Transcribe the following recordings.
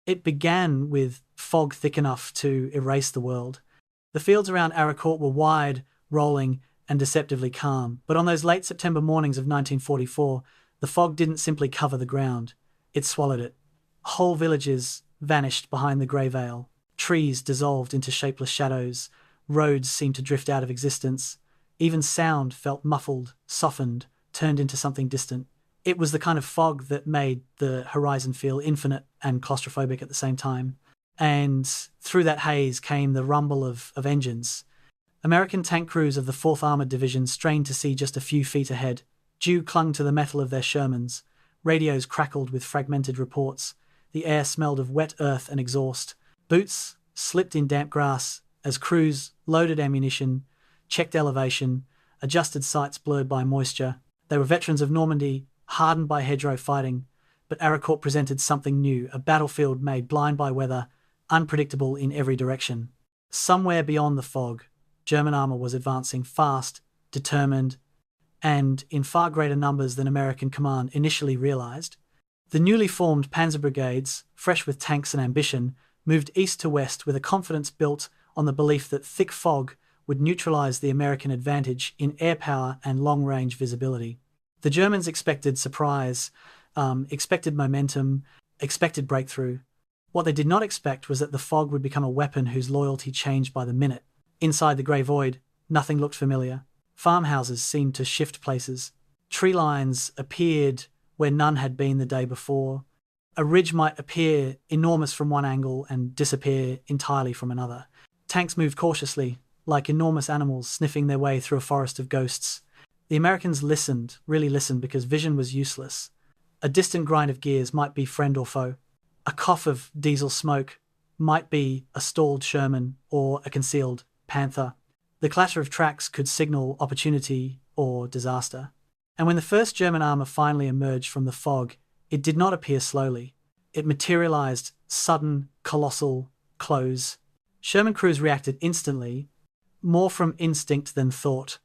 It began with fog thick enough to erase the world. The fields around Arracourt were wide, rolling, and deceptively calm, but on those late September mornings of 1944, the fog didn't simply cover the ground, it swallowed it. Whole villages vanished behind the grey veil. Trees dissolved into shapeless shadows, roads seemed to drift out of existence. Even sound felt muffled, softened, turned into something distant. It was the kind of fog that made the horizon feel infinite and claustrophobic at the same time. And through that haze came the rumble of engines. American tank crews of the 4th Armoured Division strained to see just a few feet ahead. Dew clung to the metal of their Shermans. Radios crackled with fragmented reports. The air smelled of wet earth and exhaust. Boots slipped in damp grass as crews loaded ammunition, checked elevation, adjusted sights blurred by moisture. They were veterans of Normandy, hardened by hedgerow fighting, but Arracourt presented something new, a battlefield made blind by weather, unpredictable in every direction. Somewhere beyond the fog, German armour was advancing fast, determined, and in far greater numbers than American command initially realised. The newly formed Panzer Brigades, fresh with tanks and ambition, moved east to west with a confidence built on the belief that thick fog would neutralise the American advantage in air power and long-range visibility. The Germans expected surprise, expected momentum, expected breakthrough. What they did not expect was that the fog would become a weapon whose loyalty changed by the minute. Inside the grey void, nothing looked familiar. Farmhouses seemed to shift places. Tree lines appeared where none had been the day before. A ridge might appear enormous from one angle and disappear entirely from another. Tanks moved cautiously, like enormous animals sniffing their way through a forest of ghosts. The Americans listened, really listened, because vision was useless. A distant grind of gears might be friend or foe. A cough of diesel smoke might be a stalled Sherman or a concealed Panther. The clatter of tracks could signal opportunity or disaster. And when the first German armour finally emerged from the fog, it did not appear slowly. It materialised sudden, colossal, close. Sherman crews reacted instantly, more from instinct than thought.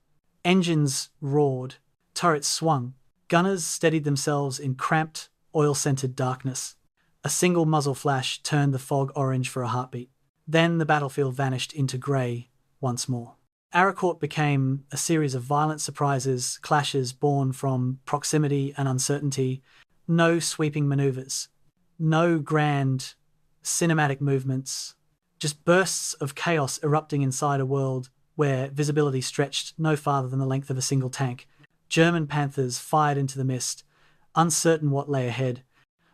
Engines roared, turrets swung, gunners steadied themselves in cramped, oil-scented darkness. A single muzzle flash turned the fog orange for a heartbeat. Then the battlefield vanished into grey once more. Arracourt became a series of violent surprises, clashes born from proximity and uncertainty. No sweeping manoeuvres, no grand cinematic movements, just bursts of chaos erupting inside a world where visibility stretched no farther than the length of a single tank. German Panthers fired into the mist, uncertain what lay ahead.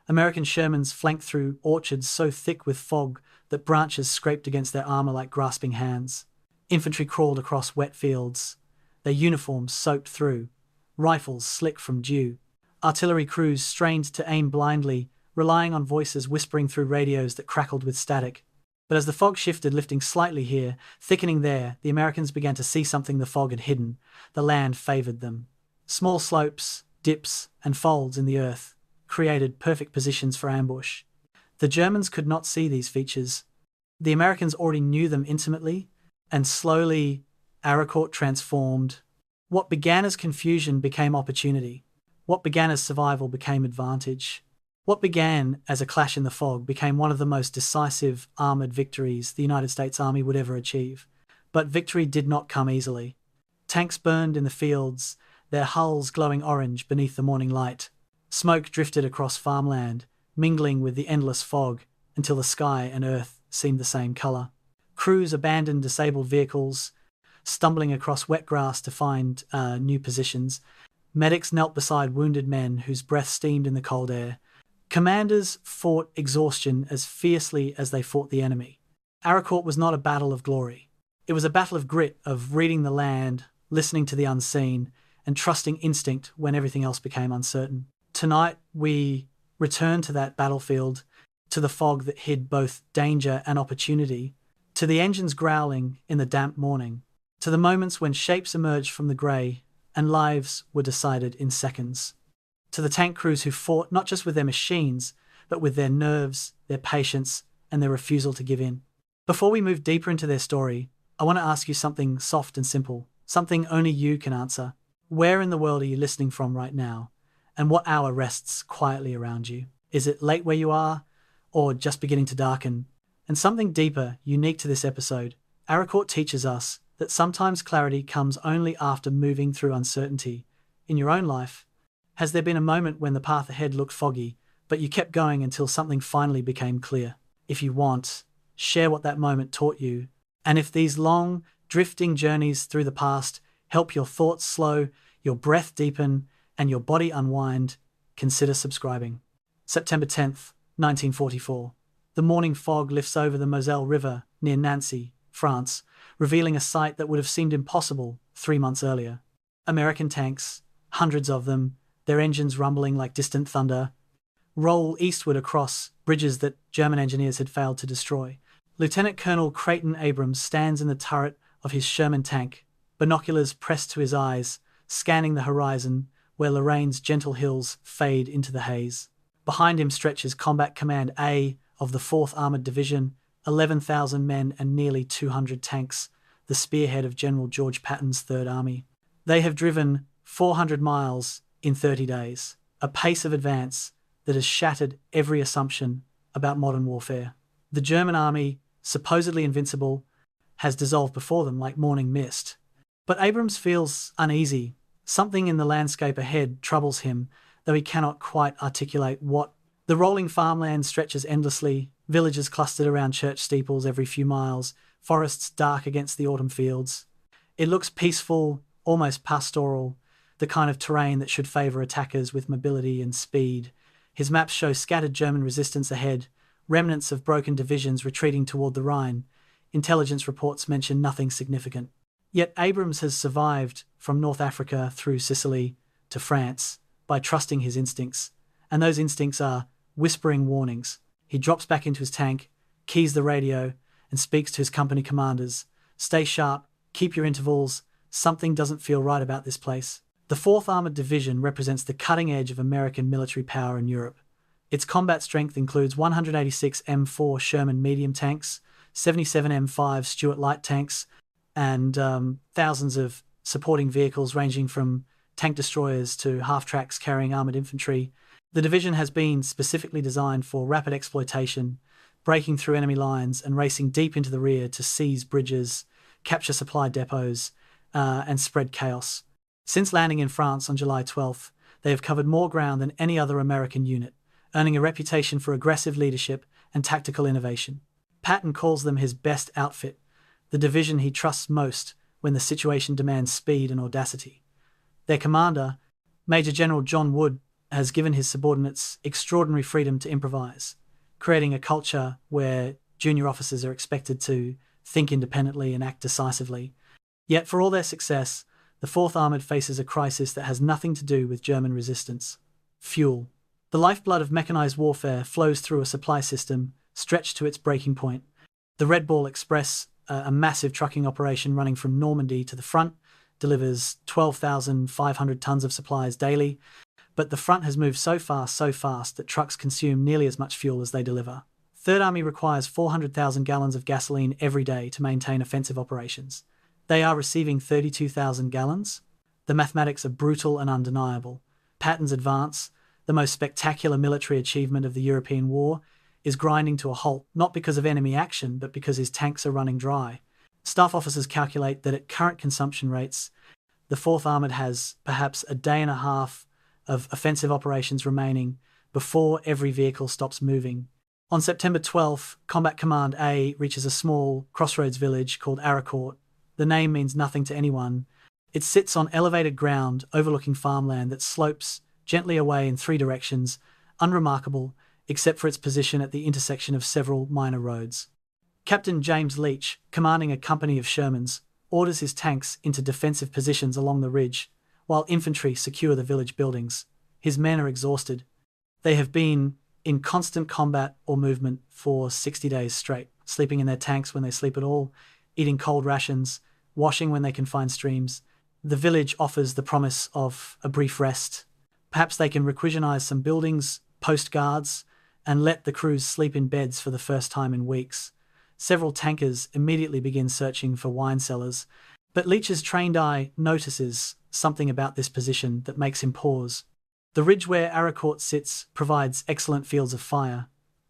American Shermans flanked through orchards so thick with fog that branches scraped against their armour like grasping hands. Infantry crawled across wet fields, their uniforms soaked through, rifles slick from dew. Artillery crews strained to aim blindly, relying on voices whispering through radios that crackled with static. But as the fog shifted, lifting slightly here, thickening there, the Americans began to see something the fog had hidden. The land favoured them. Small slopes, dips, and folds in the earth created perfect positions for ambush. The Germans could not see these features. The Americans already knew them intimately, and slowly Arracourt transformed. What began as confusion became opportunity. What began as survival became advantage. What began as a clash in the fog became one of the most decisive armoured victories the United States Army would ever achieve. But victory did not come easily. Tanks burned in the fields, their hulls glowing orange beneath the morning light. Smoke drifted across farmland, mingling with the endless fog until the sky and earth seemed the same colour. Crews abandoned disabled vehicles, stumbling across wet grass to find new positions. Medics knelt beside wounded men whose breath steamed in the cold air. Commanders fought exhaustion as fiercely as they fought the enemy. Arracourt was not a battle of glory. It was a battle of grit, of reading the land, listening to the unseen, and trusting instinct when everything else became uncertain. Tonight, we return to that battlefield, to the fog that hid both danger and opportunity, to the engines growling in the damp morning, to the moments when shapes emerged from the grey and lives were decided in seconds, to the tank crews who fought not just with their machines, but with their nerves, their patience, and their refusal to give in. Before we move deeper into their story, I want to ask you something soft and simple, something only you can answer. Where in the world are you listening from right now? And what hour rests quietly around you? Is it late where you are? or just beginning to darken. And something deeper, unique to this episode, Arracourt teaches us that sometimes clarity comes only after moving through uncertainty. In your own life, has there been a moment when the path ahead looked foggy, but you kept going until something finally became clear? If you want, share what that moment taught you. And if these long, drifting journeys through the past help your thoughts slow, your breath deepen, and your body unwind, consider subscribing. September 10th, 1944. The morning fog lifts over the Moselle River near Nancy, France, revealing a sight that would have seemed impossible 3 months earlier. American tanks, hundreds of them, their engines rumbling like distant thunder, roll eastward across bridges that German engineers had failed to destroy. Lieutenant Colonel Creighton Abrams stands in the turret of his Sherman tank, binoculars pressed to his eyes, scanning the horizon where Lorraine's gentle hills fade into the haze. Behind him stretches Combat Command A of the 4th Armored Division, 11,000 men and nearly 200 tanks, the spearhead of General George Patton's Third Army. They have driven 400 miles in 30 days, a pace of advance that has shattered every assumption about modern warfare. The German army, supposedly invincible, has dissolved before them like morning mist. But Abrams feels uneasy. Something in the landscape ahead troubles him, though he cannot quite articulate what. The rolling farmland stretches endlessly, villages clustered around church steeples every few miles, forests dark against the autumn fields. It looks peaceful, almost pastoral, the kind of terrain that should favour attackers with mobility and speed. His maps show scattered German resistance ahead, remnants of broken divisions retreating toward the Rhine. Intelligence reports mention nothing significant. Yet Abrams has survived from North Africa through Sicily to France by trusting his instincts, and those instincts are whispering warnings. He drops back into his tank, keys the radio, and speaks to his company commanders. Stay sharp, keep your intervals, something doesn't feel right about this place. The 4th Armored Division represents the cutting edge of American military power in Europe. Its combat strength includes 186 M4 Sherman medium tanks, 77 M5 Stuart light tanks, and thousands of supporting vehicles ranging from tank destroyers to half-tracks carrying armoured infantry. The division has been specifically designed for rapid exploitation, breaking through enemy lines and racing deep into the rear to seize bridges, capture supply depots, and spread chaos. Since landing in France on July 12th, they have covered more ground than any other American unit, earning a reputation for aggressive leadership and tactical innovation. Patton calls them his best outfit, the division he trusts most when the situation demands speed and audacity. Their commander, Major General John Wood, has given his subordinates extraordinary freedom to improvise, creating a culture where junior officers are expected to think independently and act decisively. Yet for all their success, the 4th Armoured faces a crisis that has nothing to do with German resistance: fuel. The lifeblood of mechanized warfare flows through a supply system stretched to its breaking point. The Red Ball Express, a massive trucking operation running from Normandy to the front, delivers 12,500 tons of supplies daily, but the front has moved so fast that trucks consume nearly as much fuel as they deliver. Third Army requires 400,000 gallons of gasoline every day to maintain offensive operations. They are receiving 32,000 gallons. The mathematics are brutal and undeniable. Patton's advance, the most spectacular military achievement of the European war, is grinding to a halt, not because of enemy action, but because his tanks are running dry. Staff officers calculate that at current consumption rates, the 4th Armoured has perhaps a day and a half of offensive operations remaining before every vehicle stops moving. On September 12th, Combat Command A reaches a small crossroads village called Arracourt. The name means nothing to anyone. It sits on elevated ground overlooking farmland that slopes gently away in 3 directions, unremarkable except for its position at the intersection of several minor roads. Captain James Leach, commanding a company of Shermans, orders his tanks into defensive positions along the ridge, while infantry secure the village buildings. His men are exhausted. They have been in constant combat or movement for 60 days straight, sleeping in their tanks when they sleep at all, eating cold rations, washing when they can find streams. The village offers the promise of a brief rest. Perhaps they can requisitionise some buildings, post guards, and let the crews sleep in beds for the first time in weeks. Several tankers immediately begin searching for wine cellars, but Leach's trained eye notices something about this position that makes him pause. The ridge where Arracourt sits provides excellent fields of fire.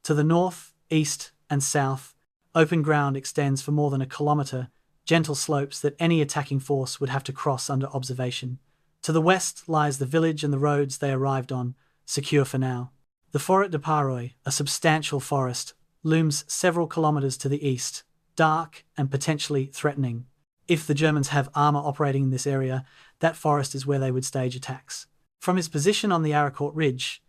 To the north, east, and south, open ground extends for more than a kilometre, gentle slopes that any attacking force would have to cross under observation. To the west lies the village and the roads they arrived on, secure for now. The Forêt de Paroy, a substantial forest, looms several kilometres to the east, dark and potentially threatening. If the Germans have armour operating in this area, that forest is where they would stage attacks. From his position on the Arracourt Ridge,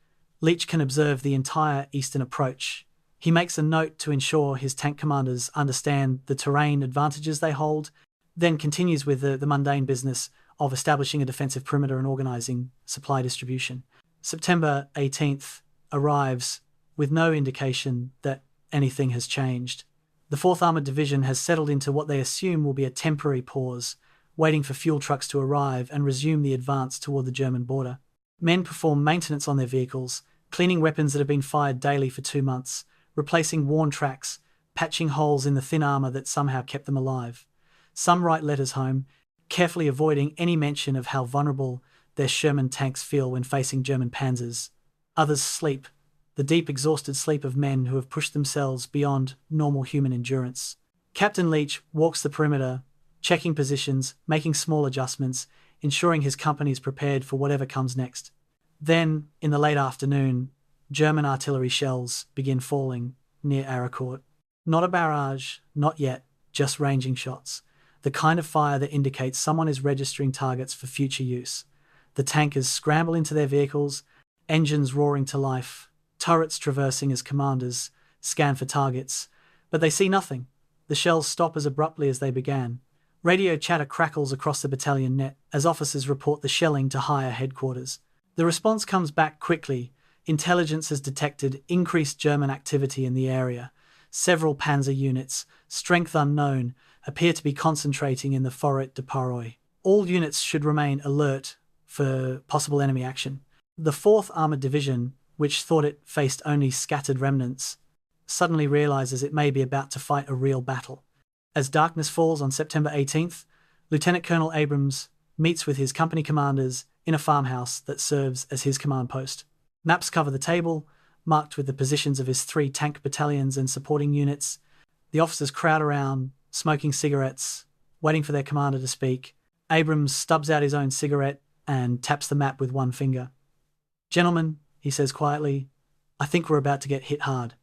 Leach can observe the entire eastern approach. He makes a note to ensure his tank commanders understand the terrain advantages they hold, then continues with the mundane business of establishing a defensive perimeter and organising supply distribution. September 18th arrives with no indication that anything has changed. The 4th Armoured Division has settled into what they assume will be a temporary pause, waiting for fuel trucks to arrive and resume the advance toward the German border. Men perform maintenance on their vehicles, cleaning weapons that have been fired daily for 2 months, replacing worn tracks, patching holes in the thin armour that somehow kept them alive. Some write letters home, carefully avoiding any mention of how vulnerable their Sherman tanks feel when facing German panzers. Others sleep, the deep, exhausted sleep of men who have pushed themselves beyond normal human endurance. Captain Leach walks the perimeter, checking positions, making small adjustments, ensuring his company is prepared for whatever comes next. Then, in the late afternoon, German artillery shells begin falling near Arracourt. Not a barrage, not yet, just ranging shots. The kind of fire that indicates someone is registering targets for future use. The tankers scramble into their vehicles, engines roaring to life, turrets traversing as commanders scan for targets. But they see nothing. The shells stop as abruptly as they began. Radio chatter crackles across the battalion net as officers report the shelling to higher headquarters. The response comes back quickly. Intelligence has detected increased German activity in the area. Several panzer units, strength unknown, appear to be concentrating in the Forêt de Paroy. All units should remain alert for possible enemy action. The 4th Armoured Division, which thought it faced only scattered remnants, suddenly realises it may be about to fight a real battle. As darkness falls on September 18th, Lieutenant Colonel Abrams meets with his company commanders in a farmhouse that serves as his command post. Maps cover the table, marked with the positions of his 3 tank battalions and supporting units. The officers crowd around, smoking cigarettes, waiting for their commander to speak. Abrams stubs out his own cigarette and taps the map with one finger. "Gentlemen," he says quietly, "I think we're about to get hit hard.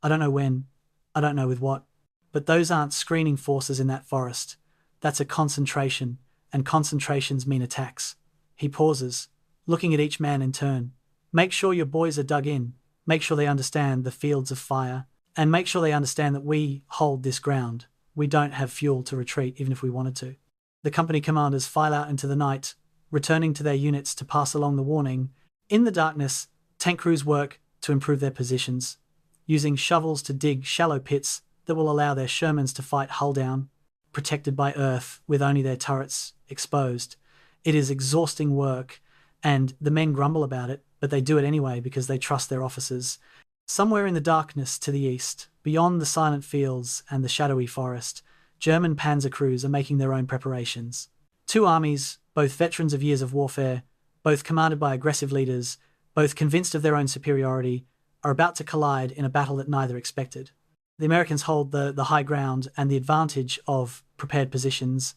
I don't know when, I don't know with what, but those aren't screening forces in that forest. That's a concentration, and concentrations mean attacks." He pauses, looking at each man in turn. "Make sure your boys are dug in, make sure they understand the fields of fire, and make sure they understand that we hold this ground. We don't have fuel to retreat even if we wanted to." The company commanders file out into the night, returning to their units to pass along the warning. In the darkness, tank crews work to improve their positions, using shovels to dig shallow pits that will allow their Shermans to fight hull down, protected by earth with only their turrets exposed. It is exhausting work, and the men grumble about it, but they do it anyway because they trust their officers. Somewhere in the darkness to the east, beyond the silent fields and the shadowy forest, German panzer crews are making their own preparations. 2 armies, both veterans of years of warfare, both commanded by aggressive leaders, both convinced of their own superiority, are about to collide in a battle that neither expected. The Americans hold the high ground and the advantage of prepared positions.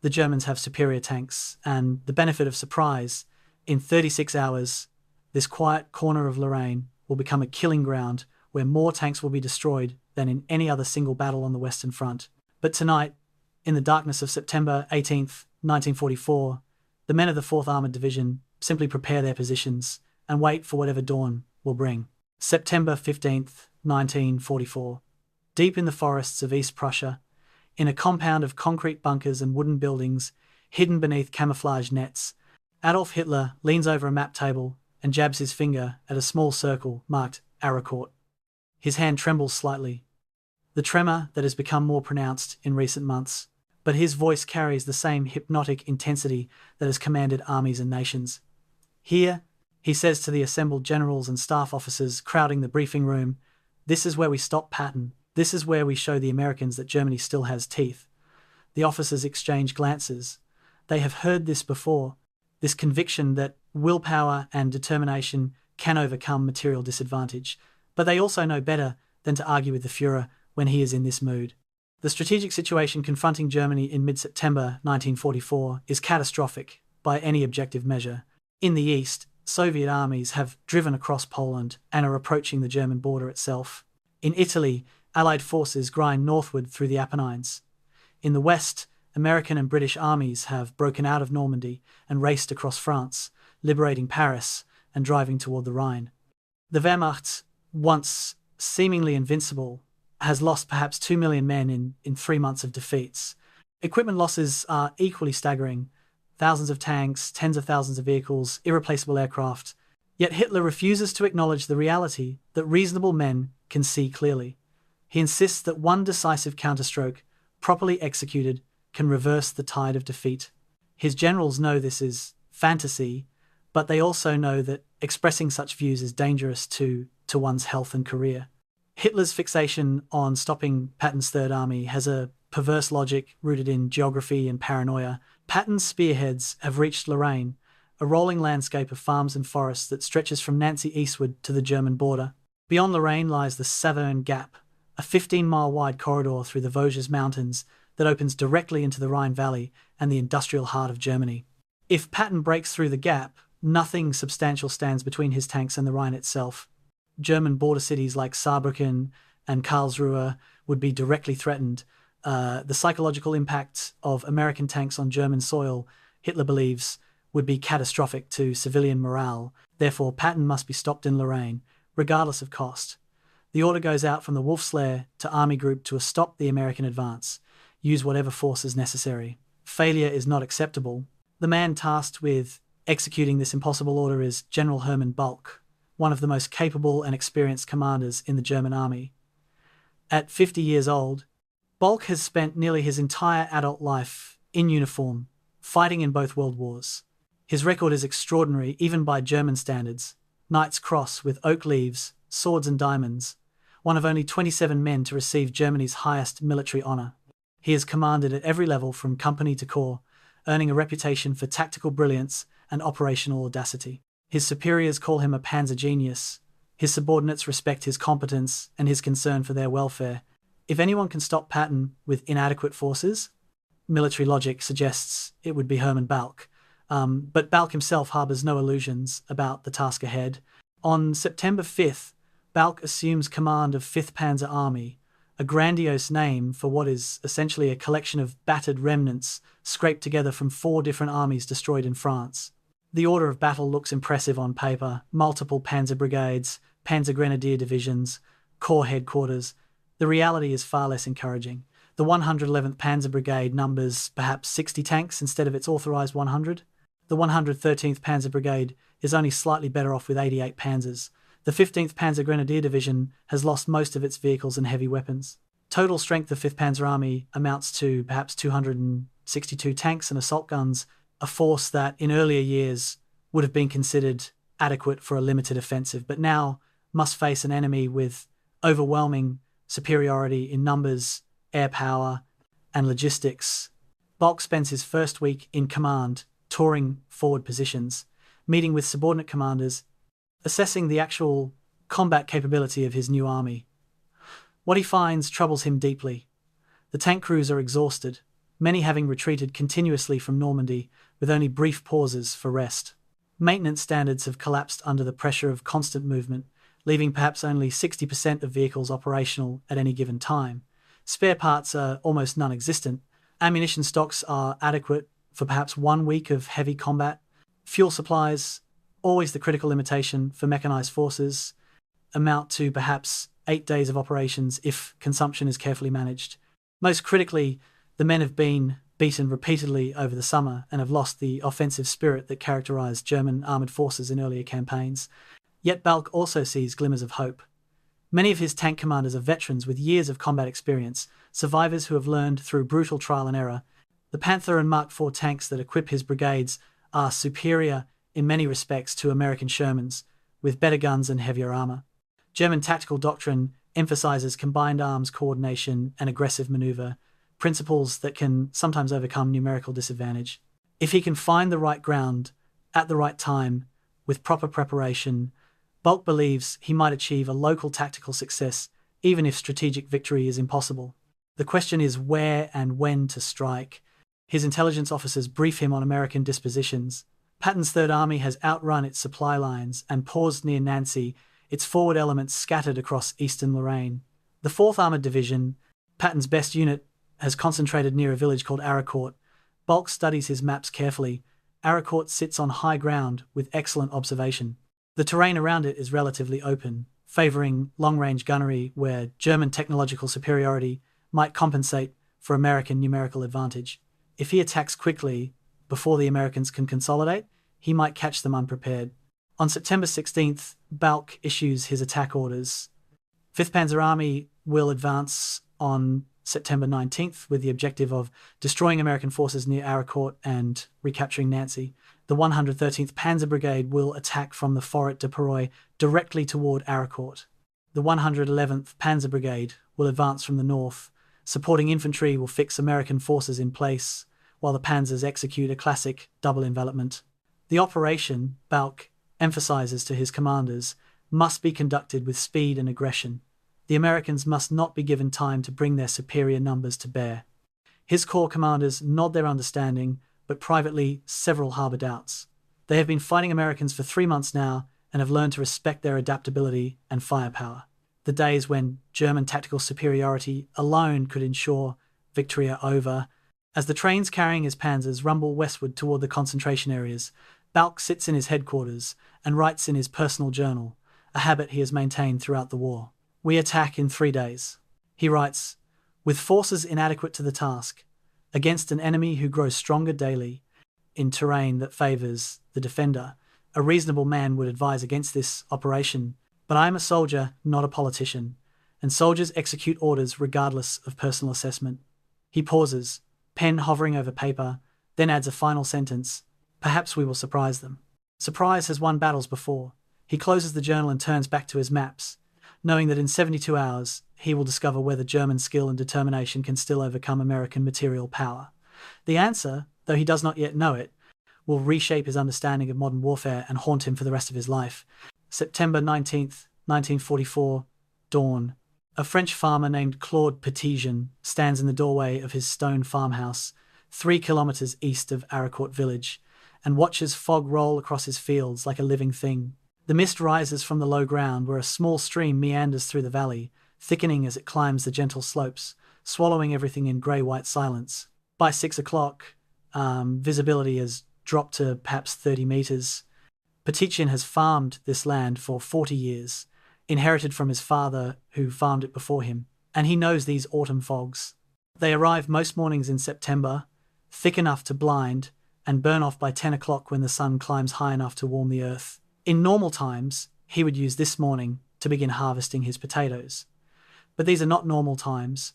The Germans have superior tanks and the benefit of surprise. In 36 hours, this quiet corner of Lorraine will become a killing ground where more tanks will be destroyed than in any other single battle on the Western Front. But tonight, in the darkness of September 18th, 1944, the men of the 4th Armoured Division simply prepare their positions and wait for whatever dawn will bring. September 15th, 1944. Deep in the forests of East Prussia, in a compound of concrete bunkers and wooden buildings hidden beneath camouflage nets, Adolf Hitler leans over a map table and jabs his finger at a small circle marked Arracourt. His hand trembles slightly, the tremor that has become more pronounced in recent months, but his voice carries the same hypnotic intensity that has commanded armies and nations. "Here," he says to the assembled generals and staff officers crowding the briefing room, "this is where we stop Patton. This is where we show the Americans that Germany still has teeth." The officers exchange glances. They have heard this before, this conviction that willpower and determination can overcome material disadvantage, But they also know better than to argue with the Führer when he is in this mood. The strategic situation confronting Germany in mid-September 1944 is catastrophic by any objective measure. In the east, Soviet armies have driven across Poland and are approaching the German border itself. In Italy, Allied forces grind northward through the Apennines. In the west, American and British armies have broken out of Normandy and raced across France, liberating Paris and driving toward the Rhine. The Wehrmacht, once seemingly invincible, has lost perhaps 2 million men in 3 months of defeats. Equipment losses are equally staggering: thousands of tanks, tens of thousands of vehicles, irreplaceable aircraft. Yet Hitler refuses to acknowledge the reality that reasonable men can see clearly. He insists that one decisive counterstroke, properly executed, can reverse the tide of defeat. His generals know this is fantasy, but they also know that expressing such views is dangerous to one's health and career. Hitler's fixation on stopping Patton's Third Army has a perverse logic rooted in geography and paranoia. Patton's spearheads have reached Lorraine, a rolling landscape of farms and forests that stretches from Nancy eastward to the German border. Beyond Lorraine lies the Saverne Gap, a 15-mile-wide corridor through the Vosges Mountains that opens directly into the Rhine Valley and the industrial heart of Germany. If Patton breaks through the gap, nothing substantial stands between his tanks and the Rhine itself. German border cities like Saarbrücken and Karlsruhe would be directly threatened. The psychological impact of American tanks on German soil, Hitler believes, would be catastrophic to civilian morale. Therefore, Patton must be stopped in Lorraine, regardless of cost. The order goes out from the Wolfslair to Army Group to stop the American advance. Use whatever force is necessary. Failure is not acceptable. The man tasked with executing this impossible order is General Hermann Balck, one of the most capable and experienced commanders in the German army. At 50 years old, Balck has spent nearly his entire adult life in uniform, fighting in both world wars. His record is extraordinary even by German standards. Knight's Cross with oak leaves, swords and diamonds, one of only 27 men to receive Germany's highest military honor. He has commanded at every level from company to corps, earning a reputation for tactical brilliance and operational audacity. His superiors call him a panzer genius. His subordinates respect his competence and his concern for their welfare. If anyone can stop Patton with inadequate forces, military logic suggests it would be Hermann Balck. But Balck himself harbors no illusions about the task ahead. On September 5th, Balck assumes command of 5th Panzer Army, a grandiose name for what is essentially a collection of battered remnants scraped together from 4 different armies destroyed in France. The order of battle looks impressive on paper: multiple panzer brigades, panzer grenadier divisions, corps headquarters. The reality is far less encouraging. The 111th Panzer Brigade numbers perhaps 60 tanks instead of its authorized 100. The 113th Panzer Brigade is only slightly better off with 88 panzers. The 15th Panzer Grenadier Division has lost most of its vehicles and heavy weapons. Total strength of 5th Panzer Army amounts to perhaps 262 tanks and assault guns, a force that in earlier years would have been considered adequate for a limited offensive, but now must face an enemy with overwhelming superiority in numbers, air power, and logistics. Balck spends his first week in command, touring forward positions, meeting with subordinate commanders, assessing the actual combat capability of his new army. What he finds troubles him deeply. The tank crews are exhausted, many having retreated continuously from Normandy with only brief pauses for rest. Maintenance standards have collapsed under the pressure of constant movement, leaving perhaps only 60% of vehicles operational at any given time. Spare parts are almost non-existent. Ammunition stocks are adequate for perhaps 1 week of heavy combat. Fuel supplies, always the critical limitation for mechanized forces, amount to perhaps 8 days of operations if consumption is carefully managed. Most critically, the men have been beaten repeatedly over the summer and have lost the offensive spirit that characterized German armored forces in earlier campaigns. Yet Balck also sees glimmers of hope. Many of his tank commanders are veterans with years of combat experience, survivors who have learned through brutal trial and error. The Panther and Mark IV tanks that equip his brigades are superior in many respects to American Shermans, with better guns and heavier armor. German tactical doctrine emphasizes combined arms coordination and aggressive maneuver, principles that can sometimes overcome numerical disadvantage. If he can find the right ground at the right time with proper preparation, Bulk believes he might achieve a local tactical success, even if strategic victory is impossible. The question is where and when to strike. His intelligence officers brief him on American dispositions. Patton's Third Army has outrun its supply lines and paused near Nancy, its forward elements scattered across eastern Lorraine. The 4th Armored Division, Patton's best unit, has concentrated near a village called Arracourt. Bulk studies his maps carefully. Arracourt sits on high ground with excellent observation. The terrain around it is relatively open, favouring long-range gunnery where German technological superiority might compensate for American numerical advantage. If he attacks quickly, before the Americans can consolidate, he might catch them unprepared. On September 16th, Bulk issues his attack orders. 5th Panzer Army will advance on September 19th with the objective of destroying American forces near Arracourt and recapturing Nancy. The 113th Panzer Brigade will attack from the Forêt de Paroy directly toward Arracourt. The 111th Panzer Brigade will advance from the north. Supporting infantry will fix American forces in place, while the panzers execute a classic double envelopment. The operation, Bulk emphasizes to his commanders, must be conducted with speed and aggression. The Americans must not be given time to bring their superior numbers to bear. His corps commanders nod their understanding, but privately several harbour doubts. They have been fighting Americans for 3 months now and have learned to respect their adaptability and firepower. The days when German tactical superiority alone could ensure victory are over. As the trains carrying his panzers rumble westward toward the concentration areas, Bulk sits in his headquarters and writes in his personal journal, a habit he has maintained throughout the war. "We attack in 3 days," he writes, "with forces inadequate to the task, against an enemy who grows stronger daily, in terrain that favours the defender. A reasonable man would advise against this operation, but I am a soldier, not a politician, and soldiers execute orders regardless of personal assessment." He pauses, pen hovering over paper, then adds a final sentence, "Perhaps we will surprise them." Surprise has won battles before. He closes the journal and turns back to his maps, knowing that in 72 hours he will discover whether German skill and determination can still overcome American material power. The answer, though he does not yet know it, will reshape his understanding of modern warfare and haunt him for the rest of his life. September 19th, 1944, dawn. A French farmer named Claude Patton stands in the doorway of his stone farmhouse, 3 kilometers east of Arracourt village, and watches fog roll across his fields like a living thing. The mist rises from the low ground where a small stream meanders through the valley, thickening as it climbs the gentle slopes, swallowing everything in grey-white silence. By 6 o'clock, visibility has dropped to perhaps 30 meters. Patton has farmed this land for 40 years, inherited from his father who farmed it before him, and he knows these autumn fogs. They arrive most mornings in September, thick enough to blind, and burn off by 10 o'clock when the sun climbs high enough to warm the earth. In normal times, he would use this morning to begin harvesting his potatoes. But these are not normal times.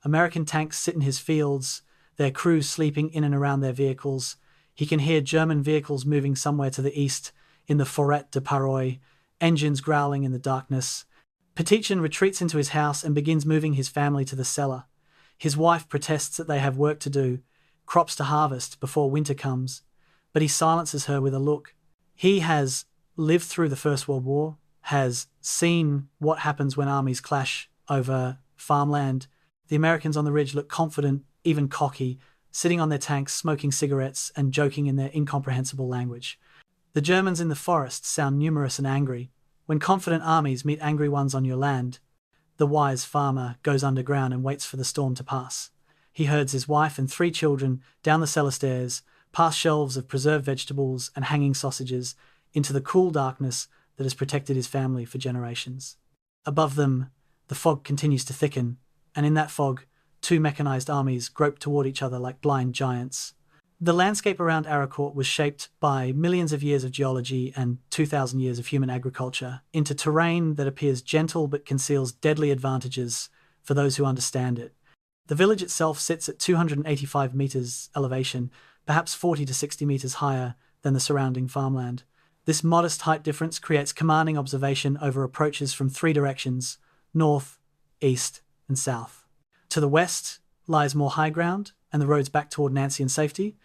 American tanks sit in his fields, their crews sleeping in and around their vehicles. He can hear German vehicles moving somewhere to the east in the Forêt de Paroy, engines growling in the darkness. Patton retreats into his house and begins moving his family to the cellar. His wife protests that they have work to do, crops to harvest before winter comes, but he silences her with a look. He has lived through the First World War, has seen what happens when armies clash over farmland. The Americans on the ridge look confident, even cocky, sitting on their tanks, smoking cigarettes and joking in their incomprehensible language. The Germans in the forest sound numerous and angry. When confident armies meet angry ones on your land, the wise farmer goes underground and waits for the storm to pass. He herds his wife and 3 children down the cellar stairs, past shelves of preserved vegetables and hanging sausages, into the cool darkness that has protected his family for generations. Above them, the fog continues to thicken, and in that fog, 2 mechanized armies grope toward each other like blind giants. The landscape around Arracourt was shaped by millions of years of geology and 2,000 years of human agriculture into terrain that appears gentle but conceals deadly advantages for those who understand it. The village itself sits at 285 meters elevation, perhaps 40 to 60 meters higher than the surrounding farmland. This modest height difference creates commanding observation over approaches from 3 directions: north, east, and south. To the west lies more high ground and the roads back toward Nancy and safety.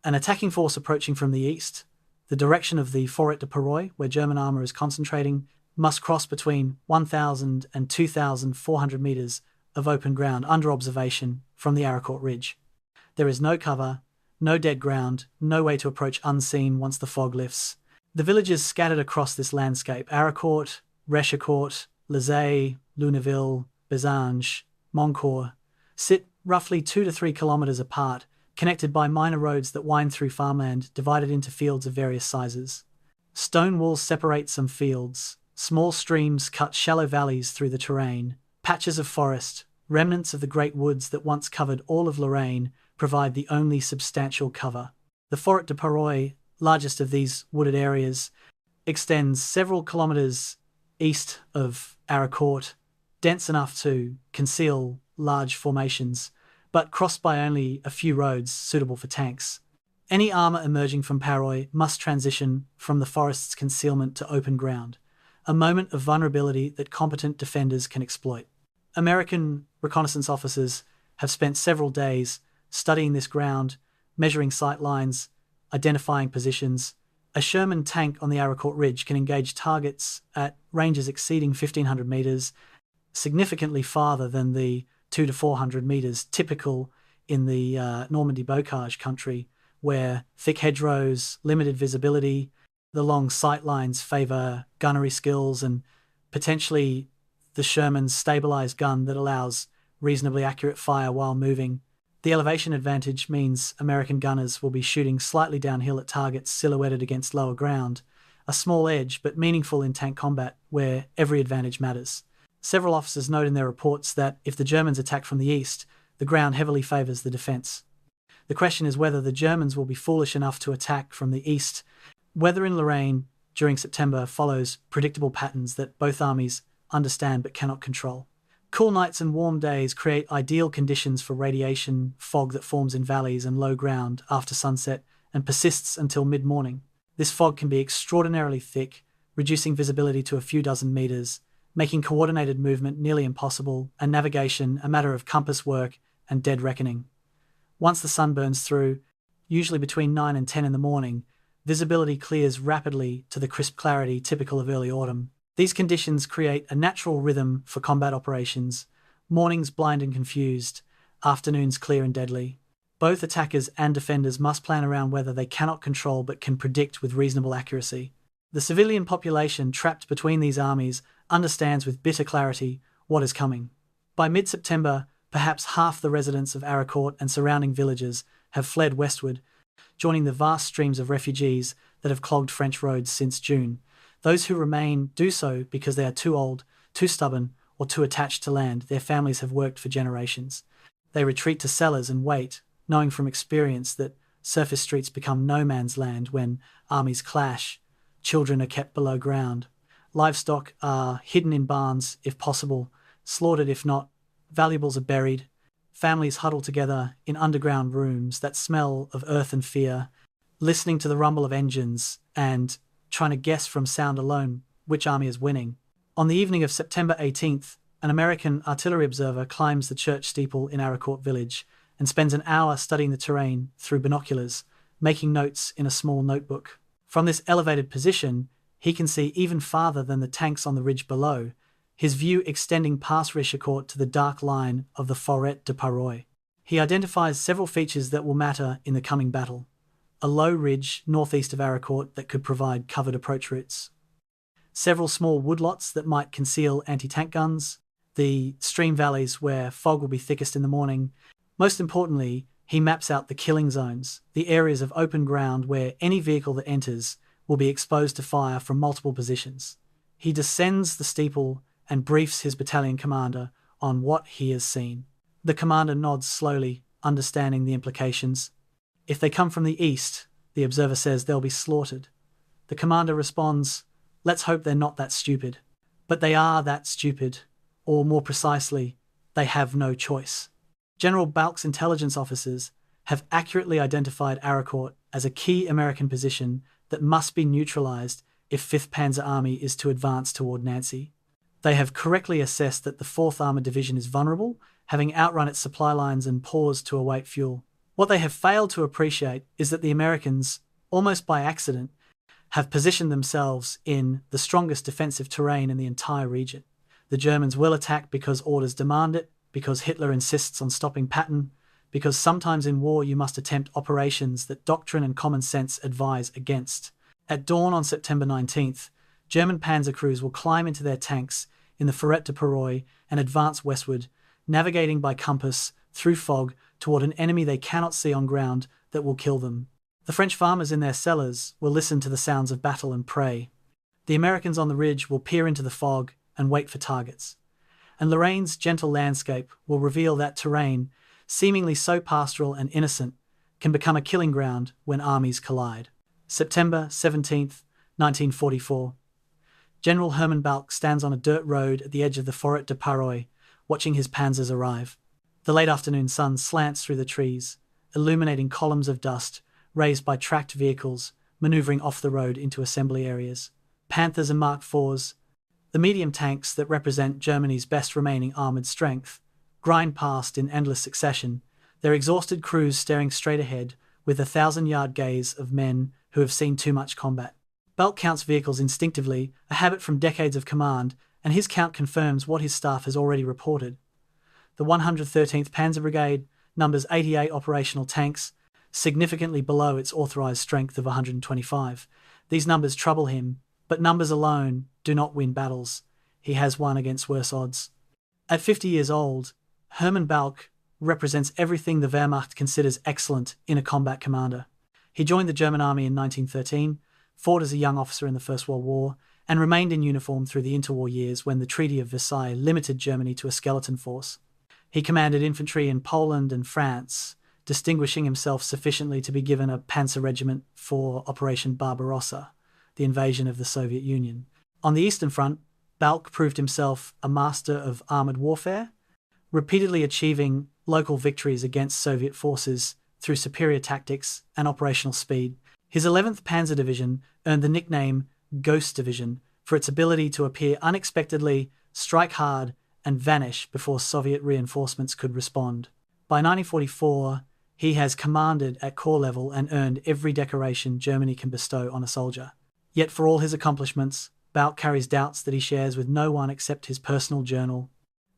An attacking force approaching from the east, the direction of the Forêt de Paroy, where German armour is concentrating, must cross between 1,000 and 2,400 meters of open ground under observation from the Arracourt Ridge. There is no cover, no dead ground, no way to approach unseen once the fog lifts. The villages scattered across this landscape, Arracourt, Rechicourt, Lizay, Luneville, Bézange, Moncourt, sit roughly 2 to 3 kilometers apart, connected by minor roads that wind through farmland divided into fields of various sizes. Stone walls separate some fields, small streams cut shallow valleys through the terrain, patches of forest, remnants of the great woods that once covered all of Lorraine, provide the only substantial cover. The Forêt de Paroy, largest of these wooded areas, extends several kilometers east of Arracourt, dense enough to conceal large formations, but crossed by only a few roads suitable for tanks. Any armour emerging from Paroy must transition from the forest's concealment to open ground, a moment of vulnerability that competent defenders can exploit. American reconnaissance officers have spent several days studying this ground, measuring sight lines, identifying positions. A Sherman tank on the Arracourt Ridge can engage targets at ranges exceeding 1,500 meters, significantly farther than the 200 to 400 meters typical in the Normandy bocage country, where thick hedgerows, limited visibility, the long sight lines favour gunnery skills, and potentially the Sherman's stabilised gun that allows reasonably accurate fire while moving. The elevation advantage means American gunners will be shooting slightly downhill at targets silhouetted against lower ground, a small edge but meaningful in tank combat where every advantage matters. Several officers note in their reports that if the Germans attack from the east, the ground heavily favours the defence. The question is whether the Germans will be foolish enough to attack from the east. Weather in Lorraine during September follows predictable patterns that both armies understand but cannot control. Cool nights and warm days create ideal conditions for radiation fog that forms in valleys and low ground after sunset and persists until mid-morning. This fog can be extraordinarily thick, reducing visibility to a few dozen meters, making coordinated movement nearly impossible and navigation a matter of compass work and dead reckoning. Once the sun burns through, usually between 9 and 10 in the morning, visibility clears rapidly to the crisp clarity typical of early autumn. These conditions create a natural rhythm for combat operations, mornings blind and confused, afternoons clear and deadly. Both attackers and defenders must plan around weather they cannot control but can predict with reasonable accuracy. The civilian population trapped between these armies understands with bitter clarity what is coming. By mid-September, perhaps half the residents of Arracourt and surrounding villages have fled westward, joining the vast streams of refugees that have clogged French roads since June. Those who remain do so because they are too old, too stubborn, or too attached to land their families have worked for generations. They retreat to cellars and wait, knowing from experience that surface streets become no man's land when armies clash. Children are kept below ground. Livestock are hidden in barns, if possible, slaughtered if not. Valuables are buried. Families huddle together in underground rooms that smell of earth and fear, listening to the rumble of engines and trying to guess from sound alone which army is winning. On the evening of September 18th, an American artillery observer climbs the church steeple in Arracourt village and spends an hour studying the terrain through binoculars, making notes in a small notebook. From this elevated position, he can see even farther than the tanks on the ridge below, his view extending past Rechicourt to the dark line of the Forêt de Paroy. He identifies several features that will matter in the coming battle. A low ridge northeast of Arracourt that could provide covered approach routes. Several small woodlots that might conceal anti-tank guns. The stream valleys where fog will be thickest in the morning. Most importantly, he maps out the killing zones, the areas of open ground where any vehicle that enters will be exposed to fire from multiple positions. He descends the steeple and briefs his battalion commander on what he has seen. The commander nods slowly, understanding the implications. If they come from the east, the observer says they'll be slaughtered. The commander responds, let's hope they're not that stupid. But they are that stupid, or more precisely, they have no choice. General Balk's intelligence officers have accurately identified Arracourt as a key American position that must be neutralized if 5th Panzer Army is to advance toward Nancy. They have correctly assessed that the 4th Armoured Division is vulnerable, having outrun its supply lines and paused to await fuel. What they have failed to appreciate is that the Americans, almost by accident, have positioned themselves in the strongest defensive terrain in the entire region. The Germans will attack because orders demand it, because Hitler insists on stopping Patton, because sometimes in war you must attempt operations that doctrine and common sense advise against. At dawn on September 19th, German panzer crews will climb into their tanks in the Forêt de Paroy and advance westward, navigating by compass through fog toward an enemy they cannot see on ground that will kill them. The French farmers in their cellars will listen to the sounds of battle and pray. The Americans on the ridge will peer into the fog and wait for targets. And Lorraine's gentle landscape will reveal that terrain, seemingly so pastoral and innocent, can become a killing ground when armies collide. September 17th, 1944. General Hermann Balck stands on a dirt road at the edge of the Forêt de Paroy, watching his panzers arrive. The late afternoon sun slants through the trees, illuminating columns of dust raised by tracked vehicles maneuvering off the road into assembly areas. Panthers and Mark IVs, the medium tanks that represent Germany's best remaining armoured strength, grind past in endless succession, their exhausted crews staring straight ahead with the 1,000-yard gaze of men who have seen too much combat. Balck counts vehicles instinctively, a habit from decades of command, and his count confirms what his staff has already reported. The 113th Panzer Brigade numbers 88 operational tanks, significantly below its authorised strength of 125. These numbers trouble him, but numbers alone do not win battles. He has won against worse odds. At 50 years old, Hermann Balck represents everything the Wehrmacht considers excellent in a combat commander. He joined the German army in 1913, fought as a young officer in the First World War, and remained in uniform through the interwar years when the Treaty of Versailles limited Germany to a skeleton force. He commanded infantry in Poland and France, distinguishing himself sufficiently to be given a panzer regiment for Operation Barbarossa, the invasion of the Soviet Union. On the Eastern Front, Balck proved himself a master of armoured warfare, repeatedly achieving local victories against Soviet forces through superior tactics and operational speed. His 11th Panzer Division earned the nickname Ghost Division for its ability to appear unexpectedly, strike hard, and vanish before Soviet reinforcements could respond. By 1944, he has commanded at corps level and earned every decoration Germany can bestow on a soldier. Yet for all his accomplishments, Balck carries doubts that he shares with no one except his personal journal.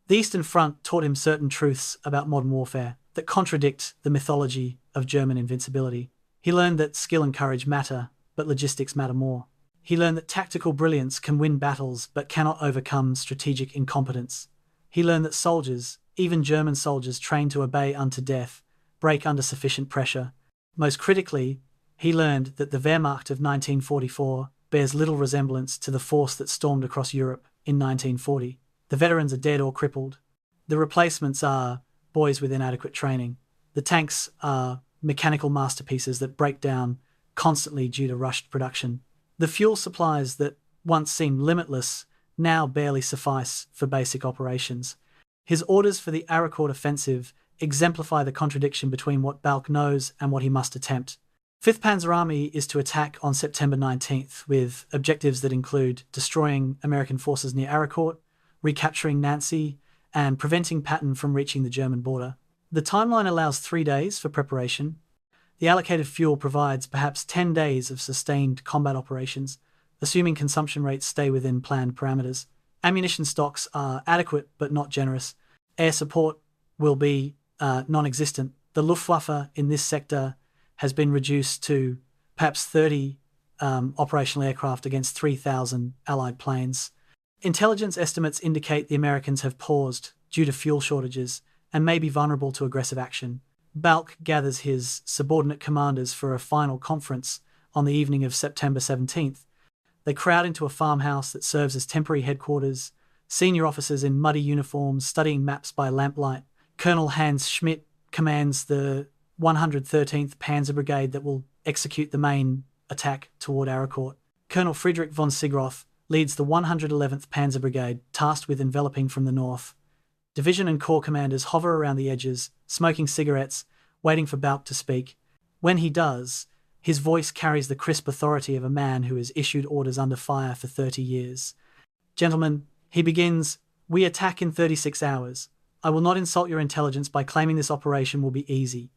The Eastern Front taught him certain truths about modern warfare that contradict the mythology of German invincibility. He learned that skill and courage matter, but logistics matter more. He learned that tactical brilliance can win battles but cannot overcome strategic incompetence. He learned that soldiers, even German soldiers trained to obey unto death, break under sufficient pressure. Most critically, he learned that the Wehrmacht of 1944 bears little resemblance to the force that stormed across Europe in 1940. The veterans are dead or crippled. The replacements are boys with inadequate training. The tanks are mechanical masterpieces that break down constantly due to rushed production. The fuel supplies that once seemed limitless now barely suffice for basic operations. His orders for the Arracourt offensive exemplify the contradiction between what Balck knows and what he must attempt. 5th Panzer Army is to attack on September 19th with objectives that include destroying American forces near Arracourt, recapturing Nancy, and preventing Patton from reaching the German border. The timeline allows 3 days for preparation. The allocated fuel provides perhaps 10 days of sustained combat operations, assuming consumption rates stay within planned parameters. Ammunition stocks are adequate but not generous. Air support will be non-existent. The Luftwaffe in this sector has been reduced to perhaps 30 operational aircraft against 3,000 Allied planes. Intelligence estimates indicate the Americans have paused due to fuel shortages and may be vulnerable to aggressive action. Balck gathers his subordinate commanders for a final conference on the evening of September 17th. They crowd into a farmhouse that serves as temporary headquarters, senior officers in muddy uniforms studying maps by lamplight. Colonel Hans Schmidt commands the 113th Panzer Brigade that will execute the main attack toward Arracourt. Colonel Friedrich von Sigroth leads the 111th Panzer Brigade, tasked with enveloping from the north. Division and corps commanders hover around the edges, smoking cigarettes, waiting for Balck to speak. When he does, his voice carries the crisp authority of a man who has issued orders under fire for 30 years. Gentlemen, he begins, we attack in 36 hours. I will not insult your intelligence by claiming this operation will be easy.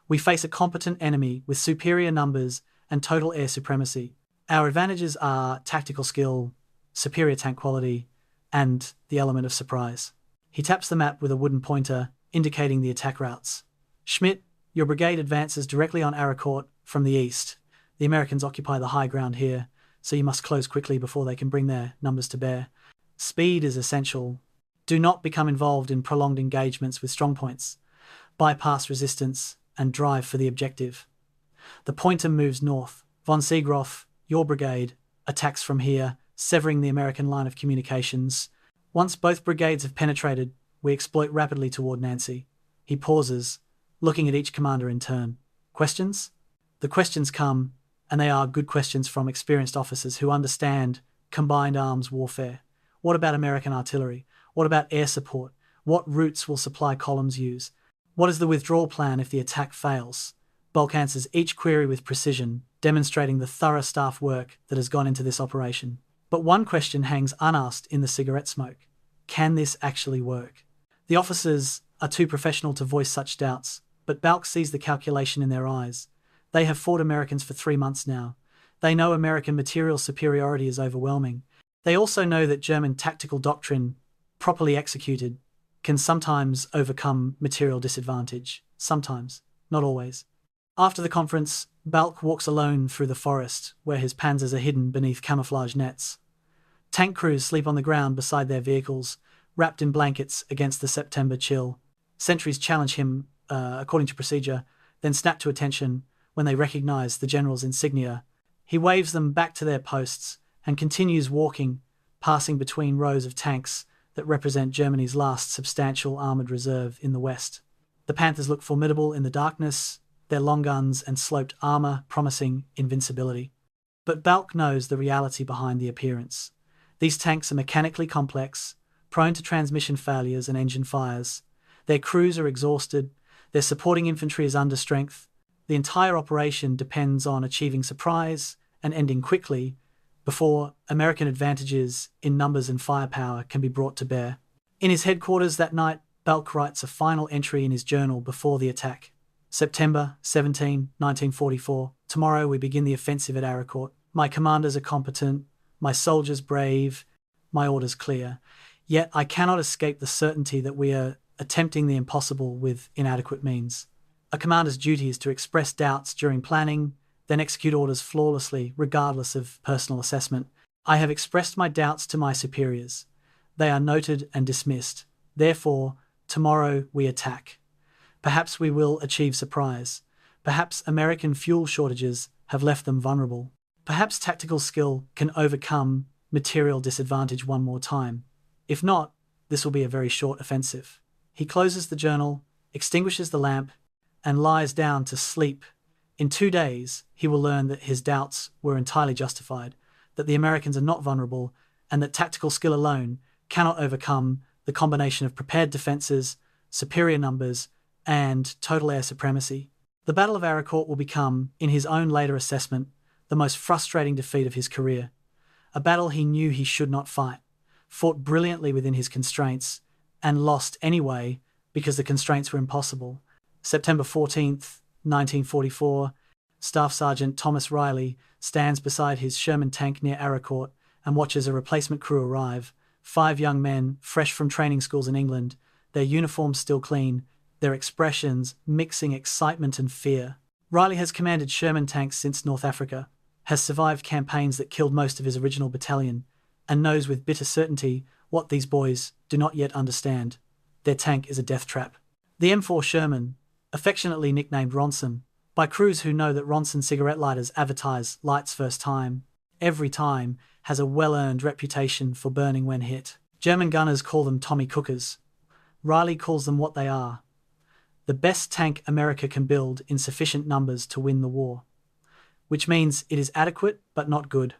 We face a competent enemy with superior numbers and total air supremacy. Our advantages are tactical skill, superior tank quality, and the element of surprise. He taps the map with a wooden pointer, indicating the attack routes. Schmidt, your brigade advances directly on Arracourt from the east. The Americans occupy the high ground here, so you must close quickly before they can bring their numbers to bear. Speed is essential. Do not become involved in prolonged engagements with strongpoints. Bypass resistance and drive for the objective. The pointer moves north. Von Seegroff, your brigade, attacks from here, severing the American line of communications. Once both brigades have penetrated, we exploit rapidly toward Nancy. He pauses, looking at each commander in turn. Questions? The questions come, and they are good questions from experienced officers who understand combined arms warfare. What about American artillery? What about air support? What routes will supply columns use? What is the withdrawal plan if the attack fails? Bulk answers each query with precision, demonstrating the thorough staff work that has gone into this operation. But one question hangs unasked in the cigarette smoke. Can this actually work? The officers are too professional to voice such doubts, but Balk sees the calculation in their eyes. They have fought Americans for 3 months now. They know American material superiority is overwhelming. They also know that German tactical doctrine, properly executed, can sometimes overcome material disadvantage. Sometimes, not always. After the conference, Balk walks alone through the forest, where his panzers are hidden beneath camouflage nets. Tank crews sleep on the ground beside their vehicles, wrapped in blankets against the September chill. Sentries challenge him, according to procedure, then snap to attention when they recognize the general's insignia. He waves them back to their posts and continues walking, passing between rows of tanks that represent Germany's last substantial armoured reserve in the west. The Panthers look formidable in the darkness, their long guns and sloped armour promising invincibility. But Balk knows the reality behind the appearance. These tanks are mechanically complex, prone to transmission failures and engine fires. Their crews are exhausted, their supporting infantry is under strength. The entire operation depends on achieving surprise and ending quickly before American advantages in numbers and firepower can be brought to bear. In his headquarters that night, Balk writes a final entry in his journal before the attack. September 17, 1944. Tomorrow we begin the offensive at Arracourt. My commanders are competent, my soldiers brave, my orders clear. Yet I cannot escape the certainty that we are attempting the impossible with inadequate means. A commander's duty is to express doubts during planning, then execute orders flawlessly, regardless of personal assessment. I have expressed my doubts to my superiors. They are noted and dismissed. Therefore, tomorrow we attack. Perhaps we will achieve surprise. Perhaps American fuel shortages have left them vulnerable. Perhaps tactical skill can overcome material disadvantage one more time. If not, this will be a very short offensive. He closes the journal, extinguishes the lamp, and lies down to sleep. In 2 days, he will learn that his doubts were entirely justified, that the Americans are not vulnerable, and that tactical skill alone cannot overcome the combination of prepared defences, superior numbers, and total air supremacy. The Battle of Arracourt will become, in his own later assessment, the most frustrating defeat of his career. A battle he knew he should not fight, fought brilliantly within his constraints, and lost anyway because the constraints were impossible. September 14th, 1944, Staff Sergeant Thomas Riley stands beside his Sherman tank near Arracourt and watches a replacement crew arrive. 5 young men, fresh from training schools in England, their uniforms still clean, their expressions mixing excitement and fear. Riley has commanded Sherman tanks since North Africa, has survived campaigns that killed most of his original battalion, and knows with bitter certainty what these boys do not yet understand. Their tank is a death trap. The M4 Sherman, affectionately nicknamed Ronson, by crews who know that Ronson cigarette lighters advertise lights first time, every time, has a well-earned reputation for burning when hit. German gunners call them Tommy Cookers. Riley calls them what they are: the best tank America can build in sufficient numbers to win the war. Which means it is adequate but not good,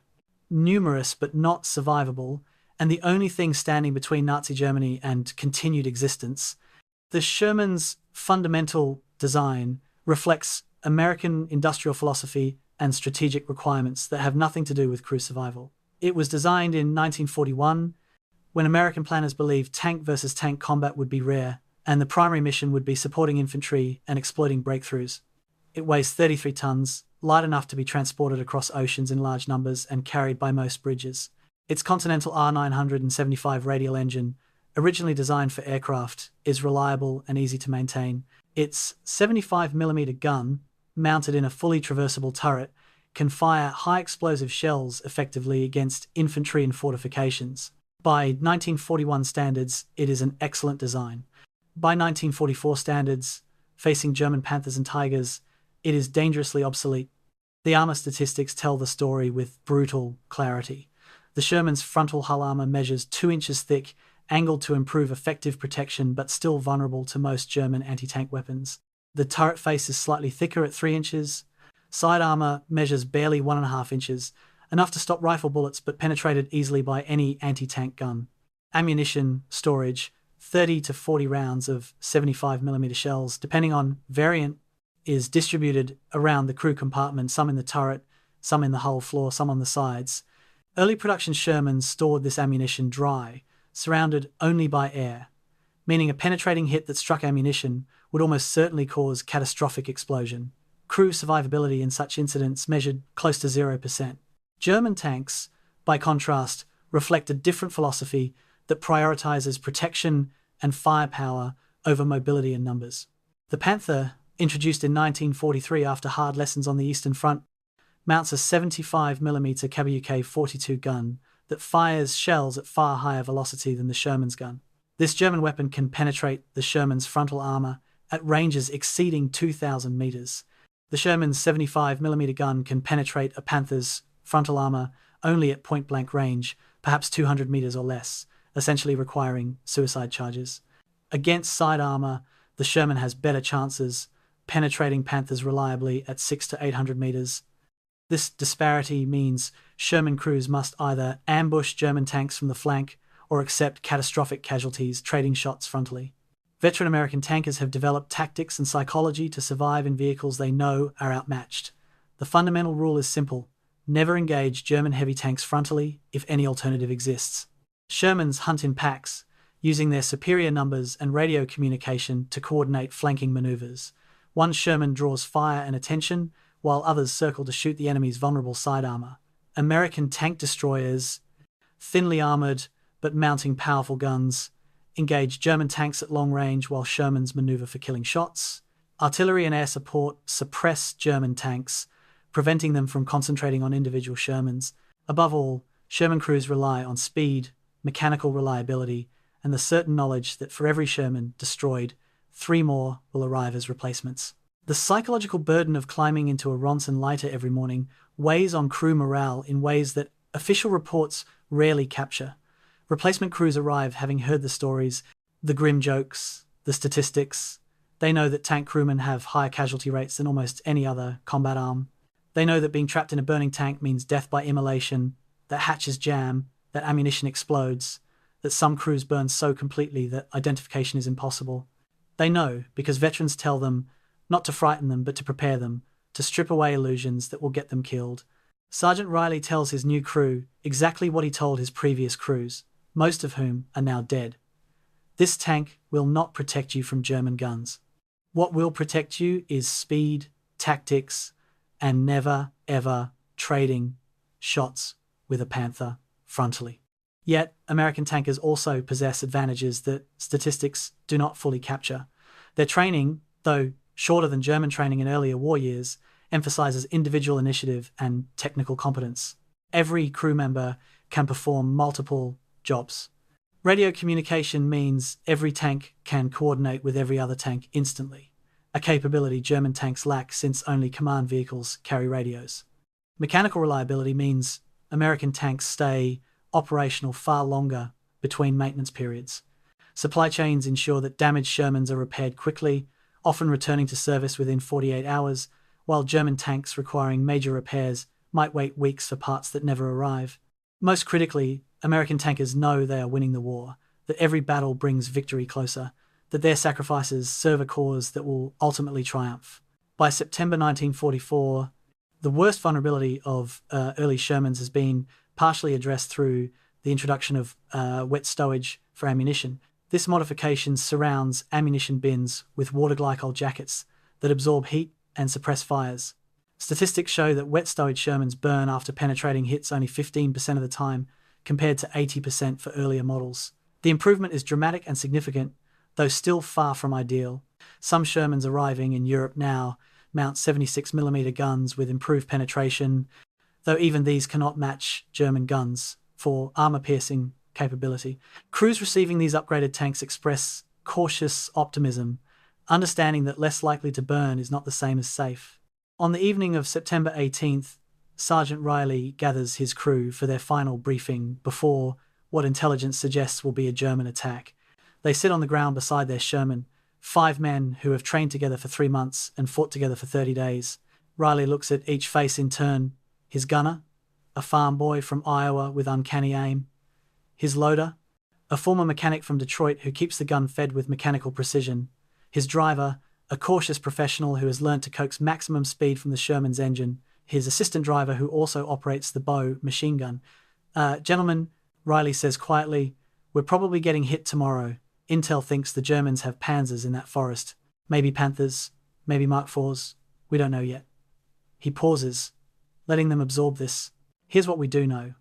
numerous but not survivable, and the only thing standing between Nazi Germany and continued existence. The Sherman's fundamental design reflects American industrial philosophy and strategic requirements that have nothing to do with crew survival. It was designed in 1941, when American planners believed tank versus tank combat would be rare, and the primary mission would be supporting infantry and exploiting breakthroughs. It weighs 33 tons, light enough to be transported across oceans in large numbers and carried by most bridges. Its Continental R975 radial engine, originally designed for aircraft, is reliable and easy to maintain. Its 75mm gun, mounted in a fully traversable turret, can fire high explosive shells effectively against infantry and fortifications. By 1941 standards, it is an excellent design. By 1944 standards, facing German Panthers and Tigers, it is dangerously obsolete. The armor statistics tell the story with brutal clarity. The Sherman's frontal hull armor measures 2 inches thick, angled to improve effective protection but still vulnerable to most German anti-tank weapons. The turret face is slightly thicker at 3 inches. Side armor measures barely 1.5 inches, enough to stop rifle bullets but penetrated easily by any anti-tank gun. Ammunition storage, 30 to 40 rounds of 75mm shells, depending on variant, is distributed around the crew compartment, some in the turret, some in the hull floor, some on the sides. Early production Shermans stored this ammunition dry, surrounded only by air, meaning a penetrating hit that struck ammunition would almost certainly cause catastrophic explosion. Crew survivability in such incidents measured close to 0%. German tanks, by contrast, reflect a different philosophy that prioritizes protection and firepower over mobility and numbers. The Panther, introduced in 1943 after hard lessons on the Eastern Front, mounts a 75mm KWK-42 gun that fires shells at far higher velocity than the Sherman's gun. This German weapon can penetrate the Sherman's frontal armor at ranges exceeding 2,000 meters. The Sherman's 75mm gun can penetrate a Panther's frontal armor only at point-blank range, perhaps 200 meters or less, essentially requiring suicide charges. Against side armor, the Sherman has better chances, penetrating Panthers reliably at 600 to 800 meters. This disparity means Sherman crews must either ambush German tanks from the flank or accept catastrophic casualties trading shots frontally. Veteran American tankers have developed tactics and psychology to survive in vehicles they know are outmatched. The fundamental rule is simple: never engage German heavy tanks frontally if any alternative exists. Shermans hunt in packs, using their superior numbers and radio communication to coordinate flanking maneuvers. One Sherman draws fire and attention, while others circle to shoot the enemy's vulnerable side armor. American tank destroyers, thinly armored but mounting powerful guns, engage German tanks at long range while Shermans maneuver for killing shots. Artillery and air support suppress German tanks, preventing them from concentrating on individual Shermans. Above all, Sherman crews rely on speed, mechanical reliability, and the certain knowledge that for every Sherman destroyed, 3 more will arrive as replacements. The psychological burden of climbing into a Ronson lighter every morning weighs on crew morale in ways that official reports rarely capture. Replacement crews arrive having heard the stories, the grim jokes, the statistics. They know that tank crewmen have higher casualty rates than almost any other combat arm. They know that being trapped in a burning tank means death by immolation, that hatches jam, that ammunition explodes, that some crews burn so completely that identification is impossible. They know because veterans tell them not to frighten them but to prepare them, to strip away illusions that will get them killed. Sergeant Riley tells his new crew exactly what he told his previous crews, most of whom are now dead. This tank will not protect you from German guns. What will protect you is speed, tactics, and never, ever trading shots with a Panther frontally. Yet, American tankers also possess advantages that statistics do not fully capture. Their training, though shorter than German training in earlier war years, emphasizes individual initiative and technical competence. Every crew member can perform multiple jobs. Radio communication means every tank can coordinate with every other tank instantly, a capability German tanks lack since only command vehicles carry radios. Mechanical reliability means American tanks stay operational far longer between maintenance periods. Supply chains ensure that damaged Shermans are repaired quickly, often returning to service within 48 hours, while German tanks requiring major repairs might wait weeks for parts that never arrive. Most critically, American tankers know they are winning the war, that every battle brings victory closer, that their sacrifices serve a cause that will ultimately triumph. By September 1944, the worst vulnerability of early Shermans has been partially addressed through the introduction of wet stowage for ammunition. This modification surrounds ammunition bins with water glycol jackets that absorb heat and suppress fires. Statistics show that wet-stowed Shermans burn after penetrating hits only 15% of the time, compared to 80% for earlier models. The improvement is dramatic and significant, though still far from ideal. Some Shermans arriving in Europe now mount 76mm guns with improved penetration, though even these cannot match German guns for armor-piercing capability. Crews receiving these upgraded tanks express cautious optimism, understanding that less likely to burn is not the same as safe. On the evening of September 18th, Sergeant Riley gathers his crew for their final briefing before what intelligence suggests will be a German attack. They sit on the ground beside their Sherman, 5 men who have trained together for 3 months and fought together for 30 days. Riley looks at each face in turn: his gunner, a farm boy from Iowa with uncanny aim; his loader, a former mechanic from Detroit who keeps the gun fed with mechanical precision; his driver, a cautious professional who has learned to coax maximum speed from the Sherman's engine; his assistant driver who also operates the bow machine gun. Gentlemen, Riley says quietly, we're probably getting hit tomorrow. Intel thinks the Germans have Panzers in that forest. Maybe Panthers, maybe Mark IVs. We don't know yet. He pauses, letting them absorb this. Here's what we do know.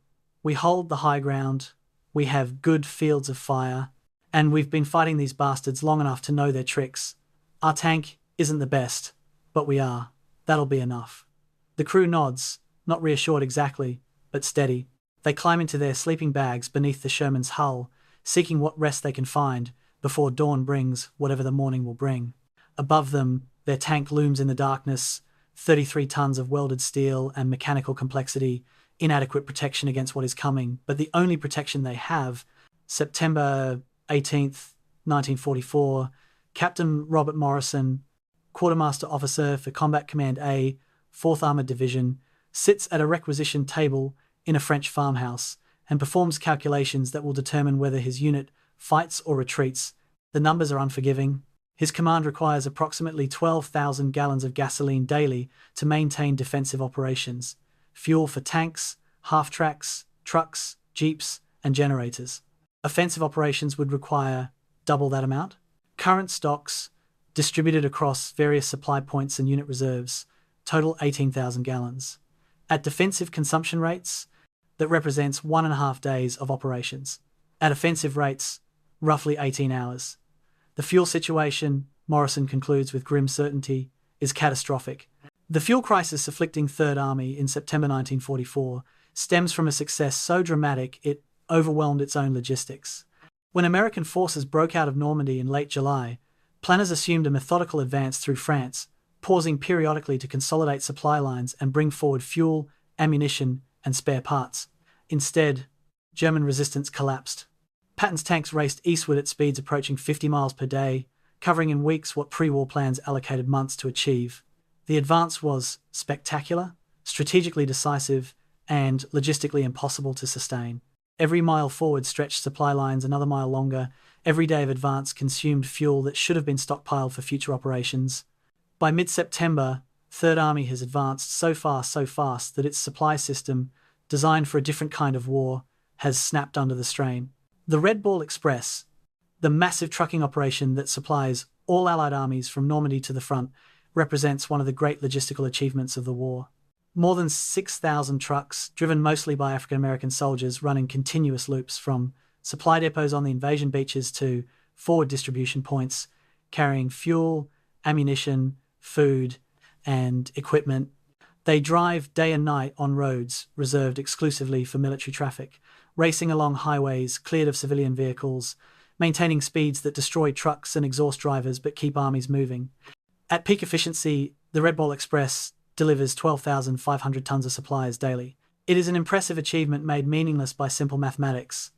We hold the high ground. We have good fields of fire. And we've been fighting these bastards long enough to know their tricks. Our tank isn't the best, but we are. That'll be enough. The crew nods, not reassured exactly, but steady. They climb into their sleeping bags beneath the Sherman's hull, seeking what rest they can find before dawn brings whatever the morning will bring. Above them, their tank looms in the darkness, 33 tons of welded steel and mechanical complexity, inadequate protection against what is coming, but the only protection they have. September 18th, 1944, Captain Robert Morrison, Quartermaster Officer for Combat Command A, 4th Armoured Division, sits at a requisition table in a French farmhouse and performs calculations that will determine whether his unit fights or retreats. The numbers are unforgiving. His command requires approximately 12,000 gallons of gasoline daily to maintain defensive operations, fuel for tanks, half-tracks, trucks, jeeps, and generators. Offensive operations would require double that amount. Current stocks, distributed across various supply points and unit reserves, total 18,000 gallons. At defensive consumption rates, that represents 1.5 days of operations. At offensive rates, roughly 18 hours. The fuel situation, Morrison concludes with grim certainty, is catastrophic. The fuel crisis afflicting Third Army in September 1944 stems from a success so dramatic it overwhelmed its own logistics. When American forces broke out of Normandy in late July, planners assumed a methodical advance through France, pausing periodically to consolidate supply lines and bring forward fuel, ammunition, and spare parts. Instead, German resistance collapsed. Patton's tanks raced eastward at speeds approaching 50 miles per day, covering in weeks what pre-war plans allocated months to achieve. The advance was spectacular, strategically decisive, and logistically impossible to sustain. Every mile forward stretched supply lines another mile longer. Every day of advance consumed fuel that should have been stockpiled for future operations. By mid-September, Third Army has advanced so fast that its supply system, designed for a different kind of war, has snapped under the strain. The Red Ball Express, the massive trucking operation that supplies all Allied armies from Normandy to the front, represents one of the great logistical achievements of the war. More than 6,000 trucks, driven mostly by African-American soldiers, run in continuous loops from supply depots on the invasion beaches to forward distribution points, carrying fuel, ammunition, food, and equipment. They drive day and night on roads reserved exclusively for military traffic, racing along highways cleared of civilian vehicles, maintaining speeds that destroy trucks and exhaust drivers but keep armies moving. At peak efficiency, the Red Ball Express delivers 12,500 tons of supplies daily. It is an impressive achievement made meaningless by simple mathematics.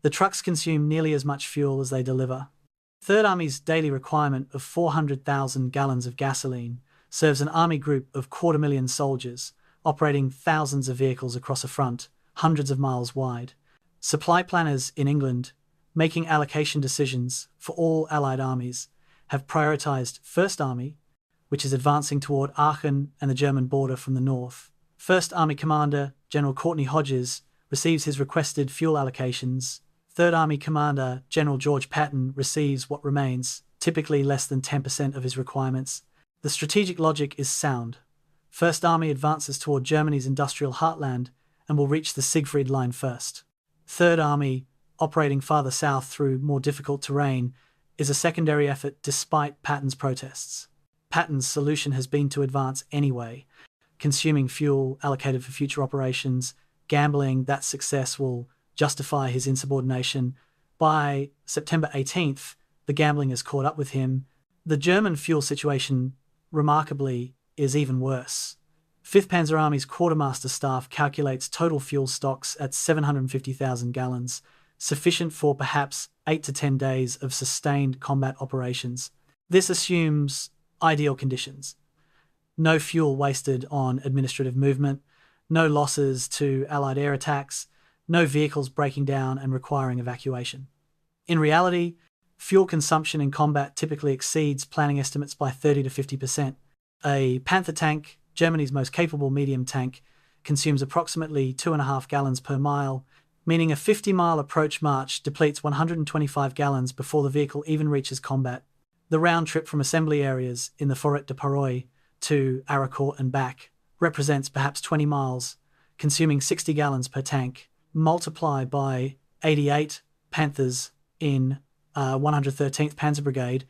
The trucks consume nearly as much fuel as they deliver. Third Army's daily requirement of 400,000 gallons of gasoline serves an army group of 250,000 soldiers, operating thousands of vehicles across a front, hundreds of miles wide. Supply planners in England, making allocation decisions for all Allied armies, have prioritized First Army, which is advancing toward Aachen and the German border from the north. First Army Commander General Courtney Hodges receives his requested fuel allocations. Third Army Commander General George Patton receives what remains, typically less than 10% of his requirements. The strategic logic is sound. First Army advances toward Germany's industrial heartland and will reach the Siegfried Line first. Third Army, operating farther south through more difficult terrain, is a secondary effort despite Patton's protests. Patton's solution has been to advance anyway, consuming fuel allocated for future operations, gambling that success will justify his insubordination. By September 18th, the gambling has caught up with him. The German fuel situation, remarkably, is even worse. 5th Panzer Army's quartermaster staff calculates total fuel stocks at 750,000 gallons, sufficient for perhaps 8 to 10 days of sustained combat operations. This assumes ideal conditions. No fuel wasted on administrative movement, no losses to Allied air attacks, no vehicles breaking down and requiring evacuation. In reality, fuel consumption in combat typically exceeds planning estimates by 30 to 50%. A Panther tank, Germany's most capable medium tank, consumes approximately 2.5 gallons per mile, meaning a 50-mile approach march depletes 125 gallons before the vehicle even reaches combat. The round trip from assembly areas in the Forêt de Paroy to Arracourt and back represents perhaps 20 miles, consuming 60 gallons per tank. Multiply by 88 Panthers in 113th Panzer Brigade,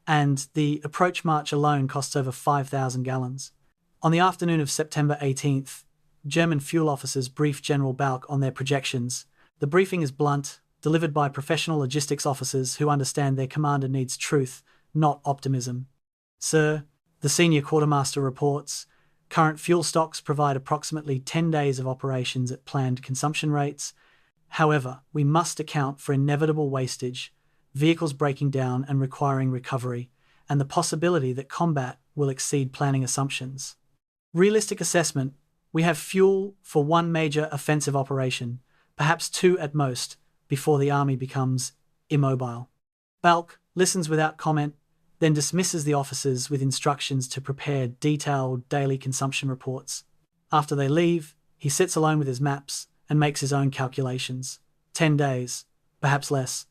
and the approach march alone costs over 5,000 gallons. On the afternoon of September 18th, German fuel officers brief General Balck on their projections. The briefing is blunt, delivered by professional logistics officers who understand their commander needs truth, not optimism. Sir, the senior quartermaster reports, current fuel stocks provide approximately 10 days of operations at planned consumption rates. However, we must account for inevitable wastage, vehicles breaking down and requiring recovery, and the possibility that combat will exceed planning assumptions. Realistic assessment: we have fuel for one major offensive operation, perhaps two at most, before the army becomes immobile. Balck listens without comment, then dismisses the officers with instructions to prepare detailed daily consumption reports. After they leave, he sits alone with his maps and makes his own calculations. 10 days, perhaps less.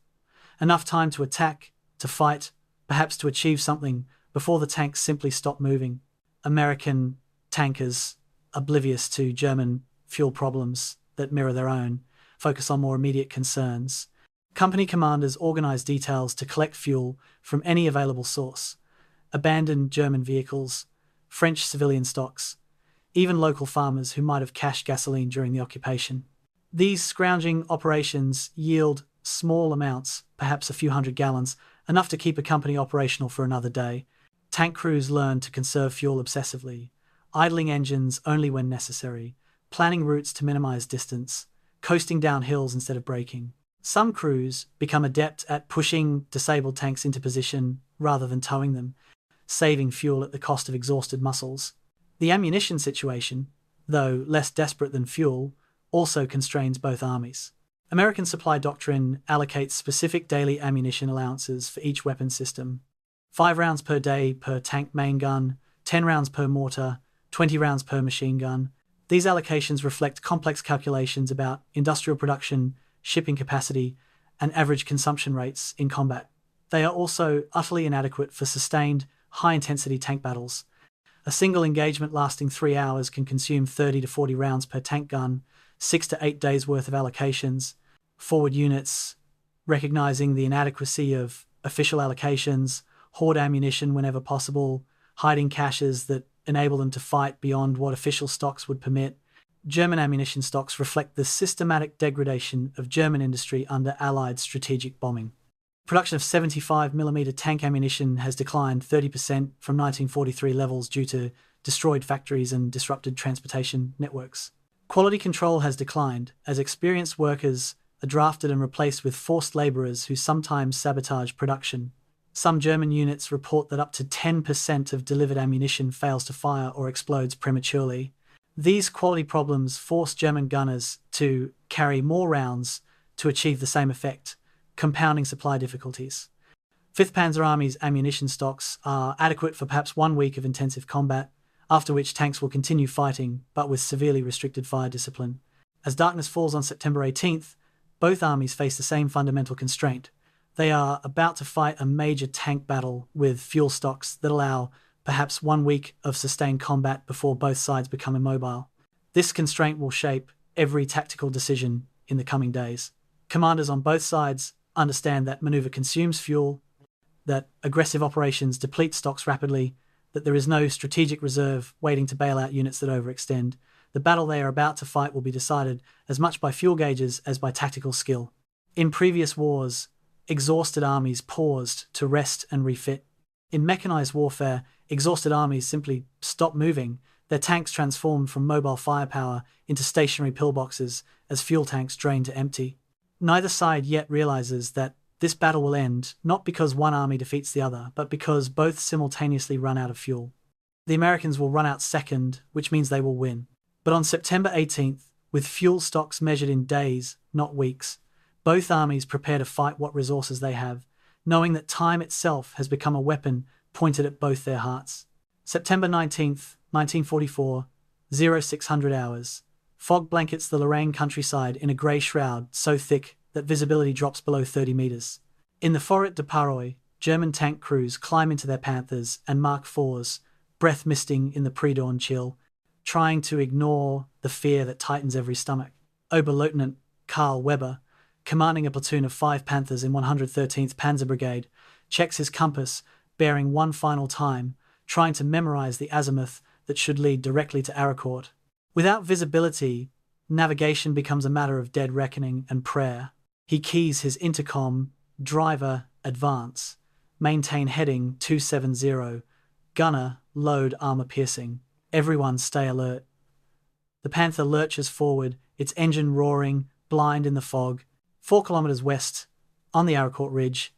Enough time to attack, to fight, perhaps to achieve something before the tanks simply stop moving. American tankers, oblivious to German fuel problems that mirror their own, focus on more immediate concerns. Company commanders organize details to collect fuel from any available source. Abandoned German vehicles, French civilian stocks, even local farmers who might have cached gasoline during the occupation. These scrounging operations yield small amounts, perhaps a few hundred gallons, enough to keep a company operational for another day. Tank crews learn to conserve fuel obsessively, idling engines only when necessary, planning routes to minimize distance, coasting down hills instead of braking. Some crews become adept at pushing disabled tanks into position rather than towing them, saving fuel at the cost of exhausted muscles. The ammunition situation, though less desperate than fuel, also constrains both armies. American supply doctrine allocates specific daily ammunition allowances for each weapon system. 5 rounds per day per tank main gun, 10 rounds per mortar, 20 rounds per machine gun. These allocations reflect complex calculations about industrial production, shipping capacity, and average consumption rates in combat. They are also utterly inadequate for sustained, high-intensity tank battles. A single engagement lasting 3 hours can consume 30 to 40 rounds per tank gun, 6 to 8 days' worth of allocations. Forward units, recognizing the inadequacy of official allocations, hoard ammunition whenever possible, hiding caches that enable them to fight beyond what official stocks would permit. German ammunition stocks reflect the systematic degradation of German industry under Allied strategic bombing. Production of 75mm tank ammunition has declined 30% from 1943 levels due to destroyed factories and disrupted transportation networks. Quality control has declined as experienced workers are drafted and replaced with forced labourers who sometimes sabotage production. Some German units report that up to 10% of delivered ammunition fails to fire or explodes prematurely. These quality problems force German gunners to carry more rounds to achieve the same effect, compounding supply difficulties. 5th Panzer Army's ammunition stocks are adequate for perhaps 1 week of intensive combat, after which tanks will continue fighting, but with severely restricted fire discipline. As darkness falls on September 18th, both armies face the same fundamental constraint. They are about to fight a major tank battle with fuel stocks that allow perhaps 1 week of sustained combat before both sides become immobile. This constraint will shape every tactical decision in the coming days. Commanders on both sides understand that maneuver consumes fuel, that aggressive operations deplete stocks rapidly, that there is no strategic reserve waiting to bail out units that overextend. The battle they are about to fight will be decided as much by fuel gauges as by tactical skill. In previous wars, exhausted armies paused to rest and refit. In mechanized warfare, exhausted armies simply stopped moving. Their tanks transformed from mobile firepower into stationary pillboxes as fuel tanks drained to empty. Neither side yet realizes that this battle will end not because one army defeats the other, but because both simultaneously run out of fuel. The Americans will run out second, which means they will win. But on September 18th, with fuel stocks measured in days, not weeks, both armies prepare to fight what resources they have, knowing that time itself has become a weapon pointed at both their hearts. September 19th, 1944, 0600 hours. Fog blankets the Lorraine countryside in a grey shroud so thick that visibility drops below 30 meters. In the Forêt de Arracourt, German tank crews climb into their Panthers and Mark IVs, breath misting in the pre-dawn chill, trying to ignore the fear that tightens every stomach. Oberleutnant Karl Weber, commanding a platoon of 5 Panthers in 113th Panzer Brigade, checks his compass, bearing one final time, trying to memorize the azimuth that should lead directly to Arracourt. Without visibility, navigation becomes a matter of dead reckoning and prayer. He keys his intercom, driver, advance, maintain heading 270, gunner, load armor piercing. Everyone stay alert. The Panther lurches forward, its engine roaring, blind in the fog. 4 kilometers west, on the Arracourt Ridge,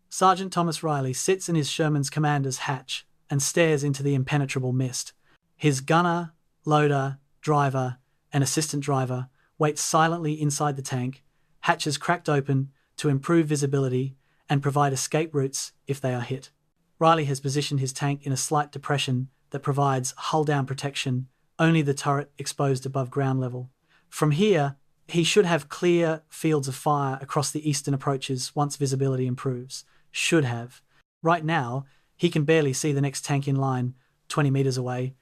Sergeant Thomas Riley sits in his Sherman's commander's hatch and stares into the impenetrable mist. His gunner, loader, driver, and assistant driver wait silently inside the tank, hatches cracked open to improve visibility and provide escape routes if they are hit. Riley has positioned his tank in a slight depression that provides hull-down protection, only the turret exposed above ground level. From here, he should have clear fields of fire across the eastern approaches once visibility improves. Should have. Right now, he can barely see the next tank in line, 20 meters away.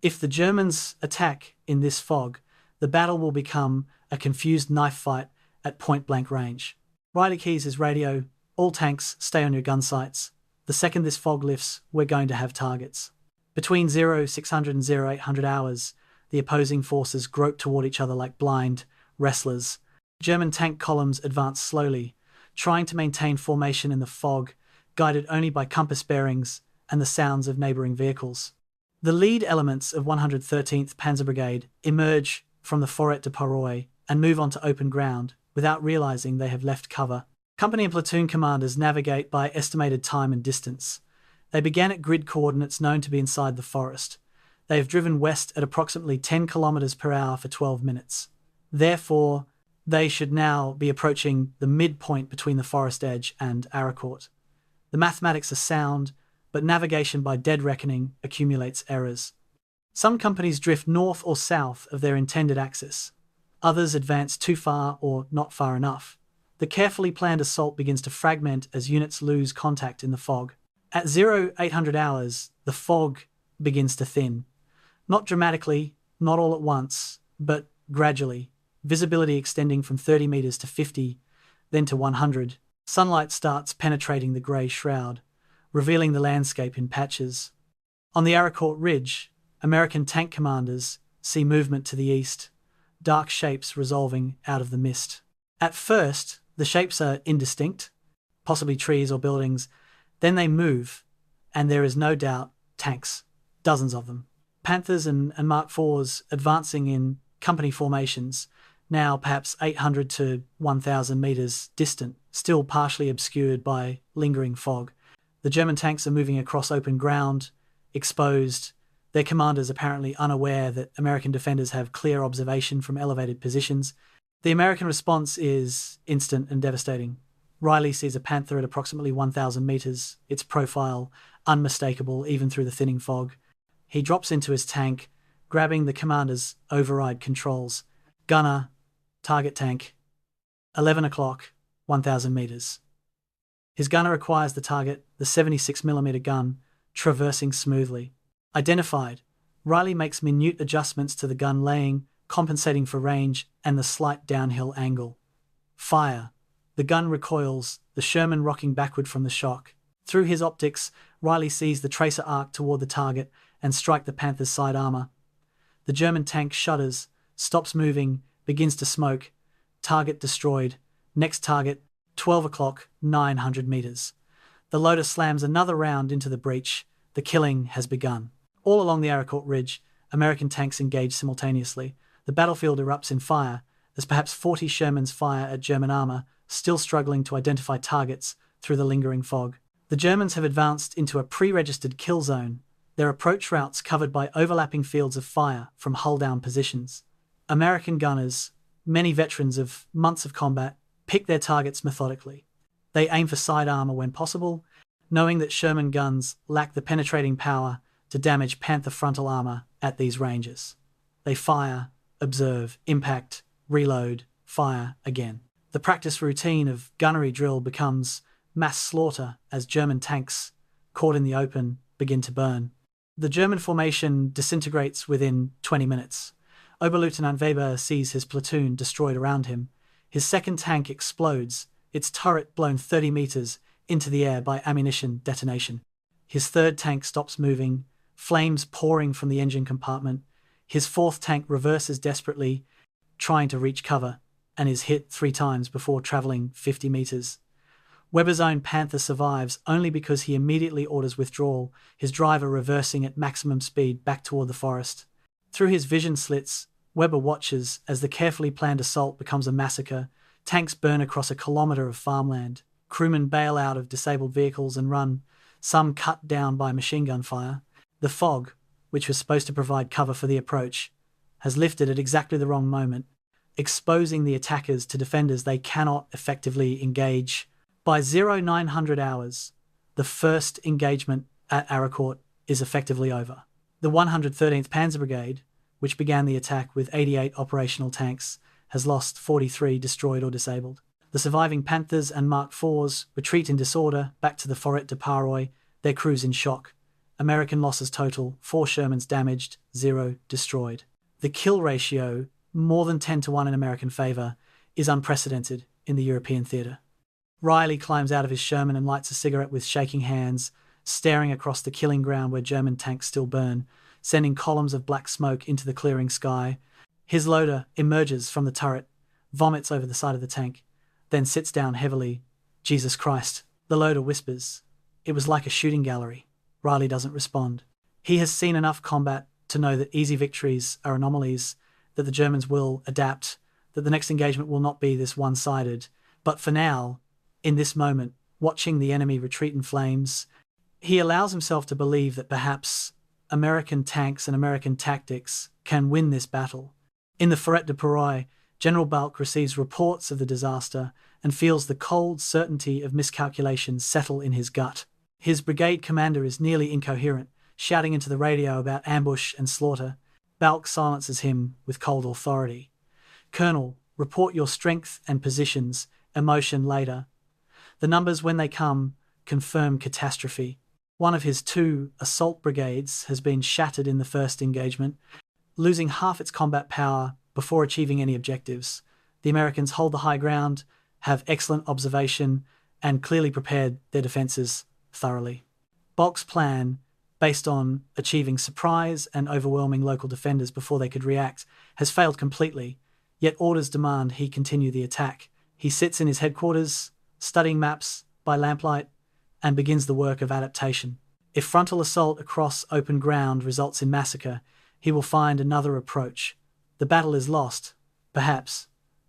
If the Germans attack in this fog, the battle will become a confused knife fight at point-blank range. Riley keys his radio, all tanks stay on your gun sights. The second this fog lifts, we're going to have targets. Between 0600 and 0800 hours, the opposing forces grope toward each other like blind wrestlers. German tank columns advance slowly, trying to maintain formation in the fog, guided only by compass bearings and the sounds of neighboring vehicles. The lead elements of 113th Panzer Brigade emerge from the Forêt de Arracourt and move onto open ground without realizing they have left cover. Company and platoon commanders navigate by estimated time and distance. They began at grid coordinates known to be inside the forest. They have driven west at approximately 10 kilometers per hour for 12 minutes. Therefore, they should now be approaching the midpoint between the forest edge and Arracourt. The mathematics are sound, but navigation by dead reckoning accumulates errors. Some companies drift north or south of their intended axis. Others advance too far or not far enough. The carefully planned assault begins to fragment as units lose contact in the fog. At 0800 hours, the fog begins to thin. Not dramatically, not all at once, but gradually. Visibility extending from 30 meters to 50, then to 100. Sunlight starts penetrating the grey shroud, revealing the landscape in patches. On the Arracourt Ridge, American tank commanders see movement to the east, dark shapes resolving out of the mist. At first, the shapes are indistinct, possibly trees or buildings. Then they move, and there is no doubt tanks, dozens of them. Panthers and Mark IVs advancing in company formations, now perhaps 800 to 1,000 meters distant, still partially obscured by lingering fog. The German tanks are moving across open ground, exposed, their commanders apparently unaware that American defenders have clear observation from elevated positions. The American response is instant and devastating. Riley sees a Panther at approximately 1,000 meters, its profile unmistakable even through the thinning fog. He drops into his tank, grabbing the commander's override controls. Gunner, target tank, 11 o'clock, 1,000 meters. His gunner acquires the target, the 76mm gun, traversing smoothly. Identified, Riley makes minute adjustments to the gun laying, compensating for range and the slight downhill angle. Fire. The gun recoils, the Sherman rocking backward from the shock. Through his optics, Riley sees the tracer arc toward the target and strike the Panther's side armor. The German tank shudders, stops moving, begins to smoke. Target destroyed. Next target, 12 o'clock, 900 meters. The loader slams another round into the breach. The killing has begun. All along the Arracourt Ridge, American tanks engage simultaneously. The battlefield erupts in fire, as perhaps 40 Shermans fire at German armor, still struggling to identify targets through the lingering fog. The Germans have advanced into a pre-registered kill zone, their approach routes covered by overlapping fields of fire from hull-down positions. American gunners, many veterans of months of combat, pick their targets methodically. They aim for side armor when possible, knowing that Sherman guns lack the penetrating power to damage Panther frontal armor at these ranges. They fire, observe, impact, reload, fire again. The practice routine of gunnery drill becomes mass slaughter as German tanks, caught in the open, begin to burn. The German formation disintegrates within 20 minutes. Oberleutnant Weber sees his platoon destroyed around him. His second tank explodes, its turret blown 30 meters into the air by ammunition detonation. His third tank stops moving, flames pouring from the engine compartment. His fourth tank reverses desperately, trying to reach cover, and is hit 3 times before traveling 50 meters. Weber's own Panther survives only because he immediately orders withdrawal, his driver reversing at maximum speed back toward the forest. Through his vision slits, Weber watches as the carefully planned assault becomes a massacre. Tanks burn across a kilometer of farmland. Crewmen bail out of disabled vehicles and run, some cut down by machine gun fire. The fog, which was supposed to provide cover for the approach, has lifted at exactly the wrong moment, exposing the attackers to defenders they cannot effectively engage. By 0900 hours, the first engagement at Arracourt is effectively over. The 113th Panzer Brigade, which began the attack with 88 operational tanks, has lost 43 destroyed or disabled. The surviving Panthers and Mark IVs retreat in disorder back to the Forêt de Paroy, their crews in shock. American losses total: 4 Shermans damaged, 0 destroyed. The kill ratio, more than 10 to 1 in American favor, is unprecedented in the European theater. Riley climbs out of his Sherman and lights a cigarette with shaking hands, staring across the killing ground where German tanks still burn, sending columns of black smoke into the clearing sky. His loader emerges from the turret, vomits over the side of the tank, then sits down heavily. Jesus Christ, the loader whispers. It was like a shooting gallery. Riley doesn't respond. He has seen enough combat to know that easy victories are anomalies, that the Germans will adapt, that the next engagement will not be this one-sided. But for now, in this moment, watching the enemy retreat in flames, he allows himself to believe that perhaps American tanks and American tactics can win this battle. In the Forêt de Paroy, General Balck receives reports of the disaster and feels the cold certainty of miscalculation settle in his gut. His brigade commander is nearly incoherent, shouting into the radio about ambush and slaughter. Balck silences him with cold authority. Colonel, report your strength and positions, emotion later. The numbers, when they come, confirm catastrophe. One of his 2 assault brigades has been shattered in the first engagement, losing half its combat power before achieving any objectives. The Americans hold the high ground, have excellent observation, and clearly prepared their defences thoroughly. Balck's plan, based on achieving surprise and overwhelming local defenders before they could react, has failed completely, yet orders demand he continue the attack. He sits in his headquarters, studying maps by lamplight, and begins the work of adaptation. If frontal assault across open ground results in massacre, he will find another approach. The battle is lost, perhaps,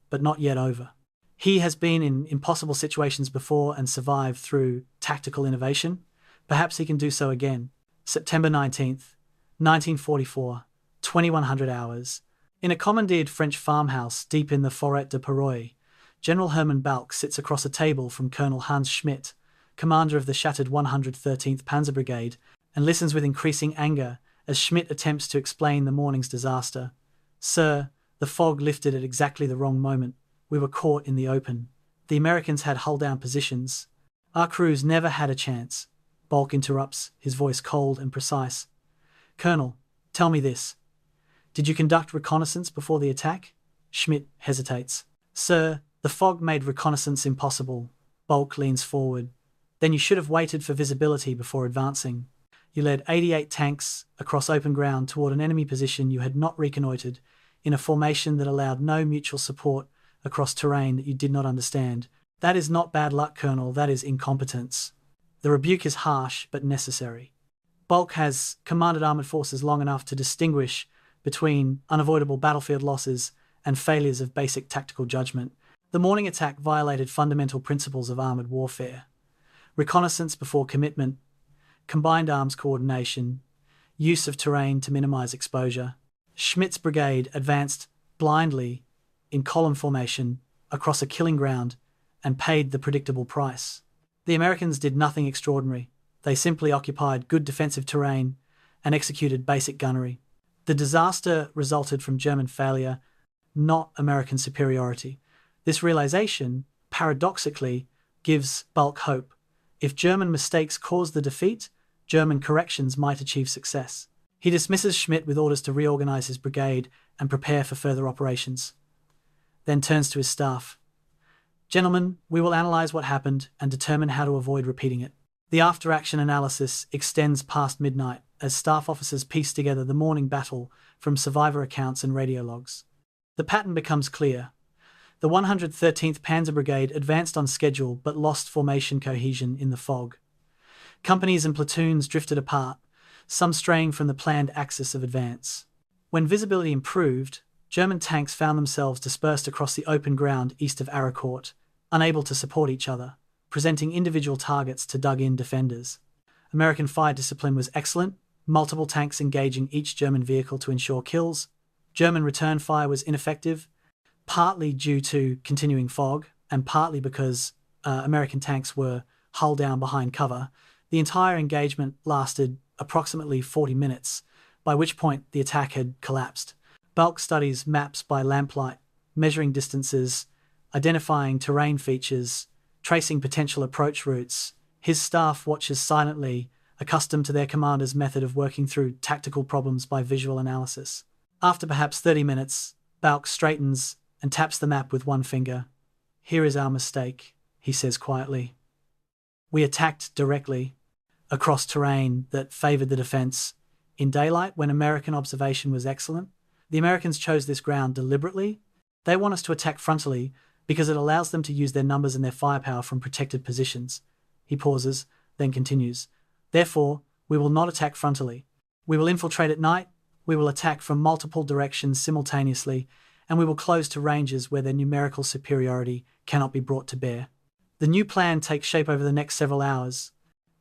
but not yet over. He has been in impossible situations before and survived through tactical innovation. Perhaps he can do so again. September 19th, 1944, 2100 hours. In a commandeered French farmhouse deep in the Forêt de Paroy, General Hermann Balck sits across a table from Colonel Hans Schmidt, commander of the shattered 113th Panzer Brigade, and listens with increasing anger as Schmidt attempts to explain the morning's disaster. Sir, the fog lifted at exactly the wrong moment. We were caught in the open. The Americans had hull-down positions. Our crews never had a chance. Balk interrupts, his voice cold and precise. Colonel, tell me this. Did you conduct reconnaissance before the attack? Schmidt hesitates. Sir, the fog made reconnaissance impossible. Balk leans forward. Then you should have waited for visibility before advancing. You led 88 tanks across open ground toward an enemy position you had not reconnoitred, in a formation that allowed no mutual support across terrain that you did not understand. That is not bad luck, Colonel, that is incompetence. The rebuke is harsh, but necessary. Balk has commanded armoured forces long enough to distinguish between unavoidable battlefield losses and failures of basic tactical judgment. The morning attack violated fundamental principles of armoured warfare. Reconnaissance before commitment, combined arms coordination, use of terrain to minimise exposure. Schmidt's brigade advanced blindly in column formation across a killing ground and paid the predictable price. The Americans did nothing extraordinary. They simply occupied good defensive terrain and executed basic gunnery. The disaster resulted from German failure, not American superiority. This realization, paradoxically, gives Balk hope. If German mistakes caused the defeat, German corrections might achieve success. He dismisses Schmidt with orders to reorganize his brigade and prepare for further operations. Then turns to his staff. Gentlemen, we will analyze what happened and determine how to avoid repeating it. The after-action analysis extends past midnight as staff officers piece together the morning battle from survivor accounts and radio logs. The pattern becomes clear. The 113th Panzer Brigade advanced on schedule but lost formation cohesion in the fog. Companies and platoons drifted apart, some straying from the planned axis of advance. When visibility improved, German tanks found themselves dispersed across the open ground east of Arracourt, unable to support each other, presenting individual targets to dug-in defenders. American fire discipline was excellent, multiple tanks engaging each German vehicle to ensure kills. German return fire was ineffective, partly due to continuing fog, and partly because American tanks were hull down behind cover. The entire engagement lasted approximately 40 minutes, by which point the attack had collapsed. Balk studies maps by lamplight, measuring distances, identifying terrain features, tracing potential approach routes. His staff watches silently, accustomed to their commander's method of working through tactical problems by visual analysis. After perhaps 30 minutes, Balk straightens and taps the map with one finger. Here is our mistake, he says quietly. We attacked directly across terrain that favoured the defence. In daylight, when American observation was excellent, the Americans chose this ground deliberately. They want us to attack frontally because it allows them to use their numbers and their firepower from protected positions. He pauses, then continues. Therefore, we will not attack frontally. We will infiltrate at night, we will attack from multiple directions simultaneously, and we will close to ranges where their numerical superiority cannot be brought to bear. The new plan takes shape over the next several hours.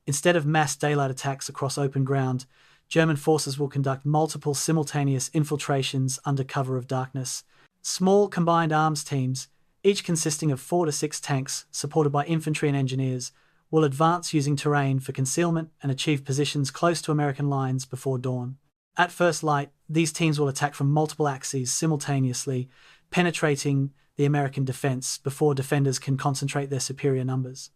Instead of mass daylight attacks across open ground, German forces will conduct multiple simultaneous infiltrations under cover of darkness. Small combined arms teams, each consisting of 4 to 6 tanks supported by infantry and engineers, will advance using terrain for concealment and achieve positions close to American lines before dawn. At first light, these teams will attack from multiple axes simultaneously, penetrating the American defense before defenders can concentrate their superior numbers.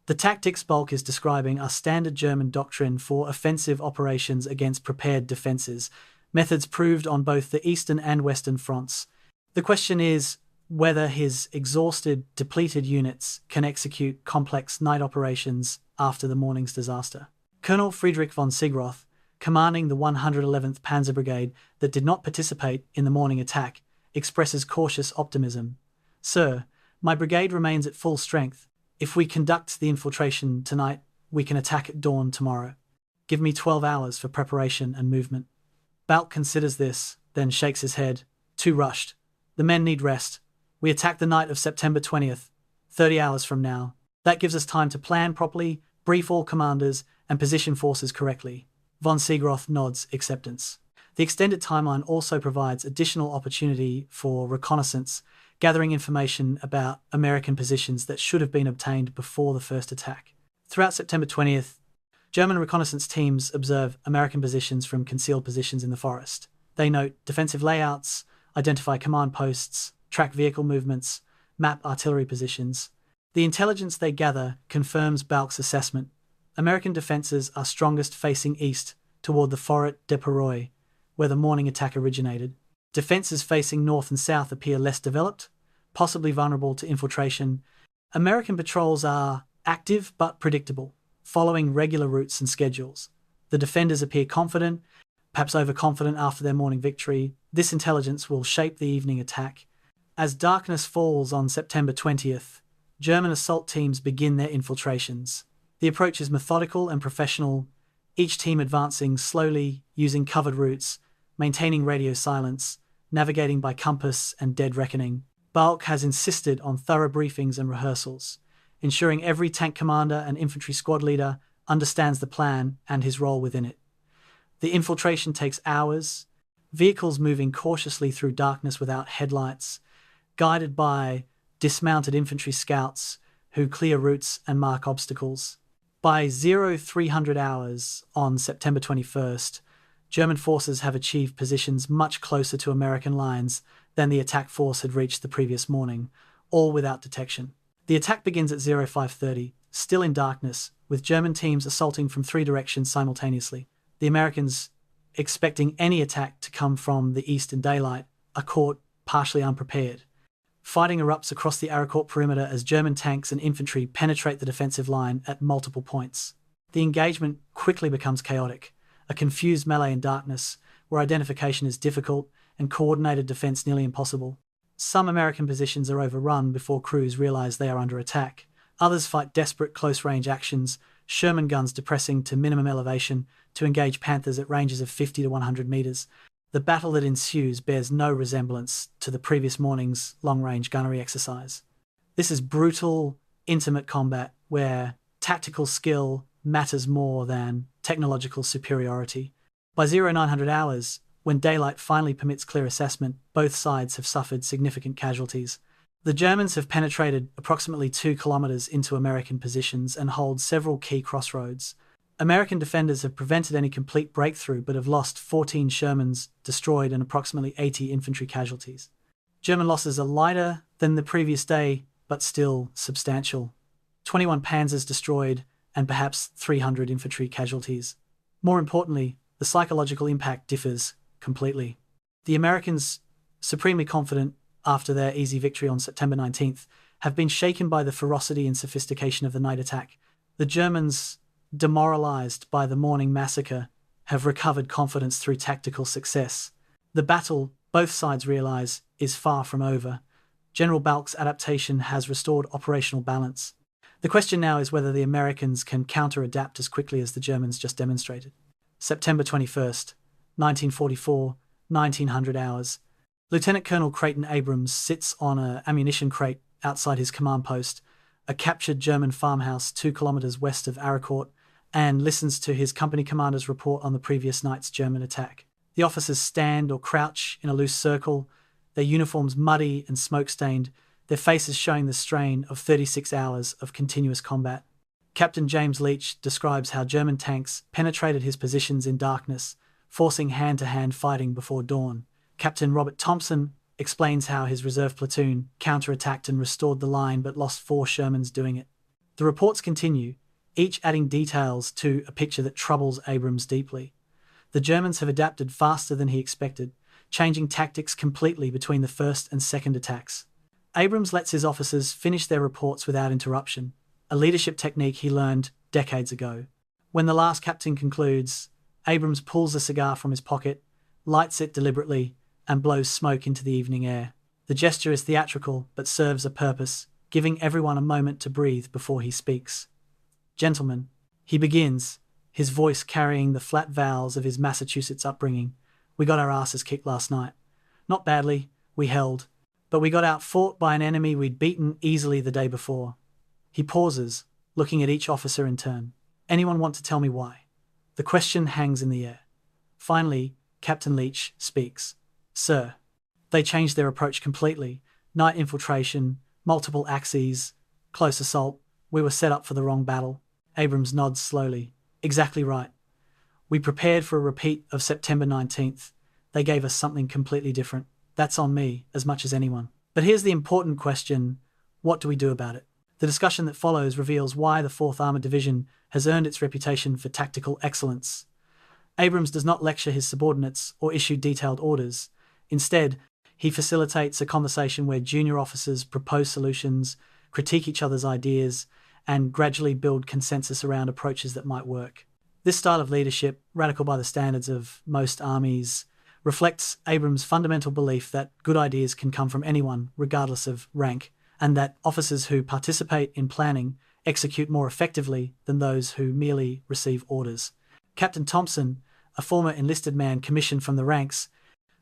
The tactics Balk is describing are standard German doctrine for offensive operations against prepared defenses, methods proved on both the eastern and western fronts. The question is whether his exhausted, depleted units can execute complex night operations after the morning's disaster. Colonel Friedrich von Segroth, commanding the 111th Panzer Brigade that did not participate in the morning attack, expresses cautious optimism. Sir, my brigade remains at full strength. If we conduct the infiltration tonight, we can attack at dawn tomorrow. Give me 12 hours for preparation and movement. Balk considers this, then shakes his head. Too rushed. The men need rest. We attack the night of September 20th, 30 hours from now. That gives us time to plan properly, brief all commanders, and position forces correctly. Von Segroth nods acceptance. The extended timeline also provides additional opportunity for reconnaissance, gathering information about American positions that should have been obtained before the first attack. Throughout September 20th, German reconnaissance teams observe American positions from concealed positions in the forest. They note defensive layouts, identify command posts, track vehicle movements, map artillery positions. The intelligence they gather confirms Balk's assessment. American defenses are strongest facing east toward the Forêt de Péroy, where the morning attack originated. Defenses facing north and south appear less developed, possibly vulnerable to infiltration. American patrols are active but predictable, following regular routes and schedules. The defenders appear confident, perhaps overconfident after their morning victory. This intelligence will shape the evening attack. As darkness falls on September 20th, German assault teams begin their infiltrations. The approach is methodical and professional, each team advancing slowly, using covered routes, maintaining radio silence, navigating by compass and dead reckoning. Balk has insisted on thorough briefings and rehearsals, ensuring every tank commander and infantry squad leader understands the plan and his role within it. The infiltration takes hours, vehicles moving cautiously through darkness without headlights, guided by dismounted infantry scouts who clear routes and mark obstacles. By 0300 hours on September 21st, German forces have achieved positions much closer to American lines than the attack force had reached the previous morning, all without detection. The attack begins at 0530, still in darkness, with German teams assaulting from three directions simultaneously. The Americans, expecting any attack to come from the east in daylight, are caught partially unprepared. Fighting erupts across the Arracourt perimeter as German tanks and infantry penetrate the defensive line at multiple points. The engagement quickly becomes chaotic, a confused melee in darkness, where identification is difficult and coordinated defense nearly impossible. Some American positions are overrun before crews realize they are under attack. Others fight desperate close-range actions, Sherman guns depressing to minimum elevation to engage Panthers at ranges of 50 to 100 meters. The battle that ensues bears no resemblance to the previous morning's long-range gunnery exercise. This is brutal, intimate combat where tactical skill matters more than technological superiority. By 0900 hours, when daylight finally permits clear assessment, both sides have suffered significant casualties. The Germans have penetrated approximately 2 kilometers into American positions and hold several key crossroads. American defenders have prevented any complete breakthrough but have lost 14 Shermans destroyed and approximately 80 infantry casualties. German losses are lighter than the previous day, but still substantial. 21 Panzers destroyed and perhaps 300 infantry casualties. More importantly, the psychological impact differs completely. The Americans, supremely confident after their easy victory on September 19th, have been shaken by the ferocity and sophistication of the night attack. The Germans, demoralized by the morning massacre, have recovered confidence through tactical success. The battle, both sides realize, is far from over. General Balk's adaptation has restored operational balance. The question now is whether the Americans can counter-adapt as quickly as the Germans just demonstrated. September 21st, 1944, 1900 hours. Lieutenant Colonel Creighton Abrams sits on an ammunition crate outside his command post, a captured German farmhouse 2 kilometers west of Arracourt, and listens to his company commander's report on the previous night's German attack. The officers stand or crouch in a loose circle, their uniforms muddy and smoke-stained, their faces showing the strain of 36 hours of continuous combat. Captain James Leach describes how German tanks penetrated his positions in darkness, forcing hand-to-hand fighting before dawn. Captain Robert Thompson explains how his reserve platoon counterattacked and restored the line but lost 4 Shermans doing it. The reports continue, each adding details to a picture that troubles Abrams deeply. The Germans have adapted faster than he expected, changing tactics completely between the first and second attacks. Abrams lets his officers finish their reports without interruption, a leadership technique he learned decades ago. When the last captain concludes, Abrams pulls a cigar from his pocket, lights it deliberately, and blows smoke into the evening air. The gesture is theatrical but serves a purpose, giving everyone a moment to breathe before he speaks. "Gentlemen," he begins, his voice carrying the flat vowels of his Massachusetts upbringing, "we got our asses kicked last night. Not badly, we held, but we got outfought by an enemy we'd beaten easily the day before." He pauses, looking at each officer in turn. "Anyone want to tell me why?" The question hangs in the air. Finally, Captain Leach speaks. "Sir." They changed their approach completely. Night infiltration, multiple axes, close assault. We were set up for the wrong battle. Abrams nods slowly. "Exactly right. We prepared for a repeat of September 19th. They gave us something completely different. That's on me, as much as anyone. But here's the important question. What do we do about it?" The discussion that follows reveals why the 4th Armored Division has earned its reputation for tactical excellence. Abrams does not lecture his subordinates or issue detailed orders. Instead, he facilitates a conversation where junior officers propose solutions, critique each other's ideas, and gradually build consensus around approaches that might work. This style of leadership, radical by the standards of most armies, reflects Abrams' fundamental belief that good ideas can come from anyone, regardless of rank, and that officers who participate in planning execute more effectively than those who merely receive orders. Captain Thompson, a former enlisted man commissioned from the ranks,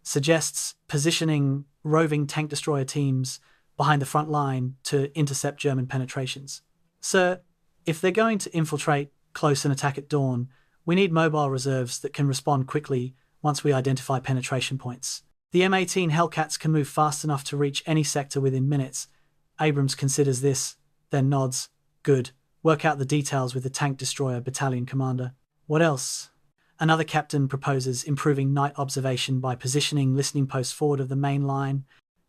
suggests positioning roving tank destroyer teams behind the front line to intercept German penetrations. Sir, if they're going to infiltrate close and attack at dawn, we need mobile reserves that can respond quickly once we identify penetration points. The M18 Hellcats can move fast enough to reach any sector within minutes. Abrams considers this, then nods. Good. Work out the details with the tank destroyer battalion commander. What else? Another captain proposes improving night observation by positioning listening posts forward of the main line,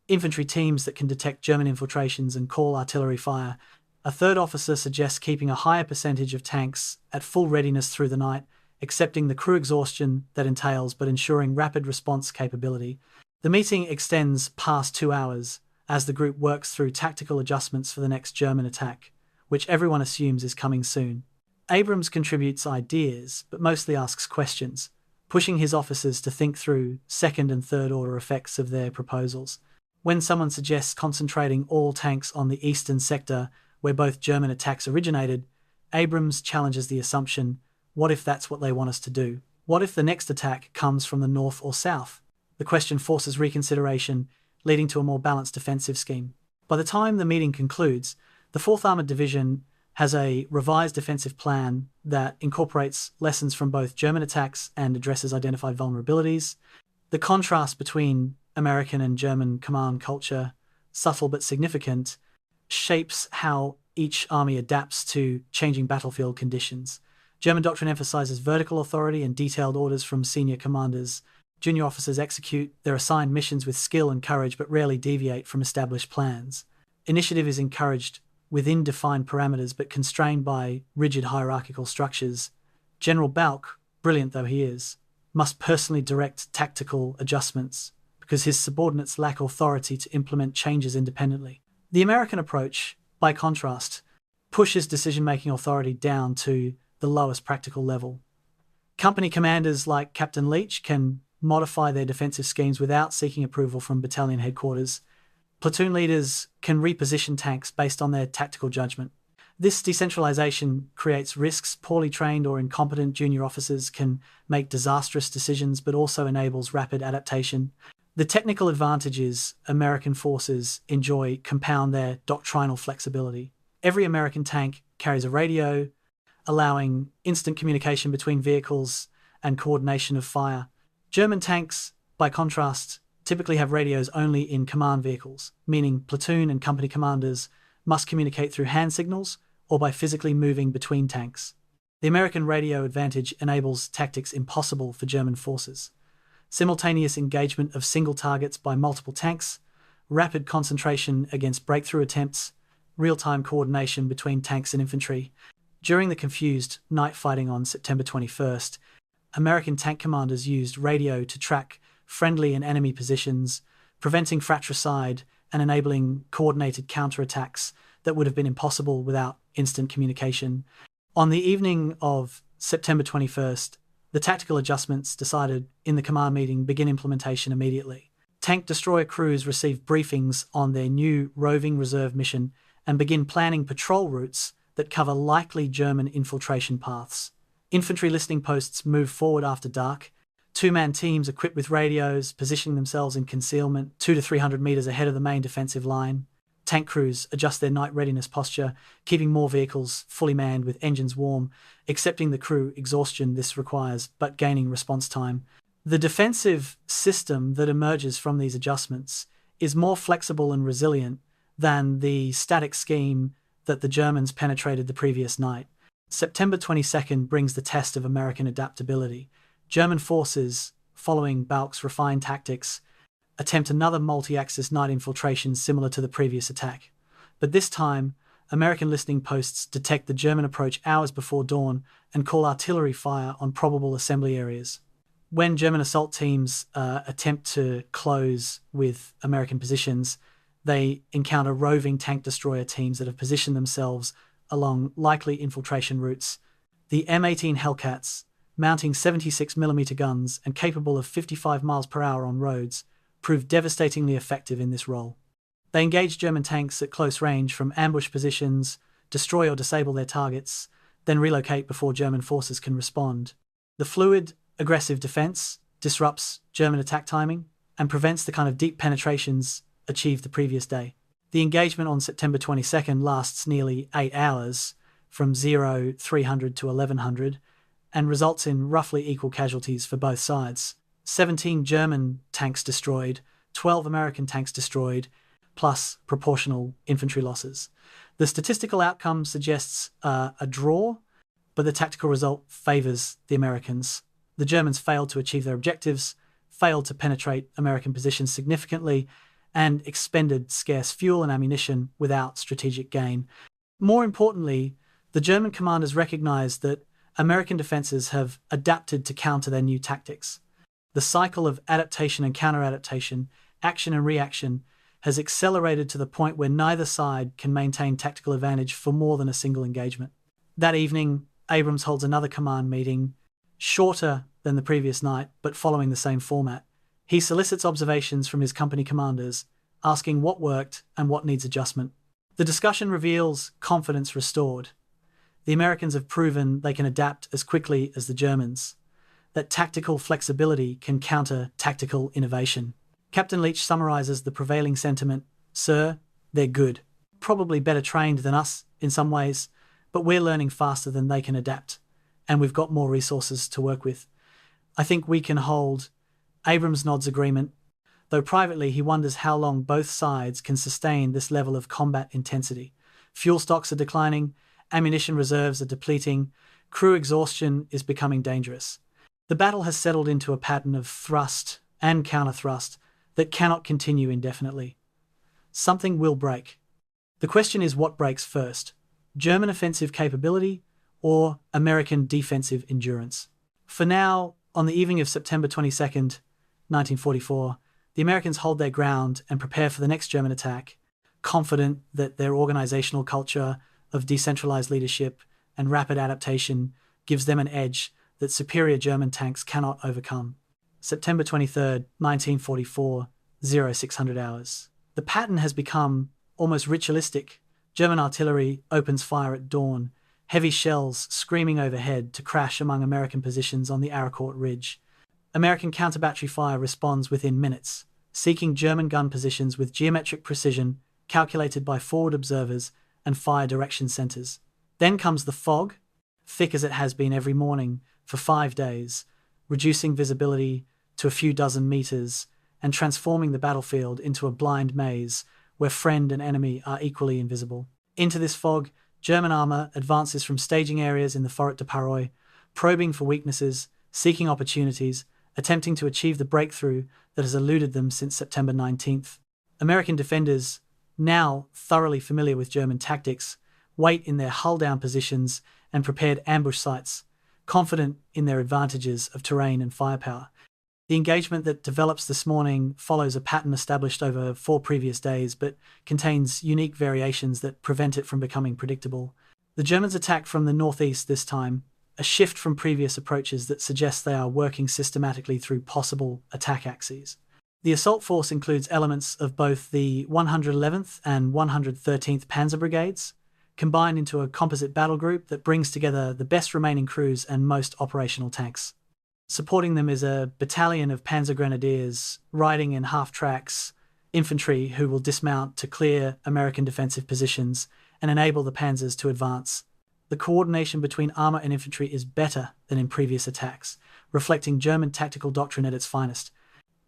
infantry teams that can detect German infiltrations and call artillery fire. A third officer suggests keeping a higher percentage of tanks at full readiness through the night, accepting the crew exhaustion that entails but ensuring rapid response capability. The meeting extends past 2 hours as the group works through tactical adjustments for the next German attack, which everyone assumes is coming soon. Abrams contributes ideas, but mostly asks questions, pushing his officers to think through second and third order effects of their proposals. When someone suggests concentrating all tanks on the eastern sector, where both German attacks originated, Abrams challenges the assumption, what if that's what they want us to do? What if the next attack comes from the north or south? The question forces reconsideration, leading to a more balanced defensive scheme. By the time the meeting concludes, the 4th Armored Division has a revised defensive plan that incorporates lessons from both German attacks and addresses identified vulnerabilities. The contrast between American and German command culture, subtle but significant, shapes how each army adapts to changing battlefield conditions. German doctrine emphasizes vertical authority and detailed orders from senior commanders. Junior officers execute their assigned missions with skill and courage but rarely deviate from established plans. Initiative is encouraged within defined parameters but constrained by rigid hierarchical structures. General Balk, brilliant though he is, must personally direct tactical adjustments because his subordinates lack authority to implement changes independently. The American approach, by contrast, pushes decision-making authority down to the lowest practical level. Company commanders like Captain Leach can modify their defensive schemes without seeking approval from battalion headquarters. Platoon leaders can reposition tanks based on their tactical judgment. This decentralization creates risks. Poorly trained or incompetent junior officers can make disastrous decisions but also enables rapid adaptation. The technical advantages American forces enjoy compound their doctrinal flexibility. Every American tank carries a radio, allowing instant communication between vehicles and coordination of fire. German tanks, by contrast, typically have radios only in command vehicles, meaning platoon and company commanders must communicate through hand signals or by physically moving between tanks. The American radio advantage enables tactics impossible for German forces. Simultaneous engagement of single targets by multiple tanks, rapid concentration against breakthrough attempts, real-time coordination between tanks and infantry. During the confused night fighting on September 21st, American tank commanders used radio to track friendly and enemy positions, preventing fratricide and enabling coordinated counterattacks that would have been impossible without instant communication. On the evening of September 21st, the tactical adjustments decided in the command meeting begin implementation immediately. Tank destroyer crews receive briefings on their new roving reserve mission and begin planning patrol routes that cover likely German infiltration paths. Infantry listening posts move forward after dark. Two-man teams equipped with radios, positioning themselves in concealment 200 to 300 meters ahead of the main defensive line. Tank crews adjust their night readiness posture, keeping more vehicles fully manned with engines warm, accepting the crew exhaustion this requires, but gaining response time. The defensive system that emerges from these adjustments is more flexible and resilient than the static scheme that the Germans penetrated the previous night. September 22nd brings the test of American adaptability. German forces, following Balk's refined tactics, attempt another multi-axis night infiltration similar to the previous attack. But this time, American listening posts detect the German approach hours before dawn and call artillery fire on probable assembly areas. When German assault teams attempt to close with American positions, they encounter roving tank destroyer teams that have positioned themselves along likely infiltration routes. The M18 Hellcats, mounting 76mm guns and capable of 55 miles per hour on roads, proved devastatingly effective in this role. They engage German tanks at close range from ambush positions, destroy or disable their targets, then relocate before German forces can respond. The fluid, aggressive defense disrupts German attack timing and prevents the kind of deep penetrations achieved the previous day. The engagement on September 22nd lasts nearly 8 hours, from 0300 to 1100, and results in roughly equal casualties for both sides. 17 German tanks destroyed, 12 American tanks destroyed, plus proportional infantry losses. The statistical outcome suggests a draw, but the tactical result favours the Americans. The Germans failed to achieve their objectives, failed to penetrate American positions significantly, and expended scarce fuel and ammunition without strategic gain. More importantly, the German commanders recognized that American defenses have adapted to counter their new tactics. The cycle of adaptation and counter-adaptation, action and reaction, has accelerated to the point where neither side can maintain tactical advantage for more than a single engagement. That evening, Abrams holds another command meeting, shorter than the previous night, but following the same format. He solicits observations from his company commanders, asking what worked and what needs adjustment. The discussion reveals confidence restored. The Americans have proven they can adapt as quickly as the Germans, that tactical flexibility can counter tactical innovation. Captain Leach summarizes the prevailing sentiment: "Sir, they're good. Probably better trained than us in some ways, but we're learning faster than they can adapt, and we've got more resources to work with. I think we can hold." Abrams nods agreement, though privately he wonders how long both sides can sustain this level of combat intensity. Fuel stocks are declining, ammunition reserves are depleting, crew exhaustion is becoming dangerous. The battle has settled into a pattern of thrust and counter-thrust that cannot continue indefinitely. Something will break. The question is, what breaks first? German offensive capability or American defensive endurance? For now, on the evening of September 22nd, 1944, the Americans hold their ground and prepare for the next German attack, confident that their organizational culture of decentralized leadership and rapid adaptation gives them an edge that superior German tanks cannot overcome. September 23rd, 1944, 0600 hours. The pattern has become almost ritualistic. German artillery opens fire at dawn, heavy shells screaming overhead to crash among American positions on the Arracourt Ridge. American counter-battery fire responds within minutes, seeking German gun positions with geometric precision calculated by forward observers and fire direction centers. Then comes the fog, thick as it has been every morning for 5 days, reducing visibility to a few dozen meters and transforming the battlefield into a blind maze where friend and enemy are equally invisible. Into this fog, German armor advances from staging areas in the Forêt de Paroy, probing for weaknesses, seeking opportunities, attempting to achieve the breakthrough that has eluded them since September 19th. American defenders, now thoroughly familiar with German tactics, wait in their hull-down positions and prepared ambush sites, confident in their advantages of terrain and firepower. The engagement that develops this morning follows a pattern established over 4 previous days, but contains unique variations that prevent it from becoming predictable. The Germans attack from the northeast this time, a shift from previous approaches that suggests they are working systematically through possible attack axes. The assault force includes elements of both the 111th and 113th Panzer Brigades, combined into a composite battle group that brings together the best remaining crews and most operational tanks. Supporting them is a battalion of Panzer Grenadiers riding in half-tracks, infantry who will dismount to clear American defensive positions and enable the panzers to advance. The coordination between armor and infantry is better than in previous attacks, reflecting German tactical doctrine at its finest.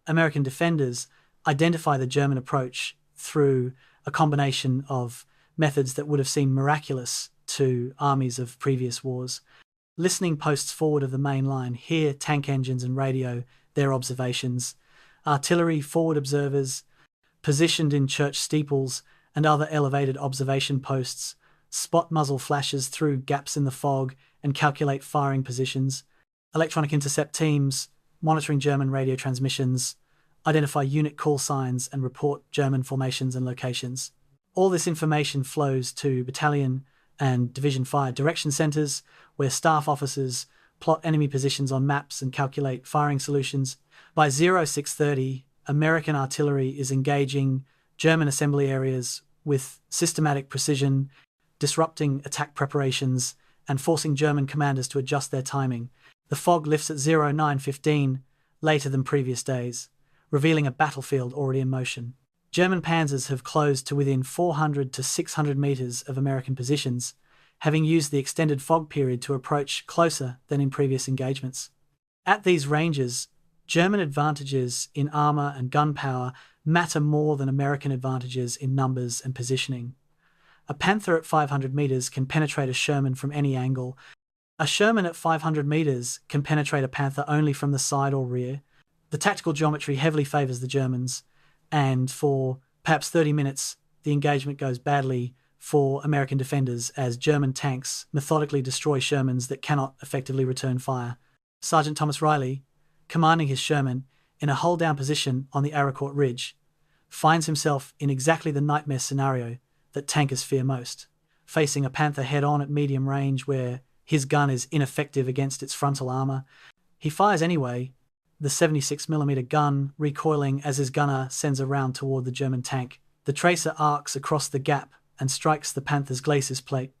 American defenders identify the German approach through a combination of methods that would have seemed miraculous to armies of previous wars. Listening posts forward of the main line hear tank engines and radio their observations. Artillery forward observers, positioned in church steeples and other elevated observation posts, spot muzzle flashes through gaps in the fog, and calculate firing positions. Electronic intercept teams, monitoring German radio transmissions, identify unit call signs, and report German formations and locations. All this information flows to battalion and division fire direction centers, where staff officers plot enemy positions on maps and calculate firing solutions. By 0630, American artillery is engaging German assembly areas with systematic precision, disrupting attack preparations and forcing German commanders to adjust their timing. The fog lifts at 0915, later than previous days, revealing a battlefield already in motion. German panzers have closed to within 400 to 600 meters of American positions, having used the extended fog period to approach closer than in previous engagements. At these ranges, German advantages in armor and gunpowder matter more than American advantages in numbers and positioning. A Panther at 500 meters can penetrate a Sherman from any angle. A Sherman at 500 meters can penetrate a Panther only from the side or rear. The tactical geometry heavily favors the Germans, and for perhaps 30 minutes, the engagement goes badly for American defenders as German tanks methodically destroy Shermans that cannot effectively return fire. Sergeant Thomas Riley, commanding his Sherman in a hold-down position on the Arracourt Ridge, finds himself in exactly the nightmare scenario that tankers fear most, facing a Panther head-on at medium range where his gun is ineffective against its frontal armor. He fires anyway, the 76mm gun recoiling as his gunner sends a round toward the German tank. The tracer arcs across the gap and strikes the Panther's glacis plate,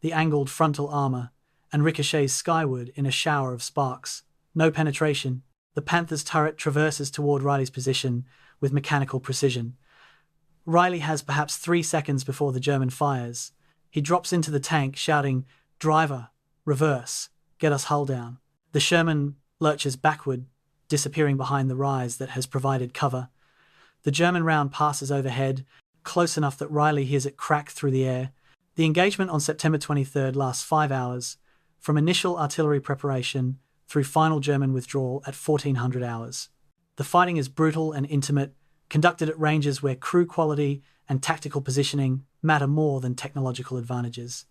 the angled frontal armor, and ricochets skyward in a shower of sparks. No penetration. The Panther's turret traverses toward Riley's position with mechanical precision. Riley has perhaps 3 seconds before the German fires. He drops into the tank shouting, "Driver, reverse, get us hull down." The Sherman lurches backward, disappearing behind the rise that has provided cover. The German round passes overhead, close enough that Riley hears it crack through the air. The engagement on September 23rd lasts 5 hours, from initial artillery preparation through final German withdrawal at 1400 hours. The fighting is brutal and intimate, conducted at ranges where crew quality and tactical positioning matter more than technological advantages.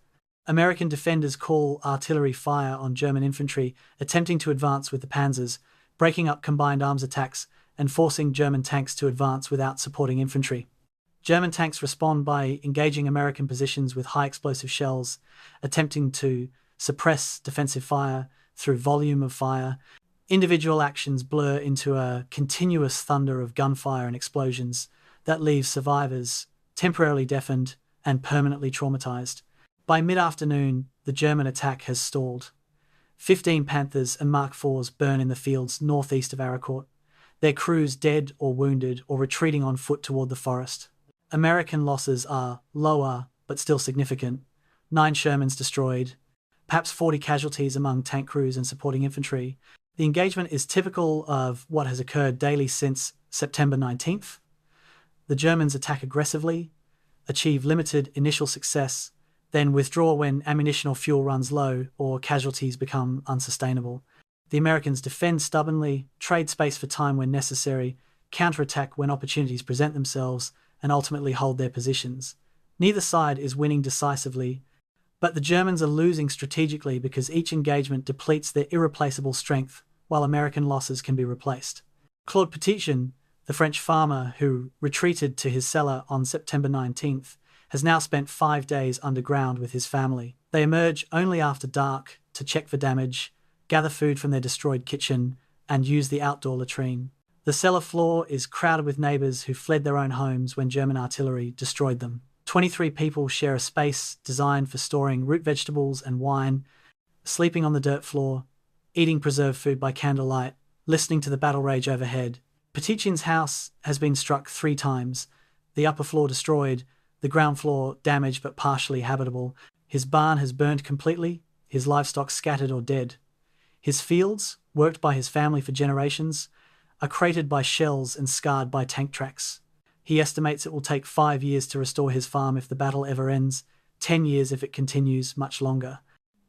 American defenders call artillery fire on German infantry attempting to advance with the panzers, breaking up combined arms attacks and forcing German tanks to advance without supporting infantry. German tanks respond by engaging American positions with high explosive shells, attempting to suppress defensive fire through volume of fire. Individual actions blur into a continuous thunder of gunfire and explosions that leaves survivors temporarily deafened and permanently traumatized. By mid-afternoon, the German attack has stalled. 15 Panthers and Mark IVs burn in the fields northeast of Arracourt, their crews dead or wounded or retreating on foot toward the forest. American losses are lower but still significant. 9 Shermans destroyed, perhaps 40 casualties among tank crews and supporting infantry. The engagement is typical of what has occurred daily since September 19th. The Germans attack aggressively, achieve limited initial success, then withdraw when ammunition or fuel runs low or casualties become unsustainable. The Americans defend stubbornly, trade space for time when necessary, counterattack when opportunities present themselves, and ultimately hold their positions. Neither side is winning decisively, but the Germans are losing strategically because each engagement depletes their irreplaceable strength, while American losses can be replaced. Claude Patton, the French farmer who retreated to his cellar on September 19th, has now spent 5 days underground with his family. They emerge only after dark to check for damage, gather food from their destroyed kitchen, and use the outdoor latrine. The cellar floor is crowded with neighbors who fled their own homes when German artillery destroyed them. 23 people share a space designed for storing root vegetables and wine, sleeping on the dirt floor, eating preserved food by candlelight, listening to the battle rage overhead. Patton's house has been struck 3 times, the upper floor destroyed, the ground floor damaged but partially habitable. His barn has burned completely, his livestock scattered or dead. His fields, worked by his family for generations, are cratered by shells and scarred by tank tracks. He estimates it will take 5 years to restore his farm if the battle ever ends, 10 years if it continues much longer.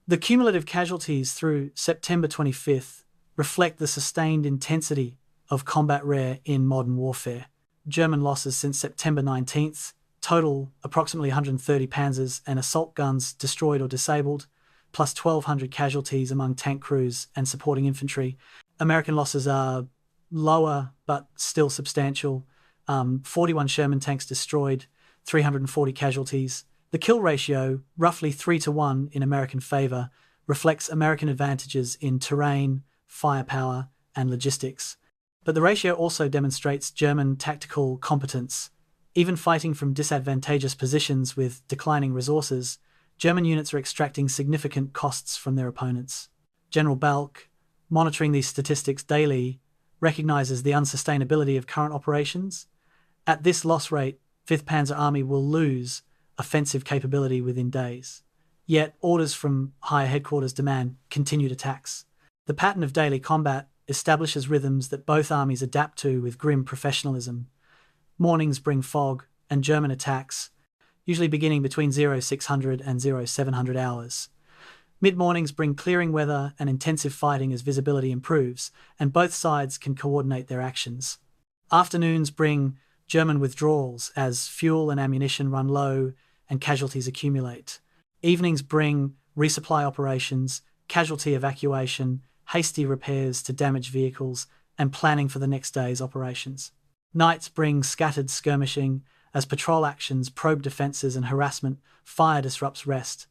The cumulative casualties through September 25th reflect the sustained intensity of combat rare in modern warfare. German losses since September 19th Total, approximately 130 panzers and assault guns destroyed or disabled, plus 1,200 casualties among tank crews and supporting infantry. American losses are lower, but still substantial. 41 Sherman tanks destroyed, 340 casualties. The kill ratio, roughly 3-1 in American favor, reflects American advantages in terrain, firepower, and logistics. But the ratio also demonstrates German tactical competence. Even fighting from disadvantageous positions with declining resources, German units are extracting significant costs from their opponents. General Balck, monitoring these statistics daily, recognizes the unsustainability of current operations. At this loss rate, 5th Panzer Army will lose offensive capability within days. Yet orders from higher headquarters demand continued attacks. The pattern of daily combat establishes rhythms that both armies adapt to with grim professionalism. Mornings bring fog and German attacks, usually beginning between 0600 and 0700 hours. Mid-mornings bring clearing weather and intensive fighting as visibility improves, and both sides can coordinate their actions. Afternoons bring German withdrawals as fuel and ammunition run low and casualties accumulate. Evenings bring resupply operations, casualty evacuation, hasty repairs to damaged vehicles, and planning for the next day's operations. Nights bring scattered skirmishing as patrol actions probe defences and harassment, fire disrupts rest.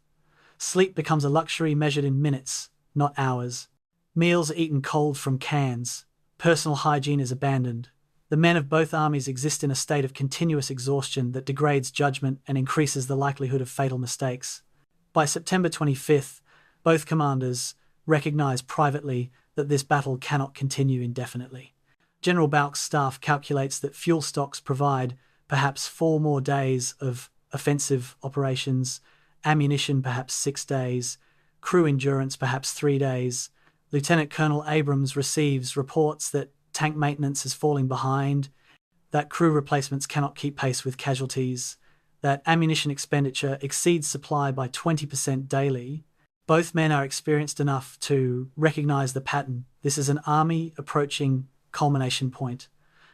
Sleep becomes a luxury measured in minutes, not hours. Meals are eaten cold from cans. Personal hygiene is abandoned. The men of both armies exist in a state of continuous exhaustion that degrades judgment and increases the likelihood of fatal mistakes. By September 25th, both commanders recognize privately that this battle cannot continue indefinitely. General Balck's staff calculates that fuel stocks provide perhaps 4 more days of offensive operations, ammunition perhaps 6 days, crew endurance perhaps 3 days. Lieutenant Colonel Abrams receives reports that tank maintenance is falling behind, that crew replacements cannot keep pace with casualties, that ammunition expenditure exceeds supply by 20% daily. Both men are experienced enough to recognize the pattern. This is an army approaching culmination point,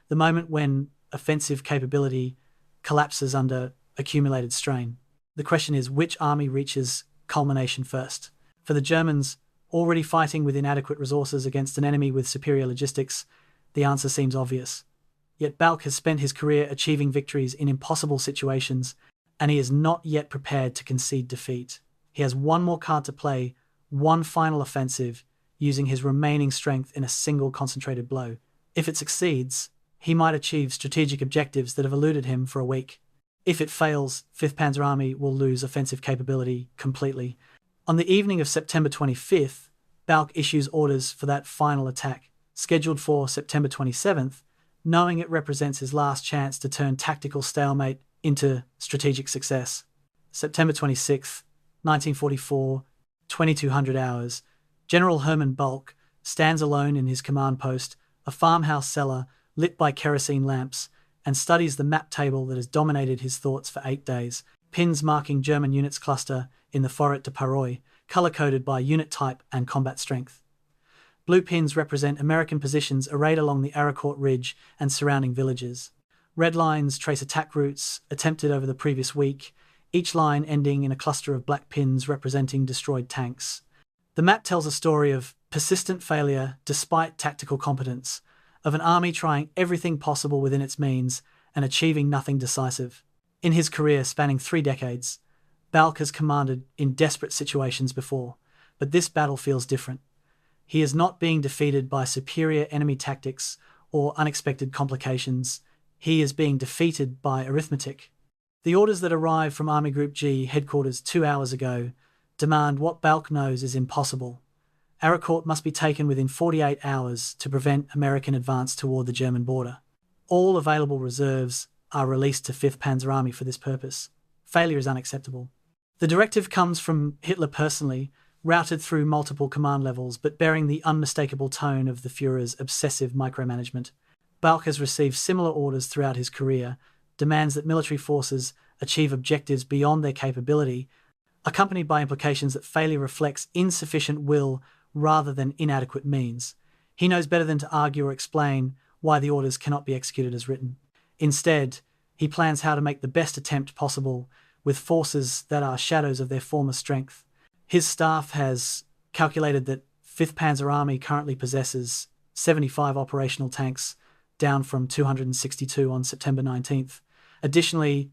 the moment when offensive capability collapses under accumulated strain. The question is, which army reaches culmination first? For the Germans, already fighting with inadequate resources against an enemy with superior logistics, the answer seems obvious. Yet Balck has spent his career achieving victories in impossible situations, and he is not yet prepared to concede defeat. He has one more card to play, one final offensive, using his remaining strength in a single concentrated blow. If it succeeds, he might achieve strategic objectives that have eluded him for a week. If it fails, 5th Panzer Army will lose offensive capability completely. On the evening of September 25th, Balck issues orders for that final attack, scheduled for September 27th, knowing it represents his last chance to turn tactical stalemate into strategic success. September 26th, 1944, 2200 hours. General Hermann Balck stands alone in his command post, a farmhouse cellar lit by kerosene lamps, and studies the map table that has dominated his thoughts for 8 days. Pins marking German units cluster in the Forêt de Paroy, color-coded by unit type and combat strength. Blue pins represent American positions arrayed along the Arracourt Ridge and surrounding villages. Red lines trace attack routes attempted over the previous week, each line ending in a cluster of black pins representing destroyed tanks. The map tells a story of persistent failure despite tactical competence, of an army trying everything possible within its means and achieving nothing decisive. In his career spanning 3 decades, Balck has commanded in desperate situations before, but this battle feels different. He is not being defeated by superior enemy tactics or unexpected complications. He is being defeated by arithmetic. The orders that arrived from Army Group G headquarters 2 hours ago demand what Balck knows is impossible. Arracourt must be taken within 48 hours to prevent American advance toward the German border. All available reserves are released to 5th Panzer Army for this purpose. Failure is unacceptable. The directive comes from Hitler personally, routed through multiple command levels, but bearing the unmistakable tone of the Führer's obsessive micromanagement. Balck has received similar orders throughout his career, demands that military forces achieve objectives beyond their capability, accompanied by implications that failure reflects insufficient will rather than inadequate means. He knows better than to argue or explain why the orders cannot be executed as written. Instead, He plans how to make the best attempt possible with forces that are shadows of their former strength. His staff has calculated that 5th Panzer Army currently possesses 75 operational tanks, down from 262 on September 19th. Additionally,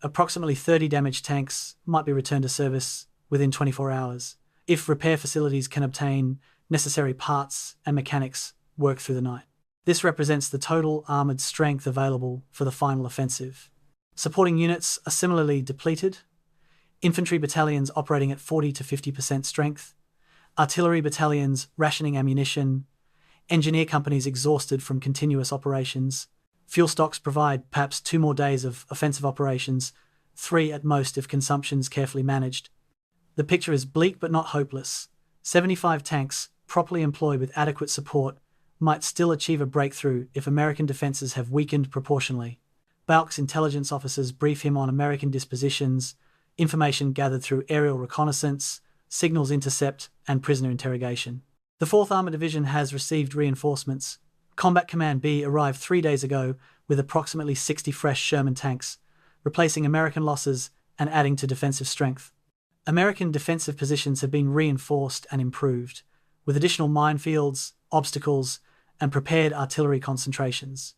approximately 30 damaged tanks might be returned to service within 24 hours, if repair facilities can obtain necessary parts and mechanics work through the night. This represents the total armoured strength available for the final offensive. Supporting units are similarly depleted. Infantry battalions operating at 40 to 50% strength. Artillery battalions rationing ammunition. Engineer companies exhausted from continuous operations. Fuel stocks provide perhaps 2 more days of offensive operations, 3 at most if consumption's carefully managed. The picture is bleak but not hopeless. 75 tanks, properly employed with adequate support, might still achieve a breakthrough if American defences have weakened proportionally. Balk's intelligence officers brief him on American dispositions, information gathered through aerial reconnaissance, signals intercept, and prisoner interrogation. The 4th Armoured Division has received reinforcements. Combat Command B arrived 3 days ago with approximately 60 fresh Sherman tanks, replacing American losses and adding to defensive strength. American defensive positions have been reinforced and improved, with additional minefields, obstacles, and prepared artillery concentrations.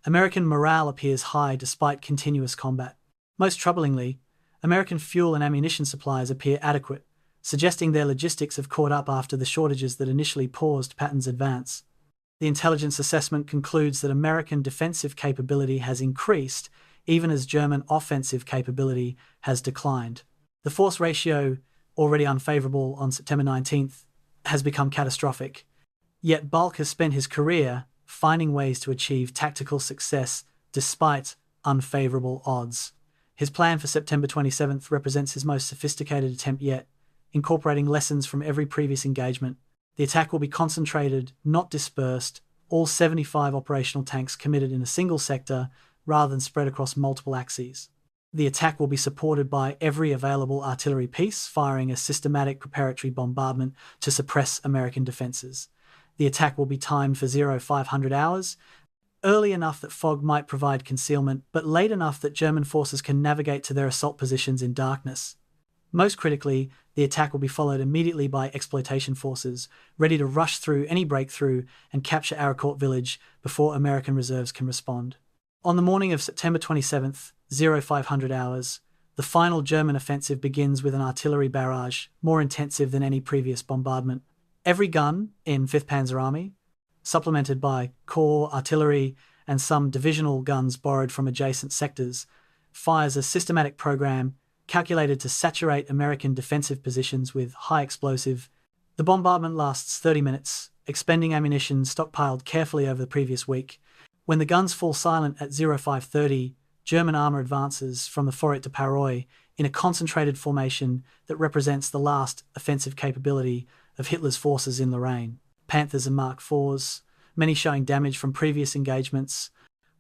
American morale appears high despite continuous combat. Most troublingly, American fuel and ammunition supplies appear adequate, suggesting their logistics have caught up after the shortages that initially paused Patton's advance. The intelligence assessment concludes that American defensive capability has increased, even as German offensive capability has declined. The force ratio, already unfavourable on September 19th, has become catastrophic. Yet Balk has spent his career finding ways to achieve tactical success despite unfavourable odds. His plan for September 27th represents his most sophisticated attempt yet, incorporating lessons from every previous engagement. The attack will be concentrated, not dispersed, all 75 operational tanks committed in a single sector rather than spread across multiple axes. The attack will be supported by every available artillery piece, firing a systematic preparatory bombardment to suppress American defences. The attack will be timed for 0500 hours, early enough that fog might provide concealment, but late enough that German forces can navigate to their assault positions in darkness. Most critically, the attack will be followed immediately by exploitation forces, ready to rush through any breakthrough and capture Arracourt village before American reserves can respond. On the morning of September 27th, 0500 hours, the final German offensive begins with an artillery barrage more intensive than any previous bombardment. Every gun in 5th Panzer Army, supplemented by corps artillery and some divisional guns borrowed from adjacent sectors, fires a systematic program calculated to saturate American defensive positions with high explosive. The bombardment lasts 30 minutes, expending ammunition stockpiled carefully over the previous week. When the guns fall silent at 0530, German armour advances from the Forêt de Paroy in a concentrated formation that represents the last offensive capability of Hitler's forces in Lorraine. Panthers and Mark IVs, many showing damage from previous engagements,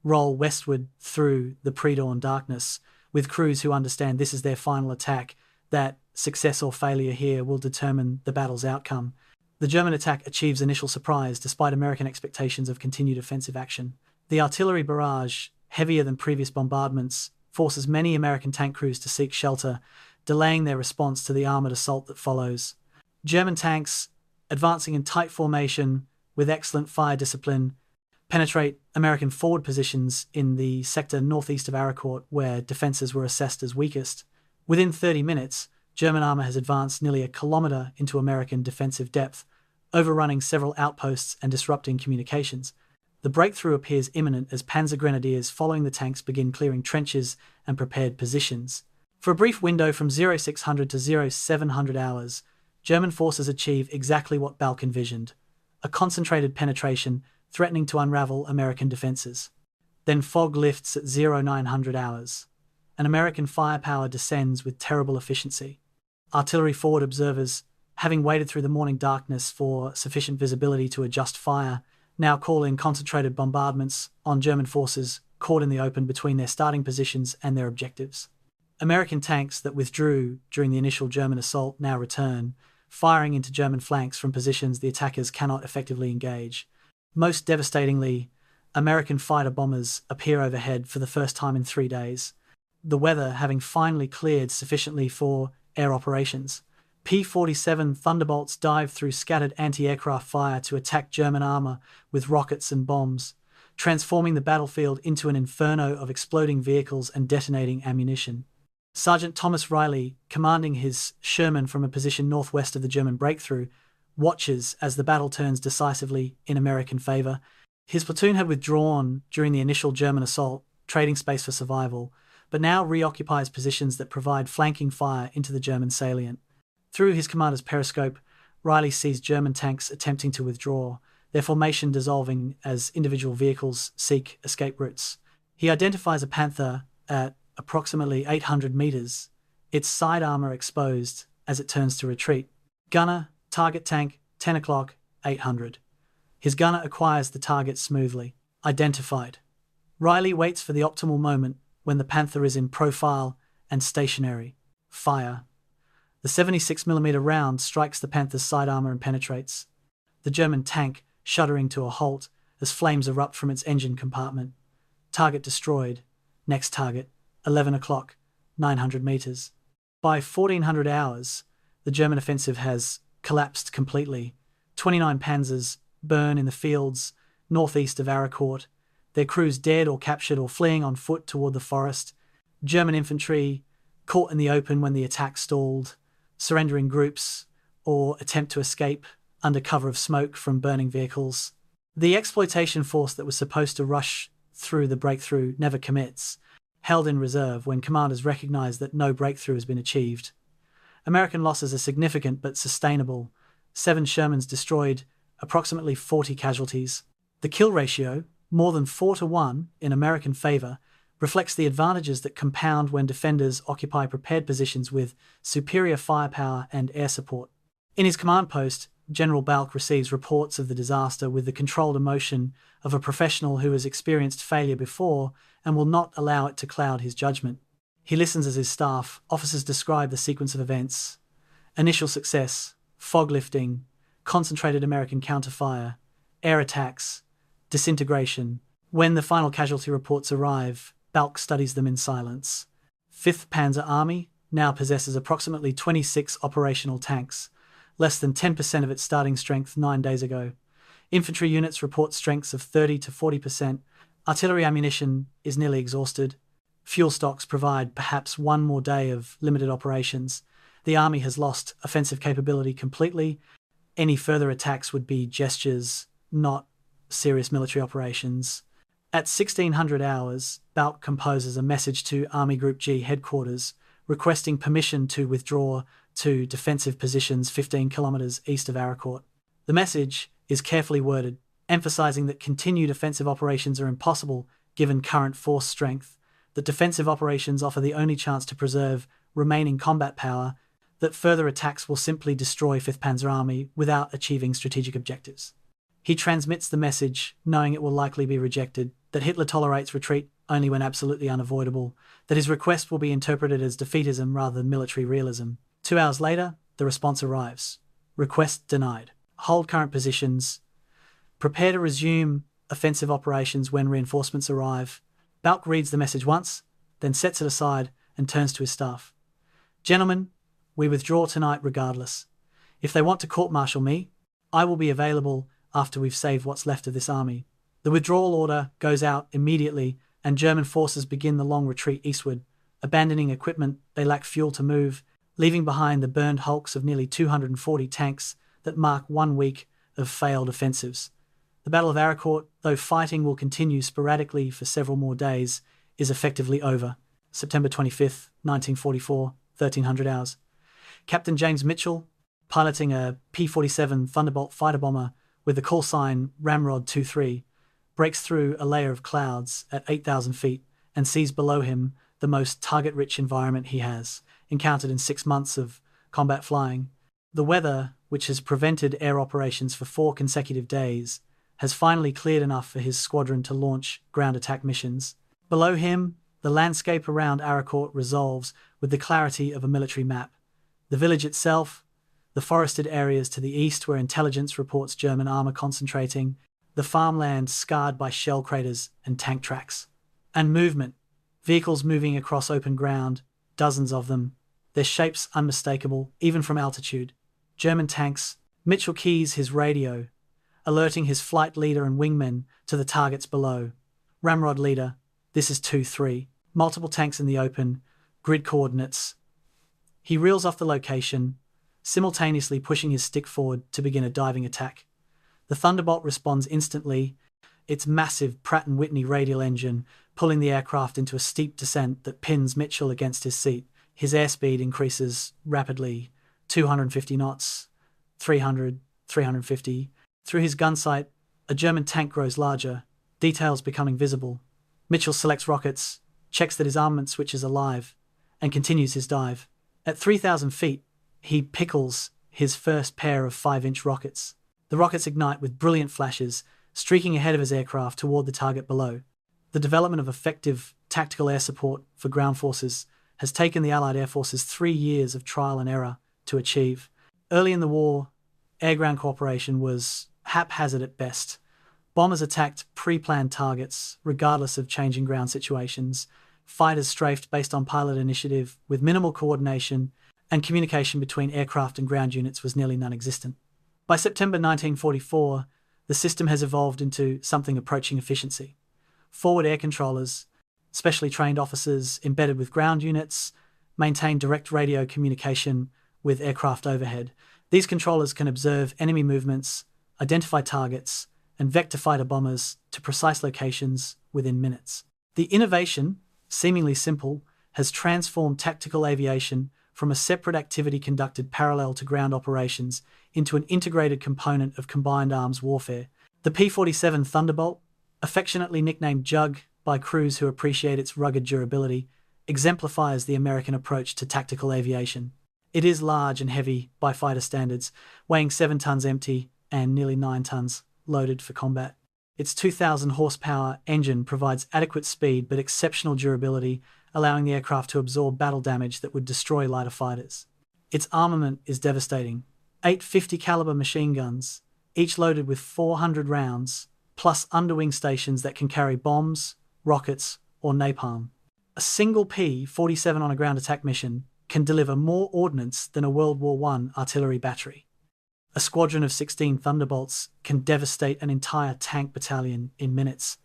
roll westward through the pre-dawn darkness, with crews who understand this is their final attack, that success or failure here will determine the battle's outcome. The German attack achieves initial surprise despite American expectations of continued offensive action. The artillery barrage, heavier than previous bombardments, forces many American tank crews to seek shelter, delaying their response to the armoured assault that follows. German tanks, advancing in tight formation with excellent fire discipline, penetrate American forward positions in the sector northeast of Arracourt, where defences were assessed as weakest. Within 30 minutes, German armour has advanced nearly a kilometre into American defensive depth, overrunning several outposts and disrupting communications. The breakthrough appears imminent as Panzer Grenadiers following the tanks begin clearing trenches and prepared positions. For a brief window from 0600 to 0700 hours, German forces achieve exactly what Balk envisioned, a concentrated penetration threatening to unravel American defences. Then fog lifts at 0900 hours, and American firepower descends with terrible efficiency. Artillery forward observers, having waited through the morning darkness for sufficient visibility to adjust fire, now call in concentrated bombardments on German forces caught in the open between their starting positions and their objectives. American tanks that withdrew during the initial German assault now return, firing into German flanks from positions the attackers cannot effectively engage. Most devastatingly, American fighter bombers appear overhead for the first time in 3 days. The weather having finally cleared sufficiently for air operations. P-47 Thunderbolts dive through scattered anti-aircraft fire to attack German armor with rockets and bombs, transforming the battlefield into an inferno of exploding vehicles and detonating ammunition. Sergeant Thomas Riley, commanding his Sherman from a position northwest of the German breakthrough, watches as the battle turns decisively in American favor. His platoon had withdrawn during the initial German assault, trading space for survival, but now reoccupies positions that provide flanking fire into the German salient. Through his commander's periscope, Riley sees German tanks attempting to withdraw, their formation dissolving as individual vehicles seek escape routes. He identifies a Panther at approximately 800 meters, its side armor exposed as it turns to retreat. Gunner, target tank, 10 o'clock, 800. His gunner acquires the target smoothly. Identified. Riley waits for the optimal moment when the Panther is in profile and stationary. Fire. The 76mm round strikes the Panther's side armor and penetrates. The German tank shuddering to a halt as flames erupt from its engine compartment. Target destroyed. Next target, 11 o'clock, 900 meters. By 1400 hours, the German offensive has collapsed completely. 29 panzers burn in the fields northeast of Arracourt, their crews dead or captured or fleeing on foot toward the forest. German infantry caught in the open when the attack stalled, surrender in groups, or attempt to escape under cover of smoke from burning vehicles. The exploitation force that was supposed to rush through the breakthrough never commits, held in reserve when commanders recognize that no breakthrough has been achieved. American losses are significant but sustainable. 7 Shermans destroyed, approximately 40 casualties. The kill ratio, more than 4-1 in American favor, reflects the advantages that compound when defenders occupy prepared positions with superior firepower and air support. In his command post, General Balk receives reports of the disaster with the controlled emotion of a professional who has experienced failure before and will not allow it to cloud his judgment. He listens as his staff officers describe the sequence of events: initial success, fog lifting, concentrated American counterfire, air attacks, disintegration. When the final casualty reports arrive, Balk studies them in silence. 5th Panzer Army now possesses approximately 26 operational tanks, less than 10% of its starting strength 9 days ago. Infantry units report strengths of 30 to 40%. Artillery ammunition is nearly exhausted. Fuel stocks provide perhaps one more day of limited operations. The army has lost offensive capability completely. Any further attacks would be gestures, not serious military operations. At 1600 hours, Balk composes a message to Army Group G headquarters requesting permission to withdraw to defensive positions 15 kilometers east of Arracourt. The message is carefully worded, emphasizing that continued offensive operations are impossible given current force strength, that defensive operations offer the only chance to preserve remaining combat power, that further attacks will simply destroy 5th Panzer Army without achieving strategic objectives. He transmits the message, knowing it will likely be rejected, that Hitler tolerates retreat only when absolutely unavoidable, that his request will be interpreted as defeatism rather than military realism. 2 hours later, the response arrives. Request denied. Hold current positions. Prepare to resume offensive operations when reinforcements arrive. Balk reads the message once, then sets it aside and turns to his staff. Gentlemen, we withdraw tonight regardless. If they want to court-martial me, I will be available after we've saved what's left of this army. The withdrawal order goes out immediately and German forces begin the long retreat eastward. Abandoning equipment, they lack fuel to move, leaving behind the burned hulks of nearly 240 tanks that mark 1 week of failed offensives. The Battle of Arracourt, though fighting will continue sporadically for several more days, is effectively over. September 25th, 1944, 1300 hours. Captain James Mitchell, piloting a P-47 Thunderbolt fighter bomber with the call sign Ramrod 23, breaks through a layer of clouds at 8,000 feet and sees below him the most target-rich environment he has encountered in 6 months of combat flying. The weather, which has prevented air operations for 4 consecutive days, has finally cleared enough for his squadron to launch ground attack missions. Below him, the landscape around Arracourt resolves with the clarity of a military map. The village itself, the forested areas to the east where intelligence reports German armor concentrating, the farmland scarred by shell craters and tank tracks. And movement. Vehicles moving across open ground, dozens of them, their shapes unmistakable, even from altitude. German tanks. Mitchell keys his radio, alerting his flight leader and wingmen to the targets below. Ramrod leader, this is 2-3. Multiple tanks in the open, grid coordinates. He reels off the location, simultaneously pushing his stick forward to begin a diving attack. The Thunderbolt responds instantly, its massive Pratt & Whitney radial engine pulling the aircraft into a steep descent that pins Mitchell against his seat. His airspeed increases rapidly, 250 knots, 300, 350. Through his gun sight, a German tank grows larger, details becoming visible. Mitchell selects rockets, checks that his armament switch is alive, and continues his dive. At 3,000 feet, he pickles his first pair of 5-inch rockets. The rockets ignite with brilliant flashes, streaking ahead of his aircraft toward the target below. The development of effective tactical air support for ground forces has taken the Allied Air Forces 3 years of trial and error to achieve. Early in the war, air-ground cooperation was haphazard at best. Bombers attacked pre-planned targets, regardless of changing ground situations. Fighters strafed based on pilot initiative, with minimal coordination, and communication between aircraft and ground units was nearly non-existent. By September 1944, the system has evolved into something approaching efficiency. Forward air controllers, specially trained officers embedded with ground units, maintain direct radio communication with aircraft overhead. These controllers can observe enemy movements, identify targets, and vector fighter bombers to precise locations within minutes. The innovation, seemingly simple, has transformed tactical aviation from a separate activity conducted parallel to ground operations into an integrated component of combined arms warfare. The P-47 Thunderbolt, affectionately nicknamed Jug by crews who appreciate its rugged durability, exemplifies the American approach to tactical aviation. It is large and heavy by fighter standards, weighing 7 tons empty and nearly 9 tons loaded for combat. Its 2,000 horsepower engine provides adequate speed but exceptional durability, allowing the aircraft to absorb battle damage that would destroy lighter fighters. Its armament is devastating. 8 50 caliber machine guns, each loaded with 400 rounds, plus underwing stations that can carry bombs, rockets, or napalm. A single P-47 on a ground attack mission can deliver more ordnance than a World War I artillery battery. A squadron of 16 Thunderbolts can devastate an entire tank battalion in minutes.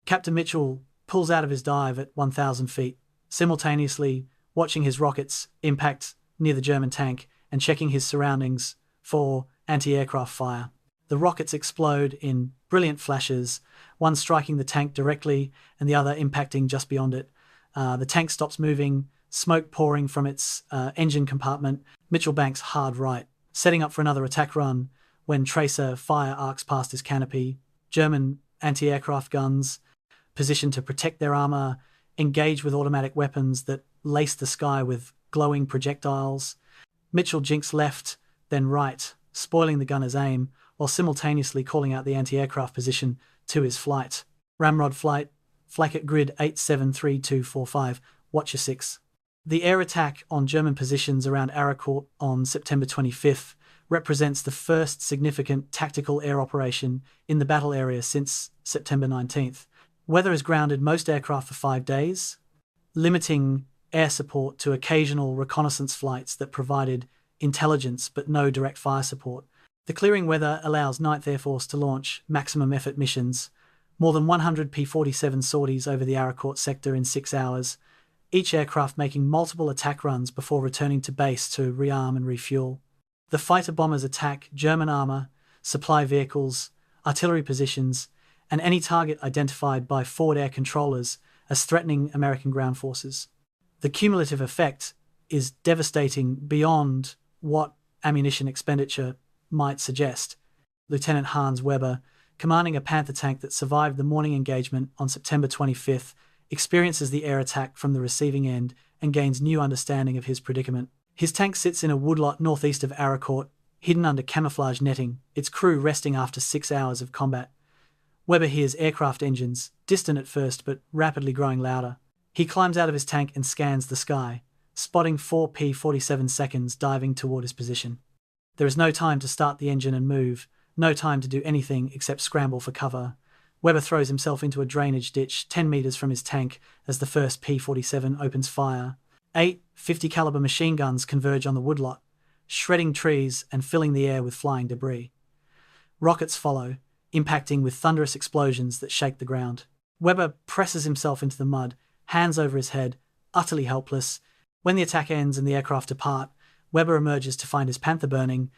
Captain Mitchell pulls out of his dive at 1,000 feet, simultaneously watching his rockets impact near the German tank and checking his surroundings for anti-aircraft fire. The rockets explode in brilliant flashes, one striking the tank directly and the other impacting just beyond it. The tank stops moving, smoke pouring from its engine compartment. Mitchell banks hard right, setting up for another attack run when tracer fire arcs past his canopy. German anti-aircraft guns, positioned to protect their armor, engage with automatic weapons that lace the sky with glowing projectiles. Mitchell jinks left, then right, spoiling the gunner's aim, while simultaneously calling out the anti-aircraft position to his flight. Ramrod flight, flak at grid 873245, watch your 6. The air attack on German positions around Arracourt on September 25th represents the first significant tactical air operation in the battle area since September 19th. Weather has grounded most aircraft for 5 days, limiting air support to occasional reconnaissance flights that provided intelligence but no direct fire support. The clearing weather allows 9th Air Force to launch maximum effort missions, more than 100 P-47 sorties over the Arracourt sector in 6 hours, each aircraft making multiple attack runs before returning to base to rearm and refuel. The fighter bombers attack German armor, supply vehicles, artillery positions, and any target identified by forward air controllers as threatening American ground forces. The cumulative effect is devastating beyond what ammunition expenditure might suggest. Lieutenant Hans Weber, commanding a Panther tank that survived the morning engagement on September 25th, experiences the air attack from the receiving end and gains new understanding of his predicament. His tank sits in a woodlot northeast of Arracourt, hidden under camouflage netting, its crew resting after 6 hours of combat. Weber hears aircraft engines, distant at first but rapidly growing louder. He climbs out of his tank and scans the sky, spotting 4 P-47 seconds diving toward his position. There is no time to start the engine and move. No time to do anything except scramble for cover. Weber throws himself into a drainage ditch 10 meters from his tank as the first P-47 opens fire. 8 50 caliber machine guns converge on the woodlot, shredding trees and filling the air with flying debris. Rockets follow, impacting with thunderous explosions that shake the ground. Weber presses himself into the mud, hands over his head, utterly helpless. When the attack ends and the aircraft depart, Weber emerges to find his Panther burning,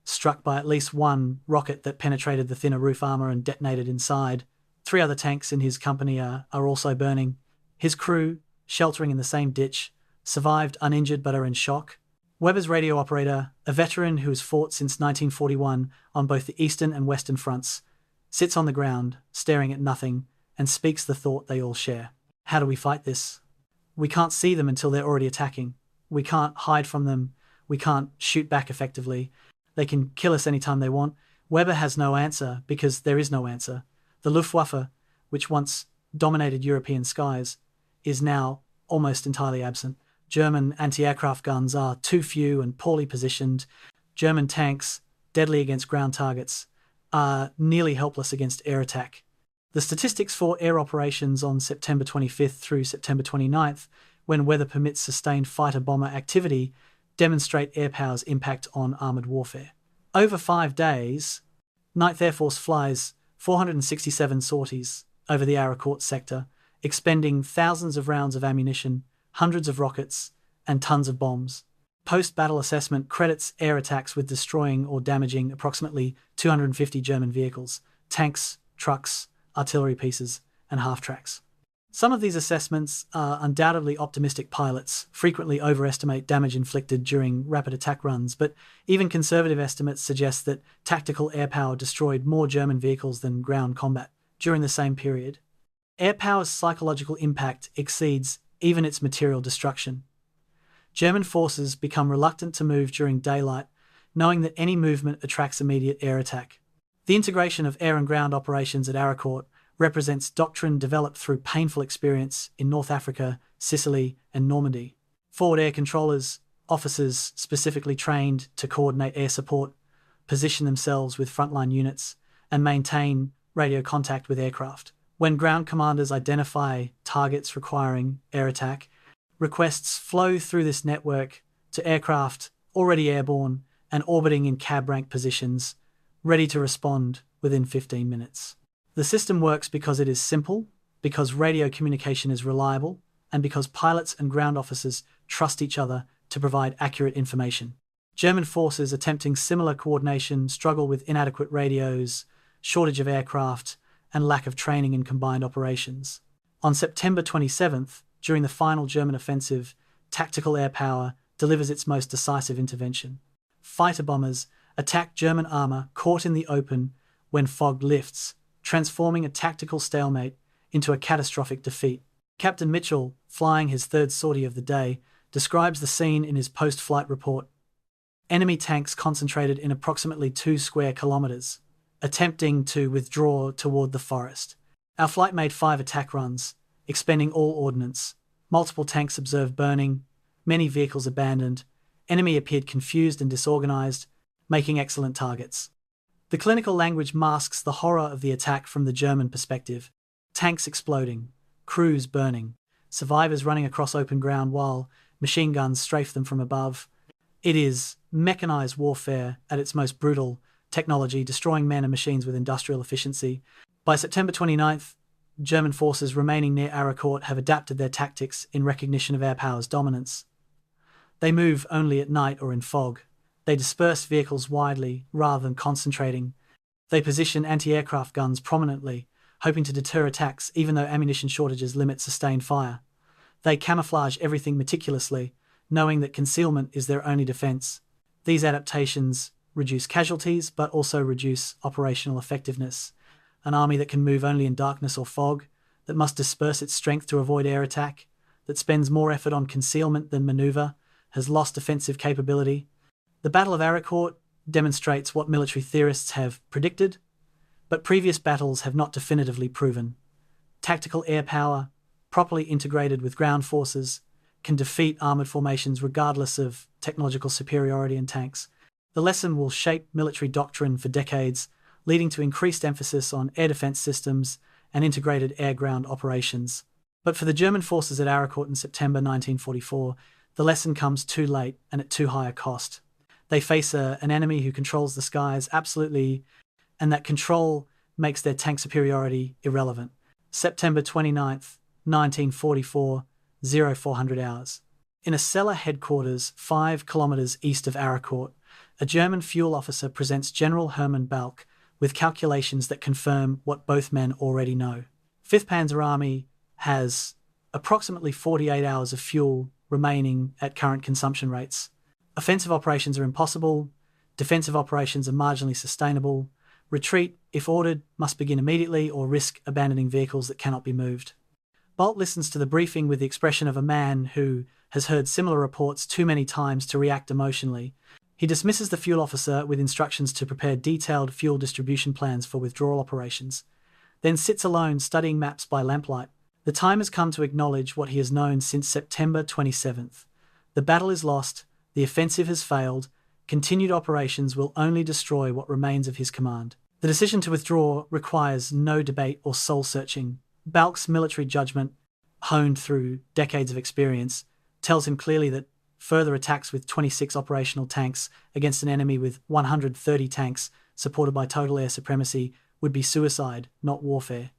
struck by at least one rocket that penetrated the thinner roof armor and detonated inside. 3 other tanks in his company are also burning. His crew, sheltering in the same ditch, survived uninjured but are in shock. Weber's radio operator, a veteran who has fought since 1941 on both the eastern and western fronts, sits on the ground, staring at nothing, and speaks the thought they all share. How do we fight this? We can't see them until they're already attacking. We can't hide from them. We can't shoot back effectively. They can kill us anytime they want. Weber has no answer because there is no answer. The Luftwaffe, which once dominated European skies, is now almost entirely absent. German anti-aircraft guns are too few and poorly positioned. German tanks, deadly against ground targets, are nearly helpless against air attack. The statistics for air operations on September 25th through September 29th, when weather permits sustained fighter-bomber activity, demonstrate air power's impact on armoured warfare. Over 5 days, 9th Air Force flies 467 sorties over the Arracourt sector, expending thousands of rounds of ammunition, hundreds of rockets, and tons of bombs. Post-battle assessment credits air attacks with destroying or damaging approximately 250 German vehicles, tanks, trucks, artillery pieces, and half-tracks. Some of these assessments are undoubtedly optimistic. Pilots frequently overestimate damage inflicted during rapid attack runs, but even conservative estimates suggest that tactical air power destroyed more German vehicles than ground combat during the same period. Air power's psychological impact exceeds even its material destruction. German forces become reluctant to move during daylight, knowing that any movement attracts immediate air attack. The integration of air and ground operations at Arracourt represents doctrine developed through painful experience in North Africa, Sicily, and Normandy. Forward air controllers, officers specifically trained to coordinate air support, position themselves with frontline units, and maintain radio contact with aircraft. When ground commanders identify targets requiring air attack, requests flow through this network to aircraft already airborne and orbiting in cab rank positions, ready to respond within 15 minutes. The system works because it is simple, because radio communication is reliable, and because pilots and ground officers trust each other to provide accurate information. German forces attempting similar coordination struggle with inadequate radios, shortage of aircraft, and lack of training in combined operations. On September 27th, during the final German offensive, tactical air power delivers its most decisive intervention. Fighter bombers attack German armor caught in the open when fog lifts, transforming a tactical stalemate into a catastrophic defeat. Captain Mitchell, flying his 3rd sortie of the day, describes the scene in his post-flight report. Enemy tanks concentrated in approximately 2 square kilometers, attempting to withdraw toward the forest. Our flight made 5 attack runs, expending all ordnance. Multiple tanks observed burning, many vehicles abandoned. Enemy appeared confused and disorganized, making excellent targets. The clinical language masks the horror of the attack from the German perspective. Tanks exploding, crews burning, survivors running across open ground while machine guns strafe them from above. It is mechanized warfare at its most brutal, technology destroying men and machines with industrial efficiency. By September 29th, German forces remaining near Arracourt have adapted their tactics in recognition of air power's dominance. They move only at night or in fog. They disperse vehicles widely rather than concentrating. They position anti-aircraft guns prominently, hoping to deter attacks even though ammunition shortages limit sustained fire. They camouflage everything meticulously, knowing that concealment is their only defense. These adaptations reduce casualties but also reduce operational effectiveness. An army that can move only in darkness or fog, that must disperse its strength to avoid air attack, that spends more effort on concealment than maneuver, has lost offensive capability. The Battle of Arracourt demonstrates what military theorists have predicted, but previous battles have not definitively proven. Tactical air power, properly integrated with ground forces, can defeat armoured formations regardless of technological superiority in tanks. The lesson will shape military doctrine for decades, leading to increased emphasis on air defense systems and integrated air-ground operations. But for the German forces at Arracourt in September 1944, the lesson comes too late and at too high a cost. They face an enemy who controls the skies absolutely, and that control makes their tank superiority irrelevant. September 29th, 1944, 0400 hours. In a cellar headquarters 5 kilometers east of Arracourt, a German fuel officer presents General Hermann Balck with calculations that confirm what both men already know. 5th Panzer Army has approximately 48 hours of fuel remaining at current consumption rates. Offensive operations are impossible, defensive operations are marginally sustainable, retreat, if ordered, must begin immediately or risk abandoning vehicles that cannot be moved. Bolt listens to the briefing with the expression of a man who has heard similar reports too many times to react emotionally. He dismisses the fuel officer with instructions to prepare detailed fuel distribution plans for withdrawal operations, then sits alone studying maps by lamplight. The time has come to acknowledge what he has known since September 27th. The battle is lost, the offensive has failed, continued operations will only destroy what remains of his command. The decision to withdraw requires no debate or soul-searching. Balck's military judgment, honed through decades of experience, tells him clearly that further attacks with 26 operational tanks against an enemy with 130 tanks supported by total air supremacy would be suicide, not warfare.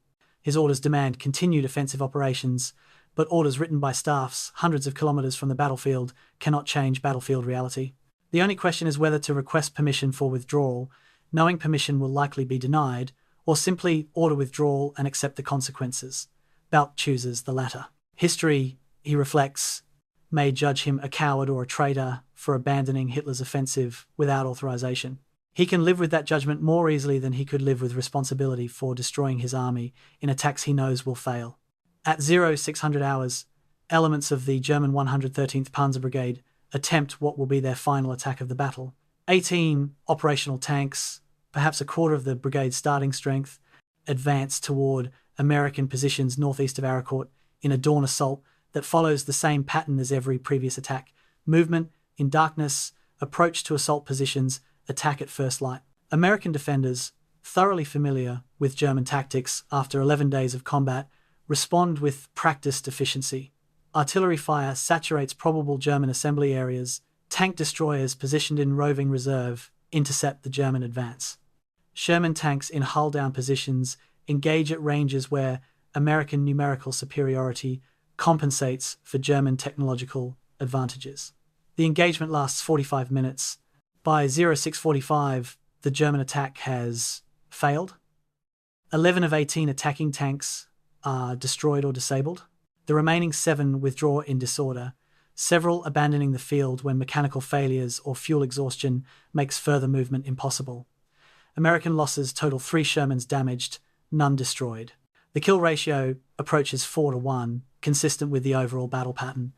His orders demand continued offensive operations, but orders written by staffs hundreds of kilometers from the battlefield cannot change battlefield reality. The only question is whether to request permission for withdrawal, knowing permission will likely be denied, or simply order withdrawal and accept the consequences. Balck chooses the latter. History, he reflects, may judge him a coward or a traitor for abandoning Hitler's offensive without authorization. He can live with that judgment more easily than he could live with responsibility for destroying his army in attacks he knows will fail. At 0600 hours, elements of the German 113th Panzer Brigade attempt what will be their final attack of the battle. 18 operational tanks, perhaps a quarter of the brigade's starting strength, advance toward American positions northeast of Arracourt in a dawn assault that follows the same pattern as every previous attack. Movement in darkness, approach to assault positions, attack at first light. American defenders, thoroughly familiar with German tactics after 11 days of combat, respond with practiced efficiency. Artillery fire saturates probable German assembly areas. Tank destroyers positioned in roving reserve intercept the German advance. Sherman tanks in hull-down positions engage at ranges where American numerical superiority compensates for German technological advantages. The engagement lasts 45 minutes. By 0645, the German attack has failed. 11 of 18 attacking tanks are destroyed or disabled. The remaining 7 withdraw in disorder, several abandoning the field when mechanical failures or fuel exhaustion makes further movement impossible. American losses total 3 Shermans damaged, none destroyed. The kill ratio approaches 4-1, consistent with the overall battle pattern.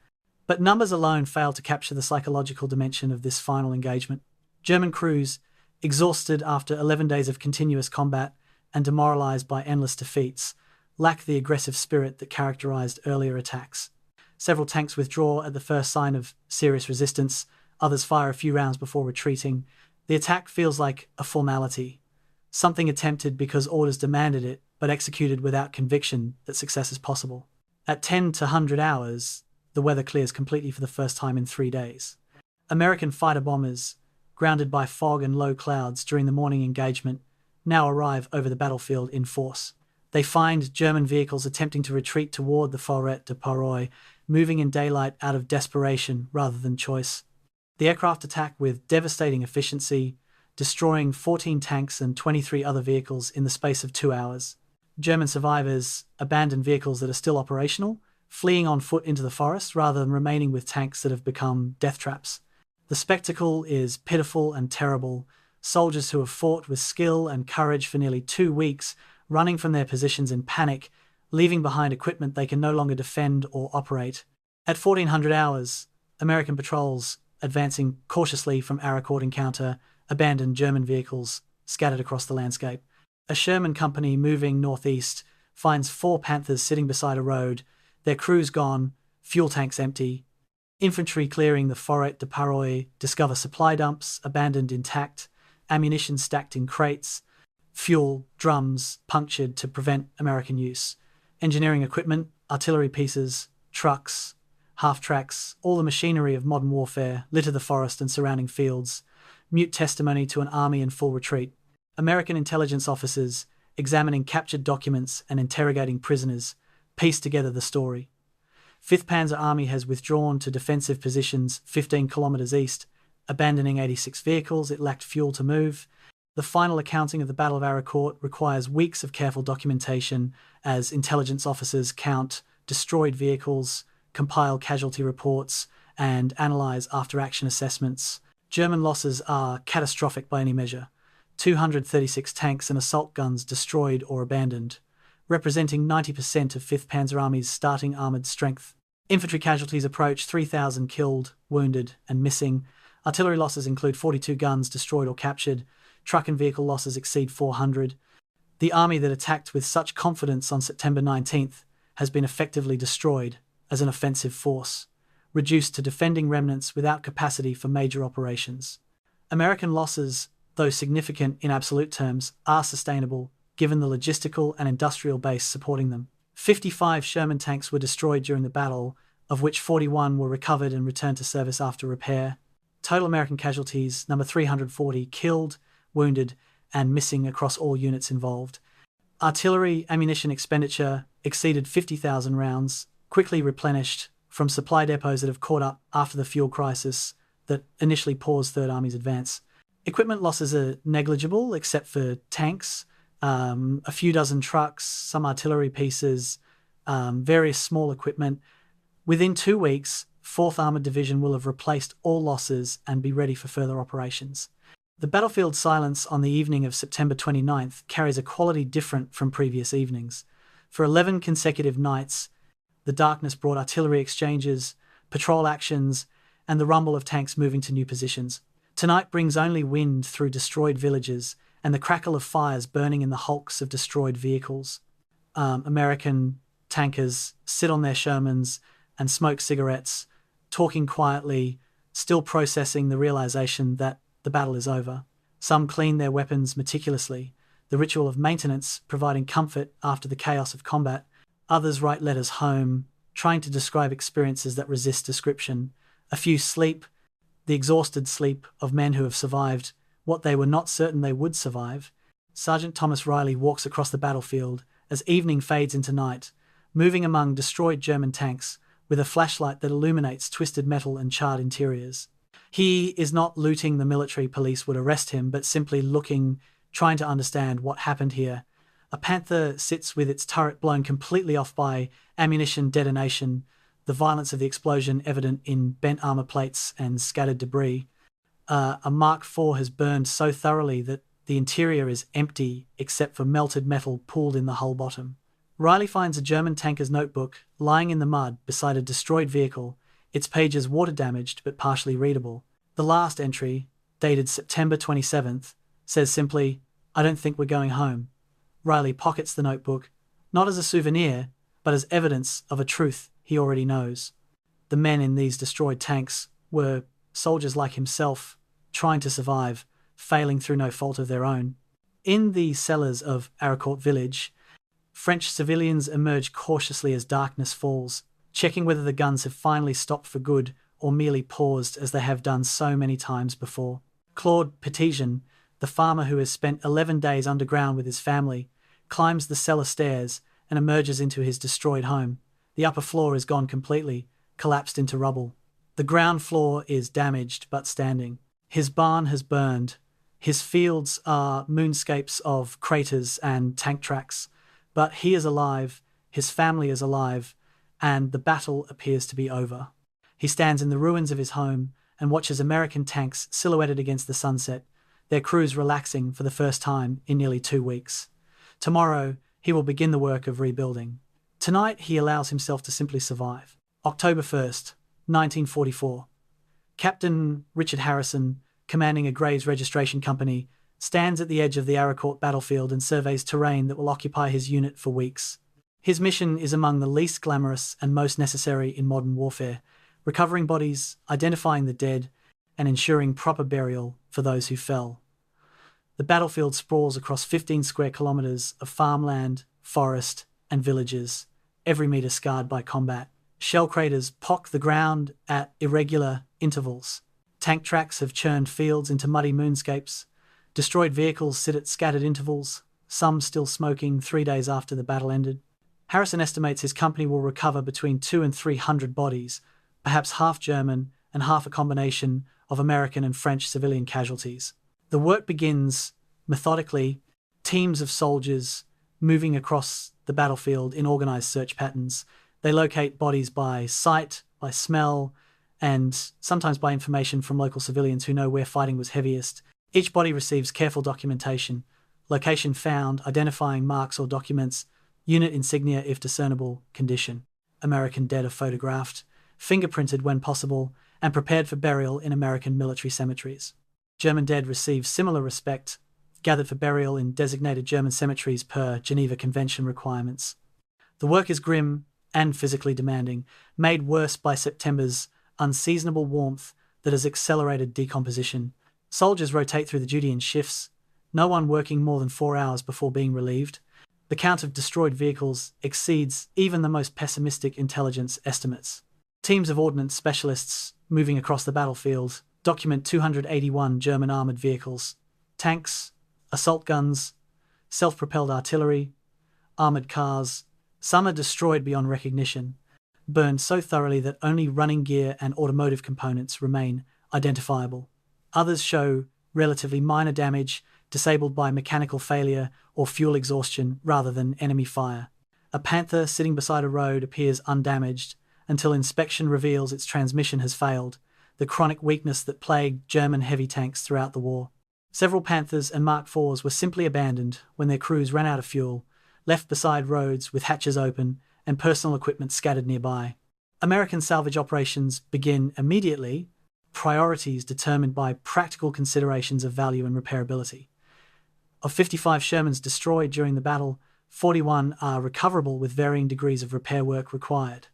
But numbers alone fail to capture the psychological dimension of this final engagement. German crews, exhausted after 11 days of continuous combat and demoralized by endless defeats, lack the aggressive spirit that characterized earlier attacks. Several tanks withdraw at the first sign of serious resistance, others fire a few rounds before retreating. The attack feels like a formality, something attempted because orders demanded it, but executed without conviction that success is possible. At 10 to 100 hours, the weather clears completely for the first time in 3 days. American fighter bombers, grounded by fog and low clouds during the morning engagement, now arrive over the battlefield in force. They find German vehicles attempting to retreat toward the Forêt de Paroy, moving in daylight out of desperation rather than choice. The aircraft attack with devastating efficiency, destroying 14 tanks and 23 other vehicles in the space of 2 hours. German survivors abandon vehicles that are still operational, fleeing on foot into the forest rather than remaining with tanks that have become death traps. The spectacle is pitiful and terrible. Soldiers who have fought with skill and courage for nearly 2 weeks, running from their positions in panic, leaving behind equipment they can no longer defend or operate. At 1400 hours, American patrols, advancing cautiously from Arracourt encounter, abandoned German vehicles scattered across the landscape. A Sherman company moving northeast finds 4 Panthers sitting beside a road, their crews gone, fuel tanks empty. Infantry clearing the Forêt de Paroy discover supply dumps abandoned intact, ammunition stacked in crates. fuel drums punctured to prevent American use. Engineering equipment, artillery pieces, trucks, half-tracks, all the machinery of modern warfare litter the forest and surrounding fields, mute testimony to an army in full retreat. American intelligence officers, examining captured documents and interrogating prisoners, piece together the story. 5th Panzer Army has withdrawn to defensive positions 15 kilometers east, abandoning 86 vehicles. It lacked fuel to move. The final accounting of the Battle of Arracourt requires weeks of careful documentation as intelligence officers count destroyed vehicles, compile casualty reports, and analyze after-action assessments. German losses are catastrophic by any measure. 236 tanks and assault guns destroyed or abandoned, representing 90% of 5th Panzer Army's starting armoured strength. Infantry casualties approach 3,000 killed, wounded, and missing. Artillery losses include 42 guns destroyed or captured. Truck and vehicle losses exceed 400. The army that attacked with such confidence on September 19th has been effectively destroyed as an offensive force, reduced to defending remnants without capacity for major operations. American losses, though significant in absolute terms, are sustainable given the logistical and industrial base supporting them. 55 Sherman tanks were destroyed during the battle, of which 41 were recovered and returned to service after repair. Total American casualties, number 340, killed, wounded, and missing across all units involved. Artillery ammunition expenditure exceeded 50,000 rounds, quickly replenished from supply depots that have caught up after the fuel crisis that initially paused Third Army's advance. Equipment losses are negligible except for tanks, a few dozen trucks, some artillery pieces, various small equipment. Within 2 weeks, 4th Armoured Division will have replaced all losses and be ready for further operations. The battlefield silence on the evening of September 29th carries a quality different from previous evenings. For 11 consecutive nights, the darkness brought artillery exchanges, patrol actions, and the rumble of tanks moving to new positions. Tonight brings only wind through destroyed villages and the crackle of fires burning in the hulks of destroyed vehicles. American tankers sit on their Shermans and smoke cigarettes, talking quietly, still processing the realization that the battle is over. Some clean their weapons meticulously, the ritual of maintenance providing comfort after the chaos of combat. Others write letters home, trying to describe experiences that resist description. A few sleep, the exhausted sleep of men who have survived what they were not certain they would survive. Sergeant Thomas Riley walks across the battlefield as evening fades into night, moving among destroyed German tanks with a flashlight that illuminates twisted metal and charred interiors. He is not looting the military police would arrest him, but simply looking, trying to understand what happened here. A Panther sits with its turret blown completely off by ammunition detonation, the violence of the explosion evident in bent armor plates and scattered debris. A Mark IV has burned so thoroughly that the interior is empty except for melted metal pooled in the hull bottom. Riley finds a German tanker's notebook lying in the mud beside a destroyed vehicle, its pages water-damaged but partially readable. The last entry, dated September 27th, says simply, "I don't think we're going home." Riley pockets the notebook, not as a souvenir, but as evidence of a truth he already knows. The men in these destroyed tanks were soldiers like himself, trying to survive, failing through no fault of their own. In the cellars of Arracourt village, French civilians emerge cautiously as darkness falls, checking whether the guns have finally stopped for good or merely paused as they have done so many times before. Claude Petitjean, the farmer who has spent 11 days underground with his family, climbs the cellar stairs and emerges into his destroyed home. The upper floor is gone completely, collapsed into rubble. The ground floor is damaged but standing. His barn has burned. His fields are moonscapes of craters and tank tracks. But he is alive, his family is alive, and the battle appears to be over. He stands in the ruins of his home and watches American tanks silhouetted against the sunset, their crews relaxing for the first time in nearly 2 weeks. Tomorrow, he will begin the work of rebuilding. Tonight, he allows himself to simply survive. October 1st, 1944. Captain Richard Harrison, commanding a Graves registration company, stands at the edge of the Arracourt battlefield and surveys terrain that will occupy his unit for weeks. His mission is among the least glamorous and most necessary in modern warfare, recovering bodies, identifying the dead, and ensuring proper burial for those who fell. The battlefield sprawls across 15 square kilometers of farmland, forest, and villages, every meter scarred by combat. Shell craters pock the ground at irregular intervals. Tank tracks have churned fields into muddy moonscapes. Destroyed vehicles sit at scattered intervals, some still smoking 3 days after the battle ended. Harrison estimates his company will recover between 200 and 300 bodies, perhaps half German and half a combination of American and French civilian casualties. The work begins methodically, teams of soldiers moving across the battlefield in organized search patterns. They locate bodies by sight, by smell, and sometimes by information from local civilians who know where fighting was heaviest. Each body receives careful documentation, location found, identifying marks or documents, unit insignia if discernible, condition. American dead are photographed, fingerprinted when possible, and prepared for burial in American military cemeteries. German dead receive similar respect, gathered for burial in designated German cemeteries per Geneva Convention requirements. The work is grim and physically demanding, made worse by September's unseasonable warmth that has accelerated decomposition. Soldiers rotate through the duty in shifts, no one working more than 4 hours before being relieved. The count of destroyed vehicles exceeds even the most pessimistic intelligence estimates. Teams of ordnance specialists moving across the battlefield document 281 German armoured vehicles, tanks, assault guns, self-propelled artillery, armoured cars. Some are destroyed beyond recognition, burned so thoroughly that only running gear and automotive components remain identifiable. Others show relatively minor damage, disabled by mechanical failure or fuel exhaustion rather than enemy fire. A Panther sitting beside a road appears undamaged until inspection reveals its transmission has failed, the chronic weakness that plagued German heavy tanks throughout the war. Several Panthers and Mark IVs were simply abandoned when their crews ran out of fuel, left beside roads with hatches open and personal equipment scattered nearby. American salvage operations begin immediately, priorities determined by practical considerations of value and repairability. Of 55 Shermans destroyed during the battle, 41 are recoverable with varying degrees of repair work required.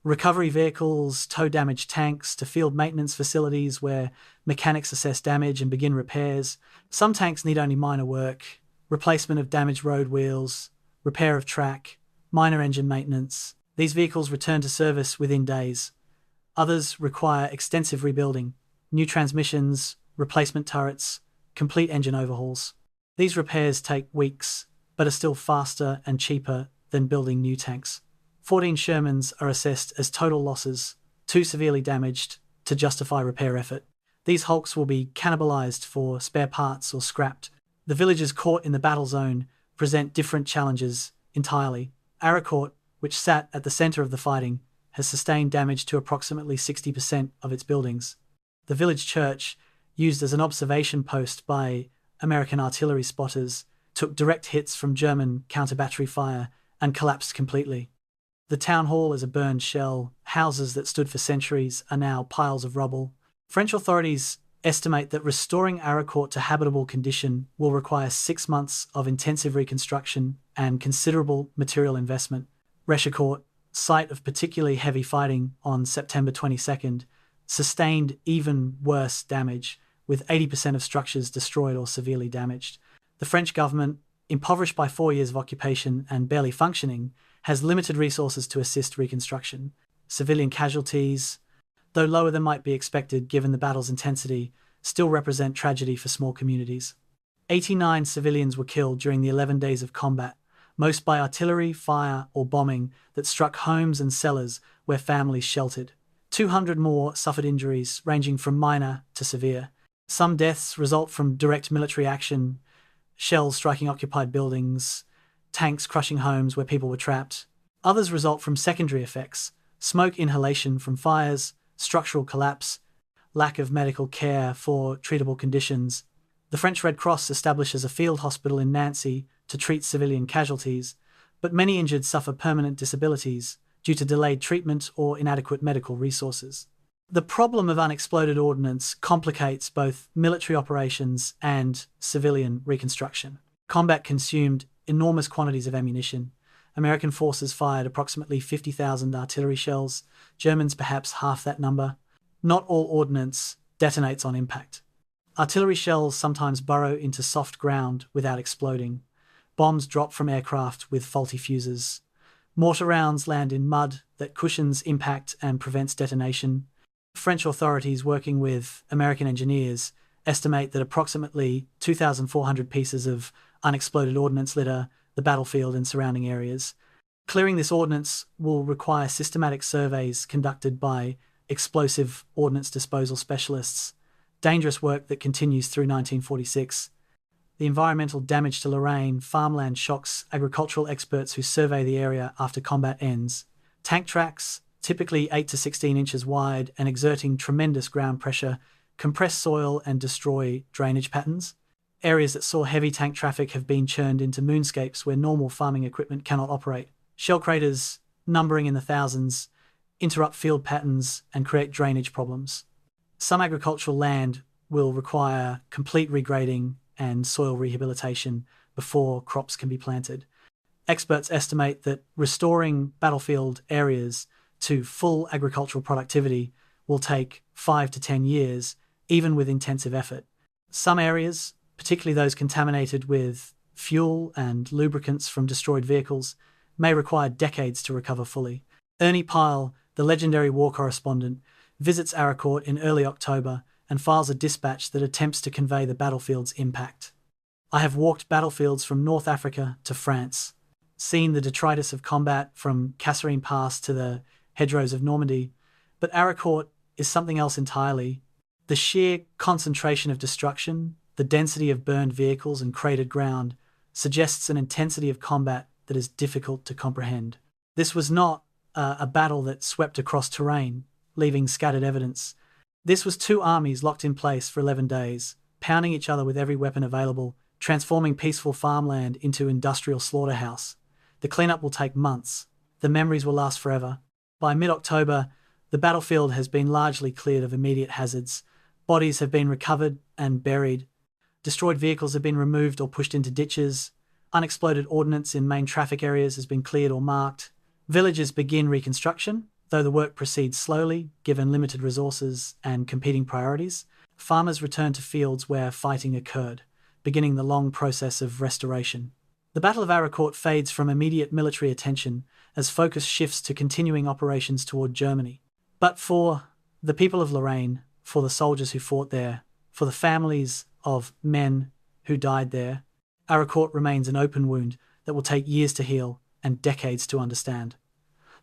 Recovery vehicles tow damaged tanks to field maintenance facilities where mechanics assess damage and begin repairs. Some tanks need only minor work, replacement of damaged road wheels, repair of track, minor engine maintenance. These vehicles return to service within days. Others require extensive rebuilding, new transmissions, replacement turrets, complete engine overhauls. These repairs take weeks, but are still faster and cheaper than building new tanks. 14 Shermans are assessed as total losses, too severely damaged to justify repair effort. These hulks will be cannibalized for spare parts or scrapped. The villages caught in the battle zone present different challenges entirely. Arracourt, which sat at the center of the fighting, has sustained damage to approximately 60% of its buildings. The village church, used as an observation post by American artillery spotters, took direct hits from German counter-battery fire and collapsed completely. The town hall is a burned shell. Houses that stood for centuries are now piles of rubble. French authorities estimate that restoring Arracourt to habitable condition will require 6 months of intensive reconstruction and considerable material investment. Retelling, site of particularly heavy fighting on September 22nd, sustained even worse damage, with 80% of structures destroyed or severely damaged. The French government, impoverished by 4 years of occupation and barely functioning, has limited resources to assist reconstruction. Civilian casualties, though lower than might be expected given the battle's intensity, still represent tragedy for small communities. 89 civilians were killed during the 11 days of combat, most by artillery, fire, or bombing that struck homes and cellars where families sheltered. 200 more suffered injuries ranging from minor to severe. Some deaths result from direct military action, shells striking occupied buildings, tanks crushing homes where people were trapped. Others result from secondary effects, smoke inhalation from fires, structural collapse, lack of medical care for treatable conditions. The French Red Cross establishes a field hospital in Nancy to treat civilian casualties, but many injured suffer permanent disabilities due to delayed treatment or inadequate medical resources. The problem of unexploded ordnance complicates both military operations and civilian reconstruction. Combat consumed enormous quantities of ammunition. American forces fired approximately 50,000 artillery shells, Germans perhaps half that number. Not all ordnance detonates on impact. Artillery shells sometimes burrow into soft ground without exploding. Bombs drop from aircraft with faulty fuses. Mortar rounds land in mud that cushions impact and prevents detonation. French authorities, working with American engineers, estimate that approximately 2,400 pieces of unexploded ordnance litter the battlefield and surrounding areas. Clearing this ordnance will require systematic surveys conducted by explosive ordnance disposal specialists, dangerous work that continues through 1946. The environmental damage to Lorraine farmland shocks agricultural experts who survey the area after combat ends. Tank tracks, typically 8 to 16 inches wide and exerting tremendous ground pressure, compress soil and destroy drainage patterns. Areas that saw heavy tank traffic have been churned into moonscapes where normal farming equipment cannot operate. Shell craters, numbering in the thousands, interrupt field patterns and create drainage problems. Some agricultural land will require complete regrading and soil rehabilitation before crops can be planted. Experts estimate that restoring battlefield areas to full agricultural productivity will take 5 to 10 years, even with intensive effort. Some areas, particularly those contaminated with fuel and lubricants from destroyed vehicles, may require decades to recover fully. Ernie Pyle, the legendary war correspondent, visits Arracourt in early October and files a dispatch that attempts to convey the battlefield's impact. I have walked battlefields from North Africa to France, seen the detritus of combat from Kasserine Pass to the hedgerows of Normandy, but Arracourt is something else entirely. The sheer concentration of destruction, the density of burned vehicles and cratered ground, suggests an intensity of combat that is difficult to comprehend. This was not a battle that swept across terrain, leaving scattered evidence. This was two armies locked in place for 11 days, pounding each other with every weapon available, transforming peaceful farmland into industrial slaughterhouse. The cleanup will take months. The memories will last forever. By mid-October, the battlefield has been largely cleared of immediate hazards. Bodies have been recovered and buried. Destroyed vehicles have been removed or pushed into ditches. Unexploded ordnance in main traffic areas has been cleared or marked. Villages begin reconstruction, though the work proceeds slowly, given limited resources and competing priorities. Farmers return to fields where fighting occurred, beginning the long process of restoration. The Battle of Arracourt fades from immediate military attention as focus shifts to continuing operations toward Germany. But for the people of Lorraine, for the soldiers who fought there, for the families of men who died there, Arracourt remains an open wound that will take years to heal and decades to understand.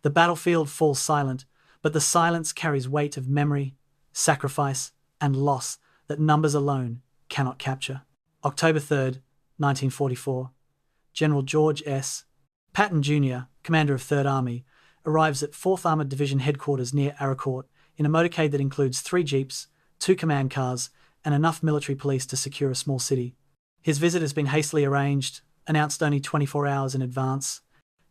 The battlefield falls silent, but the silence carries weight of memory, sacrifice, and loss that numbers alone cannot capture. October 3rd, 1944. General George S. Patton Jr., commander of 3rd Army, arrives at 4th Armored Division headquarters near Arracourt in a motorcade that includes 3 jeeps, 2 command cars, and enough military police to secure a small city. His visit has been hastily arranged, announced only 24 hours in advance,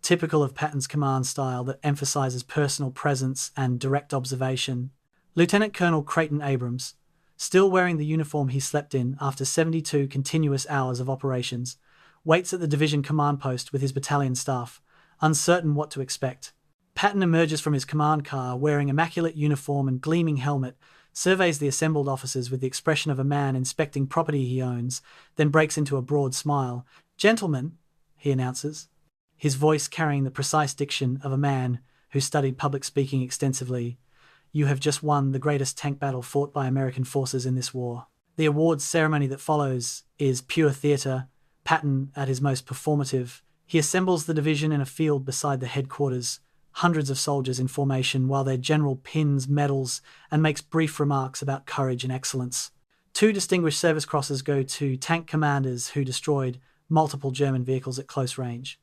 typical of Patton's command style that emphasizes personal presence and direct observation. Lieutenant Colonel Creighton Abrams, still wearing the uniform he slept in after 72 continuous hours of operations, waits at the division command post with his battalion staff, uncertain what to expect. Patton emerges from his command car wearing immaculate uniform and gleaming helmet, surveys the assembled officers with the expression of a man inspecting property he owns, then breaks into a broad smile. "Gentlemen," he announces, his voice carrying the precise diction of a man who studied public speaking extensively, "you have just won the greatest tank battle fought by American forces in this war." The awards ceremony that follows is pure theatre, Patton at his most performative. He assembles the division in a field beside the headquarters, hundreds of soldiers in formation while their general pins medals and makes brief remarks about courage and excellence. 2 distinguished service crosses go to tank commanders who destroyed multiple German vehicles at close range.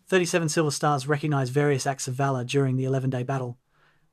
37 Silver Stars recognize various acts of valor during the 11-day battle.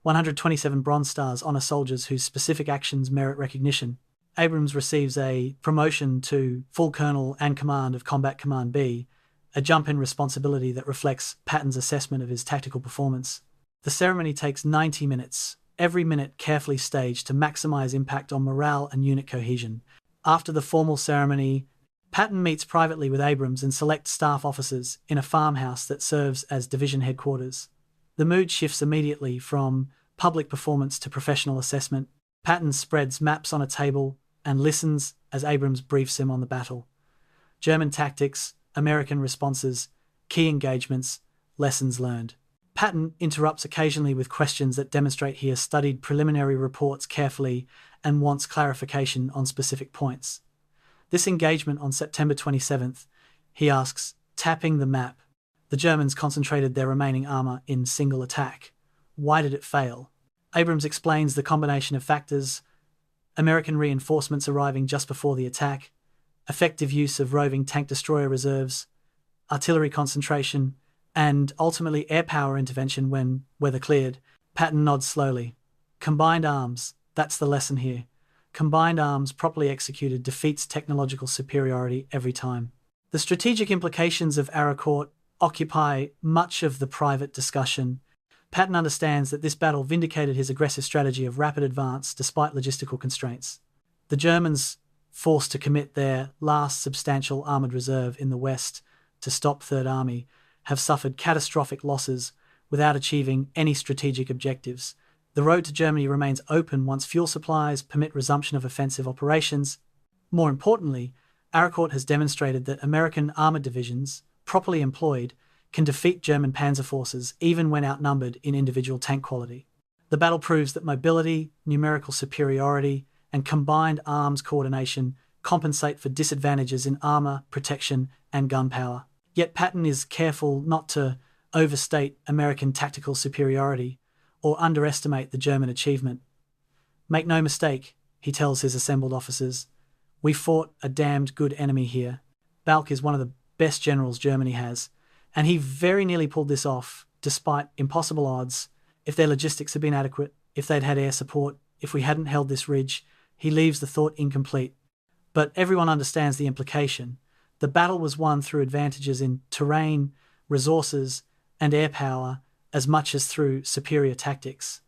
127 Bronze Stars honor soldiers whose specific actions merit recognition. Abrams receives a promotion to full colonel and command of Combat Command B, a jump in responsibility that reflects Patton's assessment of his tactical performance. The ceremony takes 90 minutes, every minute carefully staged to maximize impact on morale and unit cohesion. After the formal ceremony, Patton meets privately with Abrams and select staff officers in a farmhouse that serves as division headquarters. The mood shifts immediately from public performance to professional assessment. Patton spreads maps on a table and listens as Abrams briefs him on the battle. German tactics, American responses, key engagements, lessons learned. Patton interrupts occasionally with questions that demonstrate he has studied preliminary reports carefully and wants clarification on specific points. This engagement on September 27th, he asks, tapping the map. The Germans concentrated their remaining armor in single attack. Why did it fail? Abrams explains the combination of factors: American reinforcements arriving just before the attack, effective use of roving tank destroyer reserves, artillery concentration, and ultimately air power intervention when weather cleared. Patton nods slowly. Combined arms, that's the lesson here. Combined arms properly executed defeats technological superiority every time. The strategic implications of Arracourt occupy much of the private discussion. Patton understands that this battle vindicated his aggressive strategy of rapid advance despite logistical constraints. The Germans, forced to commit their last substantial armoured reserve in the west to stop Third Army, have suffered catastrophic losses without achieving any strategic objectives. The road to Germany remains open once fuel supplies permit resumption of offensive operations. More importantly, Arracourt has demonstrated that American armoured divisions, properly employed, can defeat German panzer forces even when outnumbered in individual tank quality. The battle proves that mobility, numerical superiority, and combined arms coordination compensate for disadvantages in armour, protection, and gunpowder. Yet Patton is careful not to overstate American tactical superiority or underestimate the German achievement. Make no mistake, he tells his assembled officers, we fought a damned good enemy here. Balck is one of the best generals Germany has, and he very nearly pulled this off, despite impossible odds. If their logistics had been adequate, if they'd had air support, if we hadn't held this ridge, he leaves the thought incomplete. But everyone understands the implication. The battle was won through advantages in terrain, resources, and air power, as much as through superior tactics.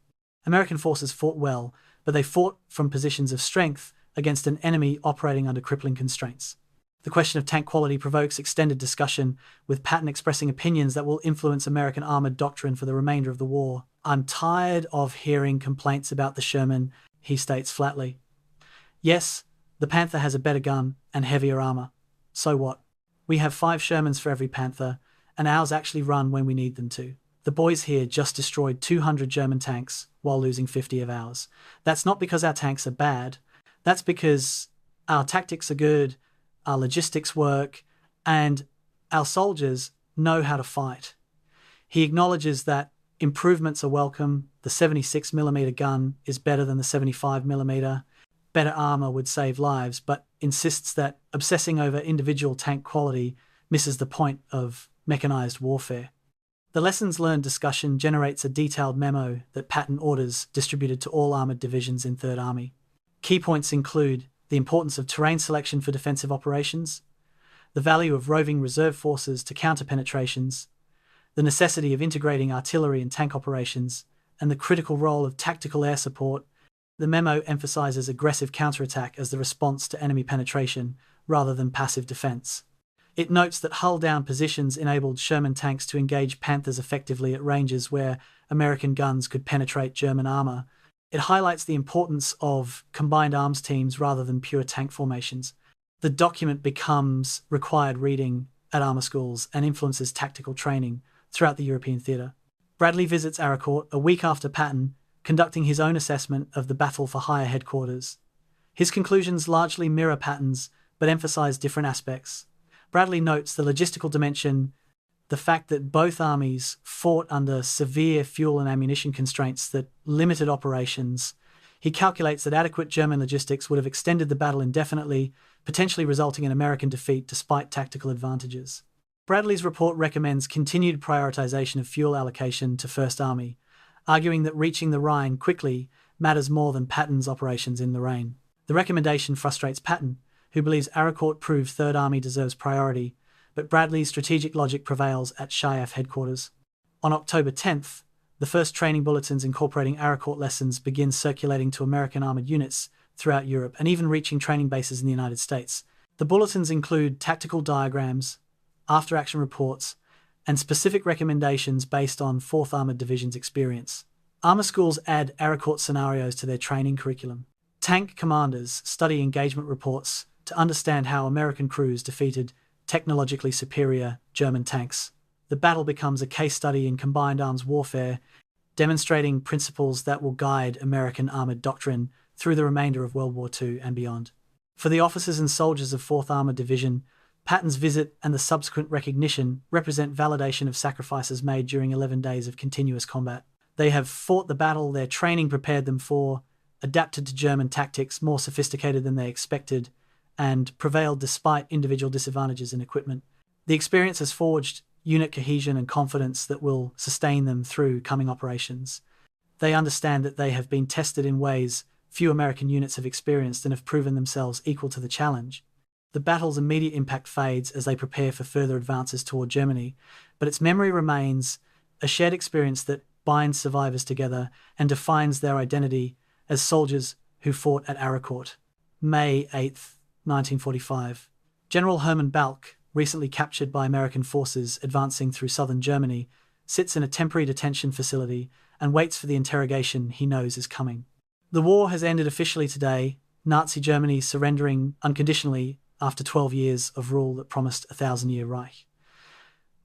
American forces fought well, but they fought from positions of strength against an enemy operating under crippling constraints. The question of tank quality provokes extended discussion, with Patton expressing opinions that will influence American armoured doctrine for the remainder of the war. I'm tired of hearing complaints about the Sherman, he states flatly. Yes, the Panther has a better gun and heavier armour. So what? We have 5 Shermans for every Panther, and ours actually run when we need them to. The boys here just destroyed 200 German tanks while losing 50 of ours. That's not because our tanks are bad. That's because our tactics are good, our logistics work, and our soldiers know how to fight. He acknowledges that improvements are welcome. The 76mm gun is better than the 75mm. Better armour would save lives, but insists that obsessing over individual tank quality misses the point of mechanised warfare. The lessons learned discussion generates a detailed memo that Patton orders distributed to all armoured divisions in Third Army. Key points include the importance of terrain selection for defensive operations, the value of roving reserve forces to counter penetrations, the necessity of integrating artillery and tank operations, and the critical role of tactical air support. The memo emphasizes aggressive counterattack as the response to enemy penetration rather than passive defense. It notes that hull-down positions enabled Sherman tanks to engage Panthers effectively at ranges where American guns could penetrate German armor. It highlights the importance of combined arms teams rather than pure tank formations. The document becomes required reading at armor schools and influences tactical training throughout the European theatre. Bradley visits Arracourt a week after Patton, conducting his own assessment of the Battle for Hire headquarters. His conclusions largely mirror Patton's, but emphasize different aspects. Bradley notes the logistical dimension, the fact that both armies fought under severe fuel and ammunition constraints that limited operations. He calculates that adequate German logistics would have extended the battle indefinitely, potentially resulting in American defeat despite tactical advantages. Bradley's report recommends continued prioritization of fuel allocation to First Army, arguing that reaching the Rhine quickly matters more than Patton's operations in Lorraine. The recommendation frustrates Patton, who believes Arracourt proved Third Army deserves priority, but Bradley's strategic logic prevails at SHIAF headquarters. On October 10th, the first training bulletins incorporating Arracourt lessons begin circulating to American armoured units throughout Europe and even reaching training bases in the United States. The bulletins include tactical diagrams, after-action reports, and specific recommendations based on 4th Armoured Division's experience. Armour schools add Arracourt scenarios to their training curriculum. Tank commanders study engagement reports to understand how American crews defeated technologically superior German tanks. The battle becomes a case study in combined arms warfare, demonstrating principles that will guide American armored doctrine through the remainder of World War II and beyond. For the officers and soldiers of 4th Armored Division, Patton's visit and the subsequent recognition represent validation of sacrifices made during 11 days of continuous combat. They have fought the battle their training prepared them for, adapted to German tactics more sophisticated than they expected, and prevailed despite individual disadvantages in equipment. The experience has forged unit cohesion and confidence that will sustain them through coming operations. They understand that they have been tested in ways few American units have experienced and have proven themselves equal to the challenge. The battle's immediate impact fades as they prepare for further advances toward Germany, but its memory remains a shared experience that binds survivors together and defines their identity as soldiers who fought at Arracourt. May 8, 1945. General Hermann Balck, recently captured by American forces advancing through southern Germany, sits in a temporary detention facility and waits for the interrogation he knows is coming. The war has ended officially today, Nazi Germany surrendering unconditionally after 12 years of rule that promised a 1,000-year Reich.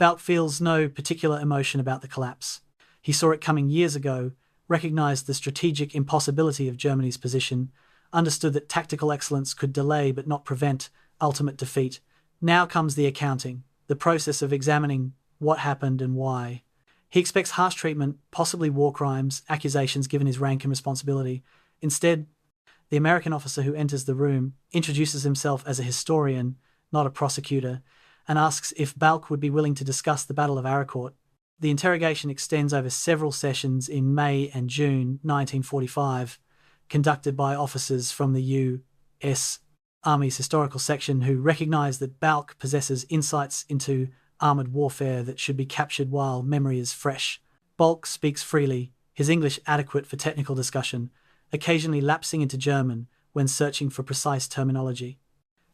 Balck feels no particular emotion about the collapse. He saw it coming years ago, recognized the strategic impossibility of Germany's position, understood that tactical excellence could delay but not prevent ultimate defeat. Now comes the accounting, the process of examining what happened and why. He expects harsh treatment, possibly war crimes, accusations given his rank and responsibility. Instead, the American officer who enters the room introduces himself as a historian, not a prosecutor, and asks if Balck would be willing to discuss the Battle of Arracourt. The interrogation extends over several sessions in May and June 1945, conducted by officers from the U.S. Army's historical section who recognize that Balck possesses insights into armored warfare that should be captured while memory is fresh. Balck speaks freely, his English adequate for technical discussion, occasionally lapsing into German when searching for precise terminology.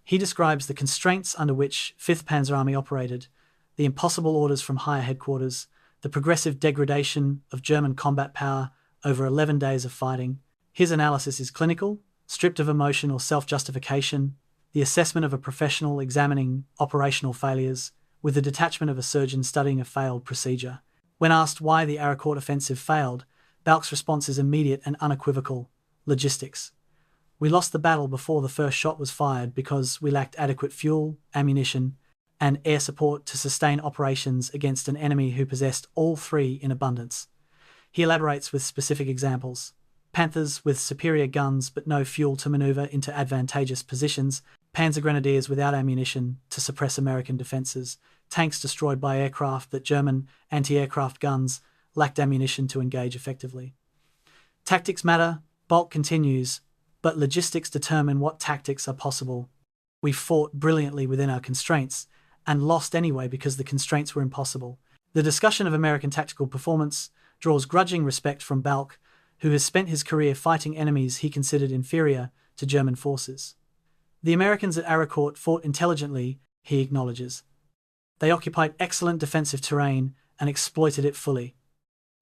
He describes the constraints under which 5th Panzer Army operated, the impossible orders from higher headquarters, the progressive degradation of German combat power over 11 days of fighting. His analysis is clinical, stripped of emotion or self-justification, the assessment of a professional examining operational failures, with the detachment of a surgeon studying a failed procedure. When asked why the Arracourt offensive failed, Balck's response is immediate and unequivocal: logistics. We lost the battle before the first shot was fired because we lacked adequate fuel, ammunition, and air support to sustain operations against an enemy who possessed all three in abundance. He elaborates with specific examples: Panthers with superior guns but no fuel to maneuver into advantageous positions, Panzer Grenadiers without ammunition to suppress American defenses, tanks destroyed by aircraft that German anti-aircraft guns lacked ammunition to engage effectively. Tactics matter, Balck continues, but logistics determine what tactics are possible. We fought brilliantly within our constraints and lost anyway because the constraints were impossible. The discussion of American tactical performance draws grudging respect from Balck, who has spent his career fighting enemies he considered inferior to German forces. The Americans at Arracourt fought intelligently, he acknowledges. They occupied excellent defensive terrain and exploited it fully.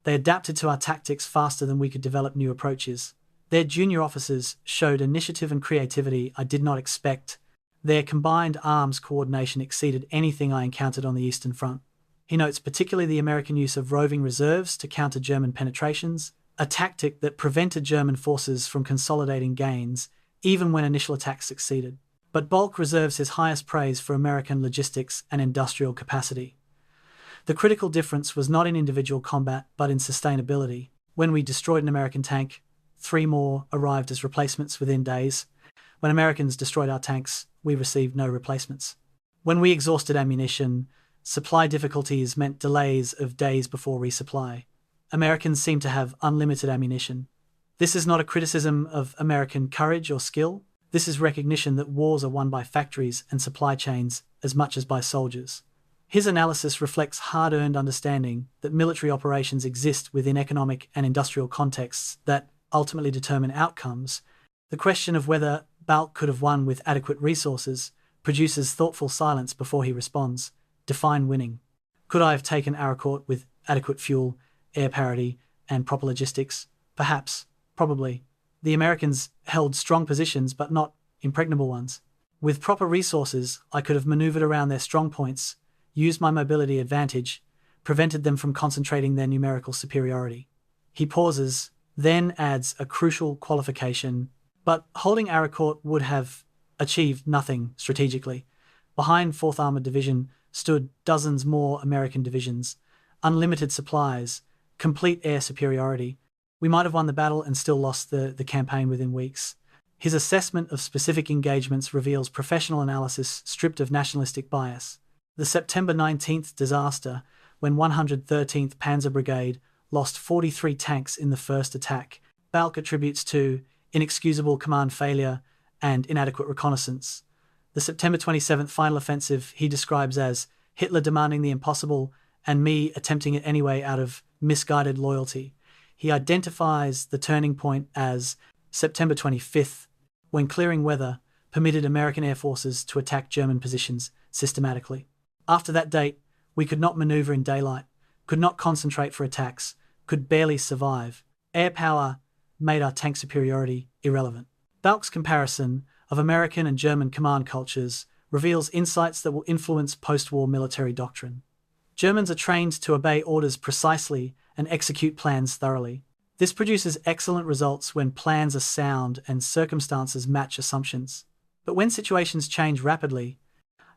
They adapted to our tactics faster than we could develop new approaches. Their junior officers showed initiative and creativity I did not expect. Their combined arms coordination exceeded anything I encountered on the Eastern Front. He notes particularly the American use of roving reserves to counter German penetrations, a tactic that prevented German forces from consolidating gains, even when initial attacks succeeded. But Balck reserves his highest praise for American logistics and industrial capacity. The critical difference was not in individual combat, but in sustainability. When we destroyed an American tank, 3 more arrived as replacements within days. When Americans destroyed our tanks, we received no replacements. When we exhausted ammunition, supply difficulties meant delays of days before resupply. Americans seem to have unlimited ammunition. This is not a criticism of American courage or skill. This is recognition that wars are won by factories and supply chains as much as by soldiers. His analysis reflects hard-earned understanding that military operations exist within economic and industrial contexts that ultimately determine outcomes. The question of whether Balck could have won with adequate resources produces thoughtful silence before he responds. Define winning. Could I have taken Arracourt with adequate fuel, air parity, and proper logistics? Perhaps. Probably. The Americans held strong positions, but not impregnable ones. With proper resources, I could have maneuvered around their strong points, used my mobility advantage, prevented them from concentrating their numerical superiority. He pauses, then adds a crucial qualification, but holding Arracourt would have achieved nothing strategically. Behind 4th Armored Division stood dozens more American divisions, unlimited supplies, complete air superiority. We might have won the battle and still lost the campaign within weeks. His assessment of specific engagements reveals professional analysis stripped of nationalistic bias. The September 19th disaster, when 113th Panzer Brigade lost 43 tanks in the first attack, Balck attributes to inexcusable command failure and inadequate reconnaissance. The September 27th final offensive he describes as Hitler demanding the impossible and me attempting it anyway out of misguided loyalty. He identifies the turning point as September 25th, when clearing weather permitted American air forces to attack German positions systematically. After that date, we could not maneuver in daylight, could not concentrate for attacks, could barely survive. Air power made our tank superiority irrelevant. Balck's comparison of American and German command cultures reveals insights that will influence post-war military doctrine. Germans are trained to obey orders precisely and execute plans thoroughly. This produces excellent results when plans are sound and circumstances match assumptions. But when situations change rapidly,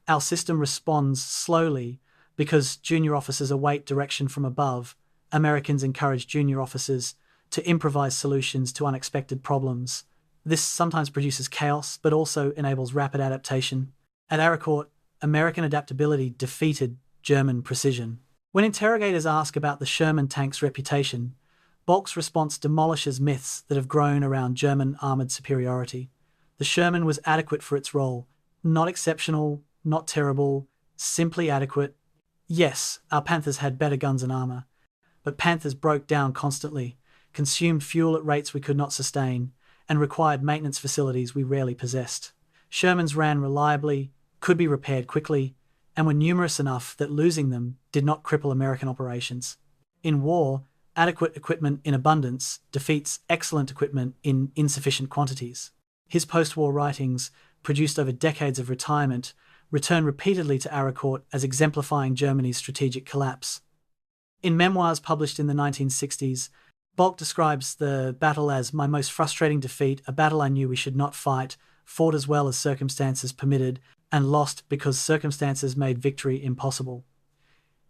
our system responds slowly because junior officers await direction from above. Americans encourage junior officers to improvise solutions to unexpected problems. This sometimes produces chaos, but also enables rapid adaptation. At Arracourt, American adaptability defeated German precision. When interrogators ask about the Sherman tank's reputation, Balck's response demolishes myths that have grown around German armoured superiority. The Sherman was adequate for its role, not exceptional, not terrible, simply adequate. Yes, our Panthers had better guns and armour, but Panthers broke down constantly, consumed fuel at rates we could not sustain, and required maintenance facilities we rarely possessed. Shermans ran reliably, could be repaired quickly, and were numerous enough that losing them did not cripple American operations. In war, adequate equipment in abundance defeats excellent equipment in insufficient quantities. His post-war writings, produced over decades of retirement, return repeatedly to Arracourt as exemplifying Germany's strategic collapse. In memoirs published in the 1960s, Balck describes the battle as my most frustrating defeat, a battle I knew we should not fight, fought as well as circumstances permitted, and lost because circumstances made victory impossible.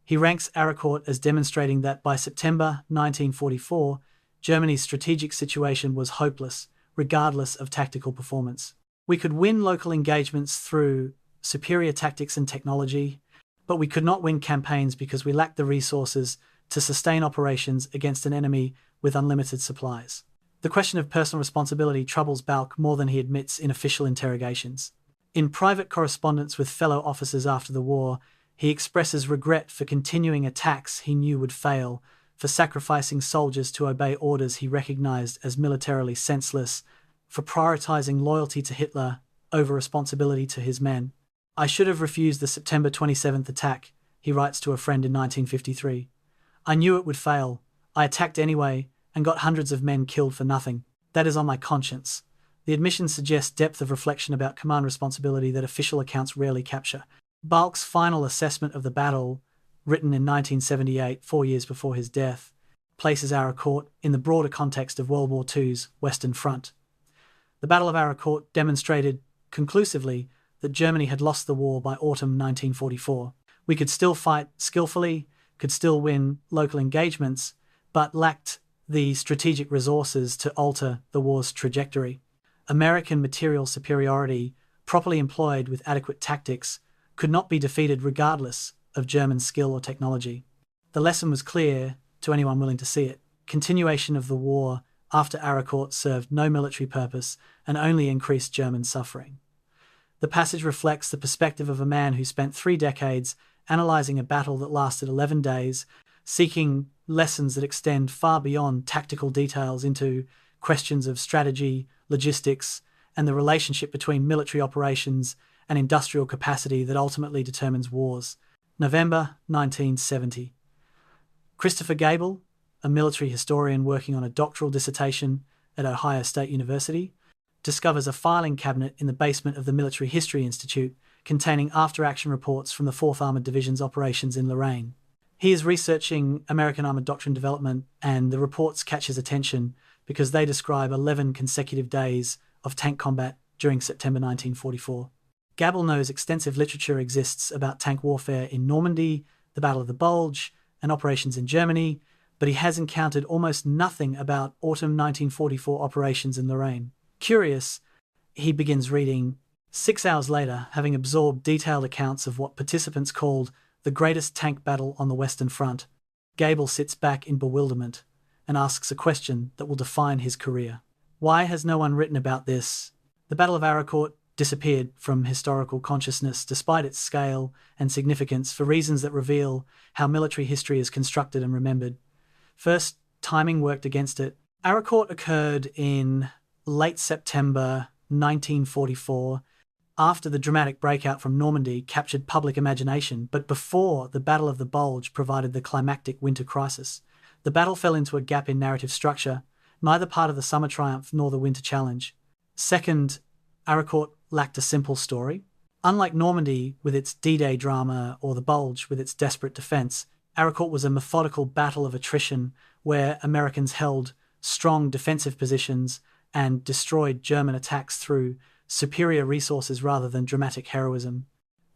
He ranks Arracourt as demonstrating that by September 1944, Germany's strategic situation was hopeless, regardless of tactical performance. We could win local engagements through superior tactics and technology, but we could not win campaigns because we lacked the resources to sustain operations against an enemy with unlimited supplies. The question of personal responsibility troubles Balck more than he admits in official interrogations. In private correspondence with fellow officers after the war, he expresses regret for continuing attacks he knew would fail, for sacrificing soldiers to obey orders he recognized as militarily senseless, for prioritizing loyalty to Hitler over responsibility to his men. I should have refused the September 27th attack, he writes to a friend in 1953. I knew it would fail. I attacked anyway and got hundreds of men killed for nothing. That is on my conscience. The admission suggests depth of reflection about command responsibility that official accounts rarely capture. Balck's final assessment of the battle, written in 1978, 4 years before his death, places Arracourt in the broader context of World War II's Western Front. The Battle of Arracourt demonstrated conclusively that Germany had lost the war by autumn 1944. We could still fight skillfully, could still win local engagements, but lacked the strategic resources to alter the war's trajectory. American material superiority, properly employed with adequate tactics, could not be defeated regardless of German skill or technology. The lesson was clear to anyone willing to see it. Continuation of the war after Arracourt served no military purpose and only increased German suffering. The passage reflects the perspective of a man who spent 3 decades analysing a battle that lasted 11 days, seeking lessons that extend far beyond tactical details into questions of strategy, logistics, and the relationship between military operations and industrial capacity that ultimately determines wars. November 1970. Christopher Gable, a military historian working on a doctoral dissertation, at Ohio State University, discovers a filing cabinet in the basement of the Military History Institute containing after-action reports from the 4th Armored Division's operations in Lorraine. He is researching American Armored Doctrine development, and the reports catch his attention because they describe 11 consecutive days of tank combat during September 1944. Gabel knows extensive literature exists about tank warfare in Normandy, the Battle of the Bulge, and operations in Germany, but he has encountered almost nothing about autumn 1944 operations in Lorraine. Curious, he begins reading. 6 hours later, having absorbed detailed accounts of what participants called the greatest tank battle on the Western Front, Gabel sits back in bewilderment and asks a question that will define his career. Why has no one written about this? The Battle of Arracourt disappeared from historical consciousness despite its scale and significance for reasons that reveal how military history is constructed and remembered. First, timing worked against it. Arracourt occurred in late September 1944, after the dramatic breakout from Normandy captured public imagination, but before the Battle of the Bulge provided the climactic winter crisis. The battle fell into a gap in narrative structure, neither part of the summer triumph nor the winter challenge. Second, Arracourt lacked a simple story. Unlike Normandy with its D-Day drama or the Bulge with its desperate defense, Arracourt was a methodical battle of attrition where Americans held strong defensive positions and destroyed German attacks through superior resources rather than dramatic heroism.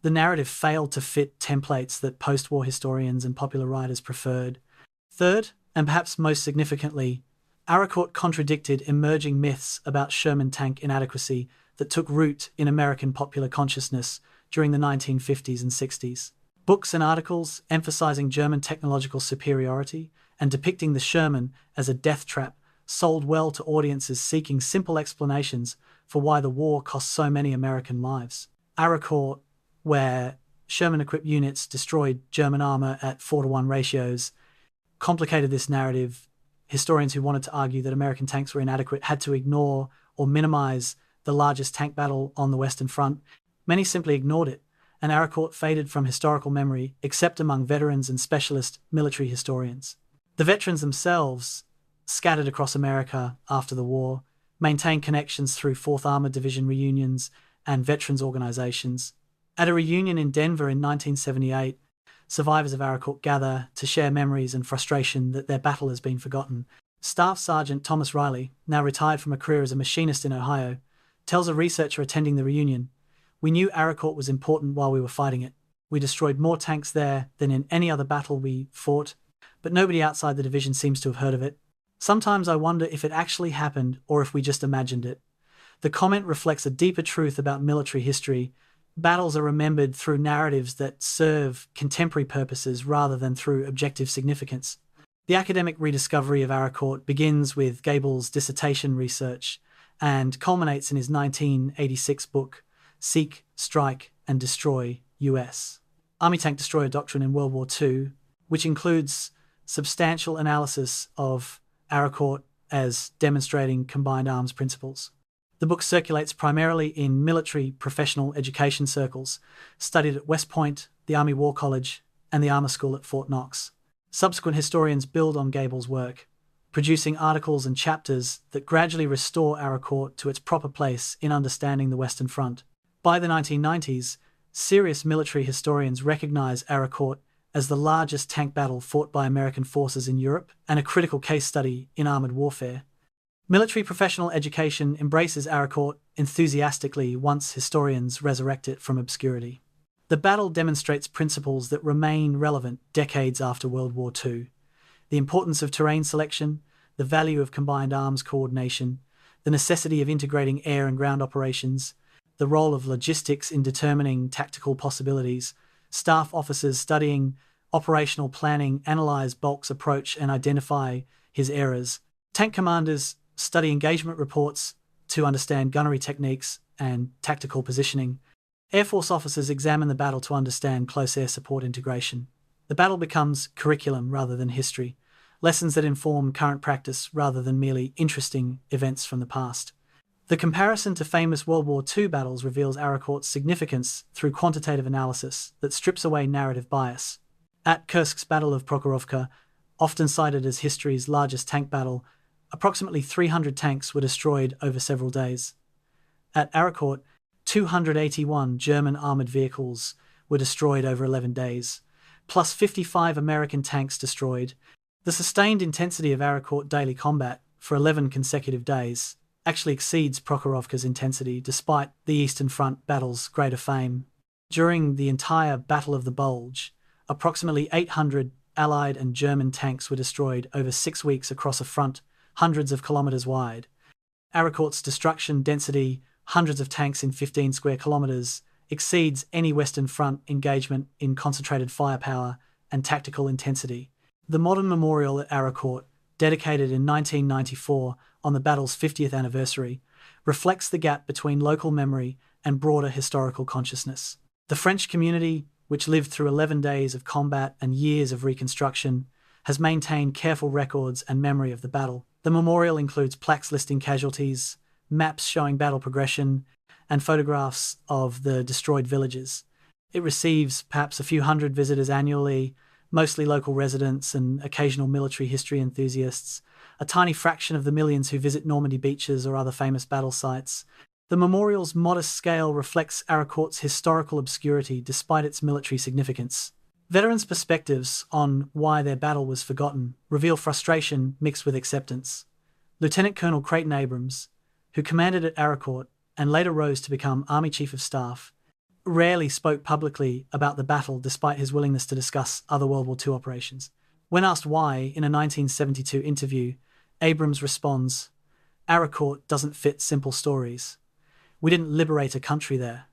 The narrative failed to fit templates that post-war historians and popular writers preferred. Third, and perhaps most significantly, Arracourt contradicted emerging myths about Sherman tank inadequacy that took root in American popular consciousness during the 1950s and 60s. Books and articles emphasizing German technological superiority and depicting the Sherman as a death trap sold well to audiences seeking simple explanations for why the war cost so many American lives. Arracourt, where Sherman-equipped units destroyed German armor at 4-to-1 ratios, complicated this narrative. Historians who wanted to argue that American tanks were inadequate had to ignore or minimize the largest tank battle on the Western Front. Many simply ignored it, and Arracourt faded from historical memory except among veterans and specialist military historians. The veterans themselves, scattered across America after the war, maintained connections through 4th Armored Division reunions and veterans organizations. At a reunion in Denver in 1978, survivors of Arracourt gather to share memories and frustration that their battle has been forgotten. Staff Sergeant Thomas Riley, now retired from a career as a machinist in Ohio, tells a researcher attending the reunion, "We knew Arracourt was important while we were fighting it. We destroyed more tanks there than in any other battle we fought, but nobody outside the division seems to have heard of it. Sometimes I wonder if it actually happened or if we just imagined it." The comment reflects a deeper truth about military history. Battles are remembered through narratives that serve contemporary purposes rather than through objective significance. The academic rediscovery of Arracourt begins with Gabel's dissertation research and culminates in his 1986 book, Seek, Strike, and Destroy U.S. Army Tank Destroyer Doctrine in World War II, which includes substantial analysis of Arracourt as demonstrating combined arms principles. The book circulates primarily in military professional education circles, studied at West Point, the Army War College, and the Armor School at Fort Knox. Subsequent historians build on Gabel's work, producing articles and chapters that gradually restore Arracourt to its proper place in understanding the Western Front. By the 1990s, serious military historians recognize Arracourt as the largest tank battle fought by American forces in Europe and a critical case study in armored warfare. Military professional education embraces Arracourt enthusiastically once historians resurrect it from obscurity. The battle demonstrates principles that remain relevant decades after World War II. The importance of terrain selection, the value of combined arms coordination, the necessity of integrating air and ground operations, the role of logistics in determining tactical possibilities. Staff officers studying operational planning analyze Bulk's approach and identify his errors. Tank commanders study engagement reports to understand gunnery techniques and tactical positioning. Air Force officers examine the battle to understand close air support integration. The battle becomes curriculum rather than history, lessons that inform current practice rather than merely interesting events from the past. The comparison to famous World War II battles reveals Arracourt's significance through quantitative analysis that strips away narrative bias. At Kursk's Battle of Prokhorovka, often cited as history's largest tank battle, Approximately 300 tanks were destroyed over several days. At Arracourt, 281 German armored vehicles were destroyed over 11 days, plus 55 American tanks destroyed. The sustained intensity of Arracourt daily combat for 11 consecutive days actually exceeds Prokhorovka's intensity despite the Eastern Front battle's greater fame. During the entire Battle of the Bulge, approximately 800 Allied and German tanks were destroyed over 6 weeks across a front hundreds of kilometers wide. Arracourt's destruction density, hundreds of tanks in 15 square kilometers, exceeds any Western Front engagement in concentrated firepower and tactical intensity. The modern memorial at Arracourt, dedicated in 1994 on the battle's 50th anniversary, reflects the gap between local memory and broader historical consciousness. The French community, which lived through 11 days of combat and years of reconstruction, has maintained careful records and memory of the battle. The memorial includes plaques listing casualties, maps showing battle progression, and photographs of the destroyed villages. It receives perhaps a few hundred visitors annually, mostly local residents and occasional military history enthusiasts, a tiny fraction of the millions who visit Normandy beaches or other famous battle sites. The memorial's modest scale reflects Arracourt's historical obscurity despite its military significance. Veterans' perspectives on why their battle was forgotten reveal frustration mixed with acceptance. Lieutenant Colonel Creighton Abrams, who commanded at Arracourt and later rose to become Army Chief of Staff, rarely spoke publicly about the battle despite his willingness to discuss other World War II operations. When asked why, in a 1972 interview, Abrams responds, "Arracourt doesn't fit simple stories. We didn't liberate a country there.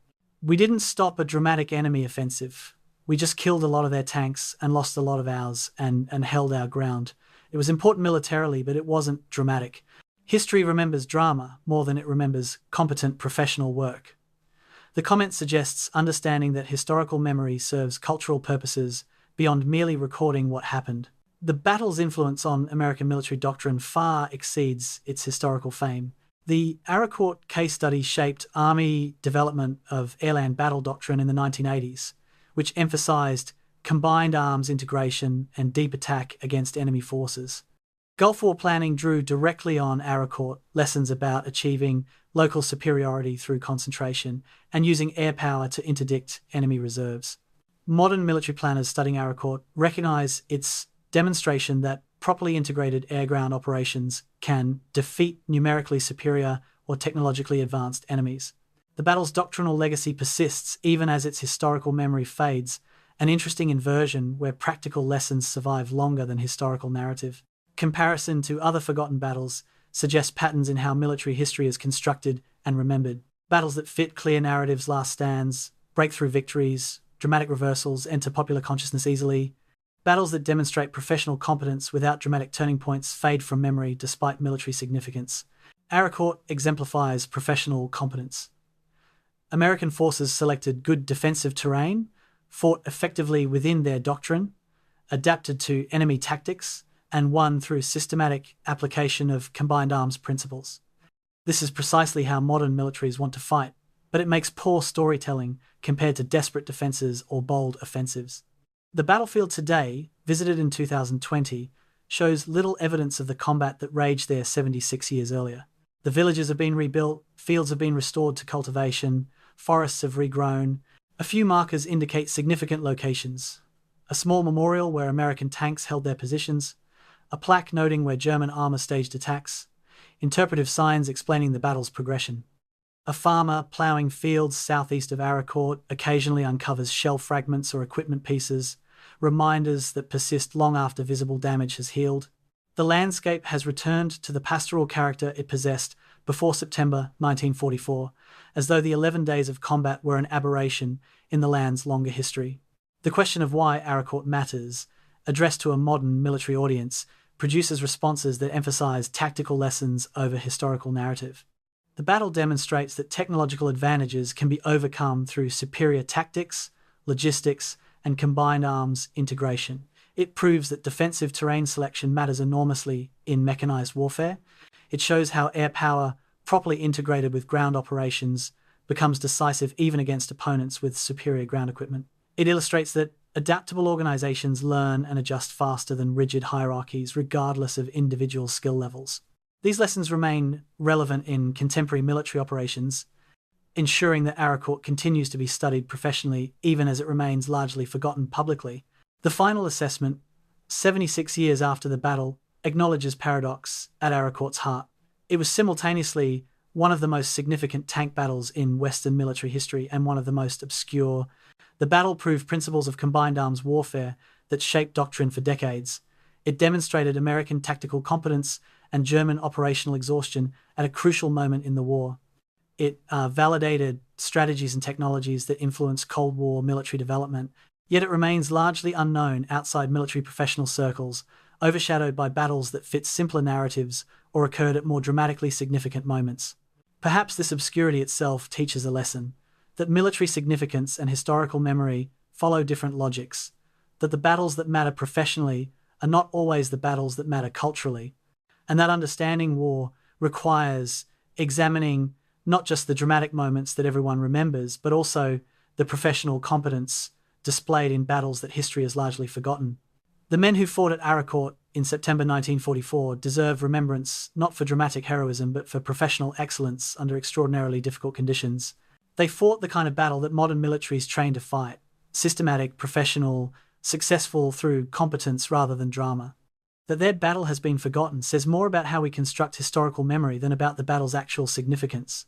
We didn't stop a dramatic enemy offensive. We just killed a lot of their tanks and lost a lot of ours and held our ground. It was important militarily, but it wasn't dramatic. History remembers drama more than it remembers competent professional work." The comment suggests understanding that historical memory serves cultural purposes beyond merely recording what happened. The battle's influence on American military doctrine far exceeds its historical fame. The Arracourt case study shaped Army development of airland battle doctrine in the 1980s, which emphasized combined arms integration and deep attack against enemy forces. Gulf War planning drew directly on Arracourt lessons about achieving local superiority through concentration and using air power to interdict enemy reserves. Modern military planners studying Arracourt recognize its demonstration that properly integrated air-ground operations can defeat numerically superior or technologically advanced enemies. The battle's doctrinal legacy persists even as its historical memory fades, an interesting inversion where practical lessons survive longer than historical narrative. Comparison to other forgotten battles suggests patterns in how military history is constructed and remembered. Battles that fit clear narratives last stands, breakthrough victories, dramatic reversals enter popular consciousness easily. Battles that demonstrate professional competence without dramatic turning points fade from memory despite military significance. Arracourt exemplifies professional competence. American forces selected good defensive terrain, fought effectively within their doctrine, adapted to enemy tactics, and won through systematic application of combined arms principles. This is precisely how modern militaries want to fight, but it makes poor storytelling compared to desperate defenses or bold offensives. The battlefield today, visited in 2020, shows little evidence of the combat that raged there 76 years earlier. The villages have been rebuilt, fields have been restored to cultivation, forests have regrown. A few markers indicate significant locations. A small memorial where American tanks held their positions, a plaque noting where German armor staged attacks, interpretive signs explaining the battle's progression. A farmer ploughing fields southeast of Arracourt occasionally uncovers shell fragments or equipment pieces, reminders that persist long after visible damage has healed. The landscape has returned to the pastoral character it possessed before September 1944, as though the 11 days of combat were an aberration in the land's longer history. The question of why Arracourt matters, addressed to a modern military audience, produces responses that emphasize tactical lessons over historical narrative. The battle demonstrates that technological advantages can be overcome through superior tactics, logistics, and combined arms integration. It proves that defensive terrain selection matters enormously in mechanized warfare. It shows how air power, properly integrated with ground operations, becomes decisive even against opponents with superior ground equipment. It illustrates that adaptable organizations learn and adjust faster than rigid hierarchies, regardless of individual skill levels. These lessons remain relevant in contemporary military operations, ensuring that Arracourt continues to be studied professionally even as it remains largely forgotten publicly. The final assessment, 76 years after the battle, acknowledges paradox at Arracourt's heart. It was simultaneously one of the most significant tank battles in Western military history and one of the most obscure. The battle proved principles of combined arms warfare that shaped doctrine for decades. It demonstrated American tactical competence and German operational exhaustion at a crucial moment in the war. It validated strategies and technologies that influenced Cold War military development, yet it remains largely unknown outside military professional circles, overshadowed by battles that fit simpler narratives or occurred at more dramatically significant moments. Perhaps this obscurity itself teaches a lesson, that military significance and historical memory follow different logics, that the battles that matter professionally are not always the battles that matter culturally, and that understanding war requires examining not just the dramatic moments that everyone remembers, but also the professional competence displayed in battles that history has largely forgotten. The men who fought at Arracourt in September 1944 deserve remembrance not for dramatic heroism but for professional excellence under extraordinarily difficult conditions. They fought the kind of battle that modern militaries train to fight: systematic, professional, successful through competence rather than drama. That their battle has been forgotten says more about how we construct historical memory than about the battle's actual significance.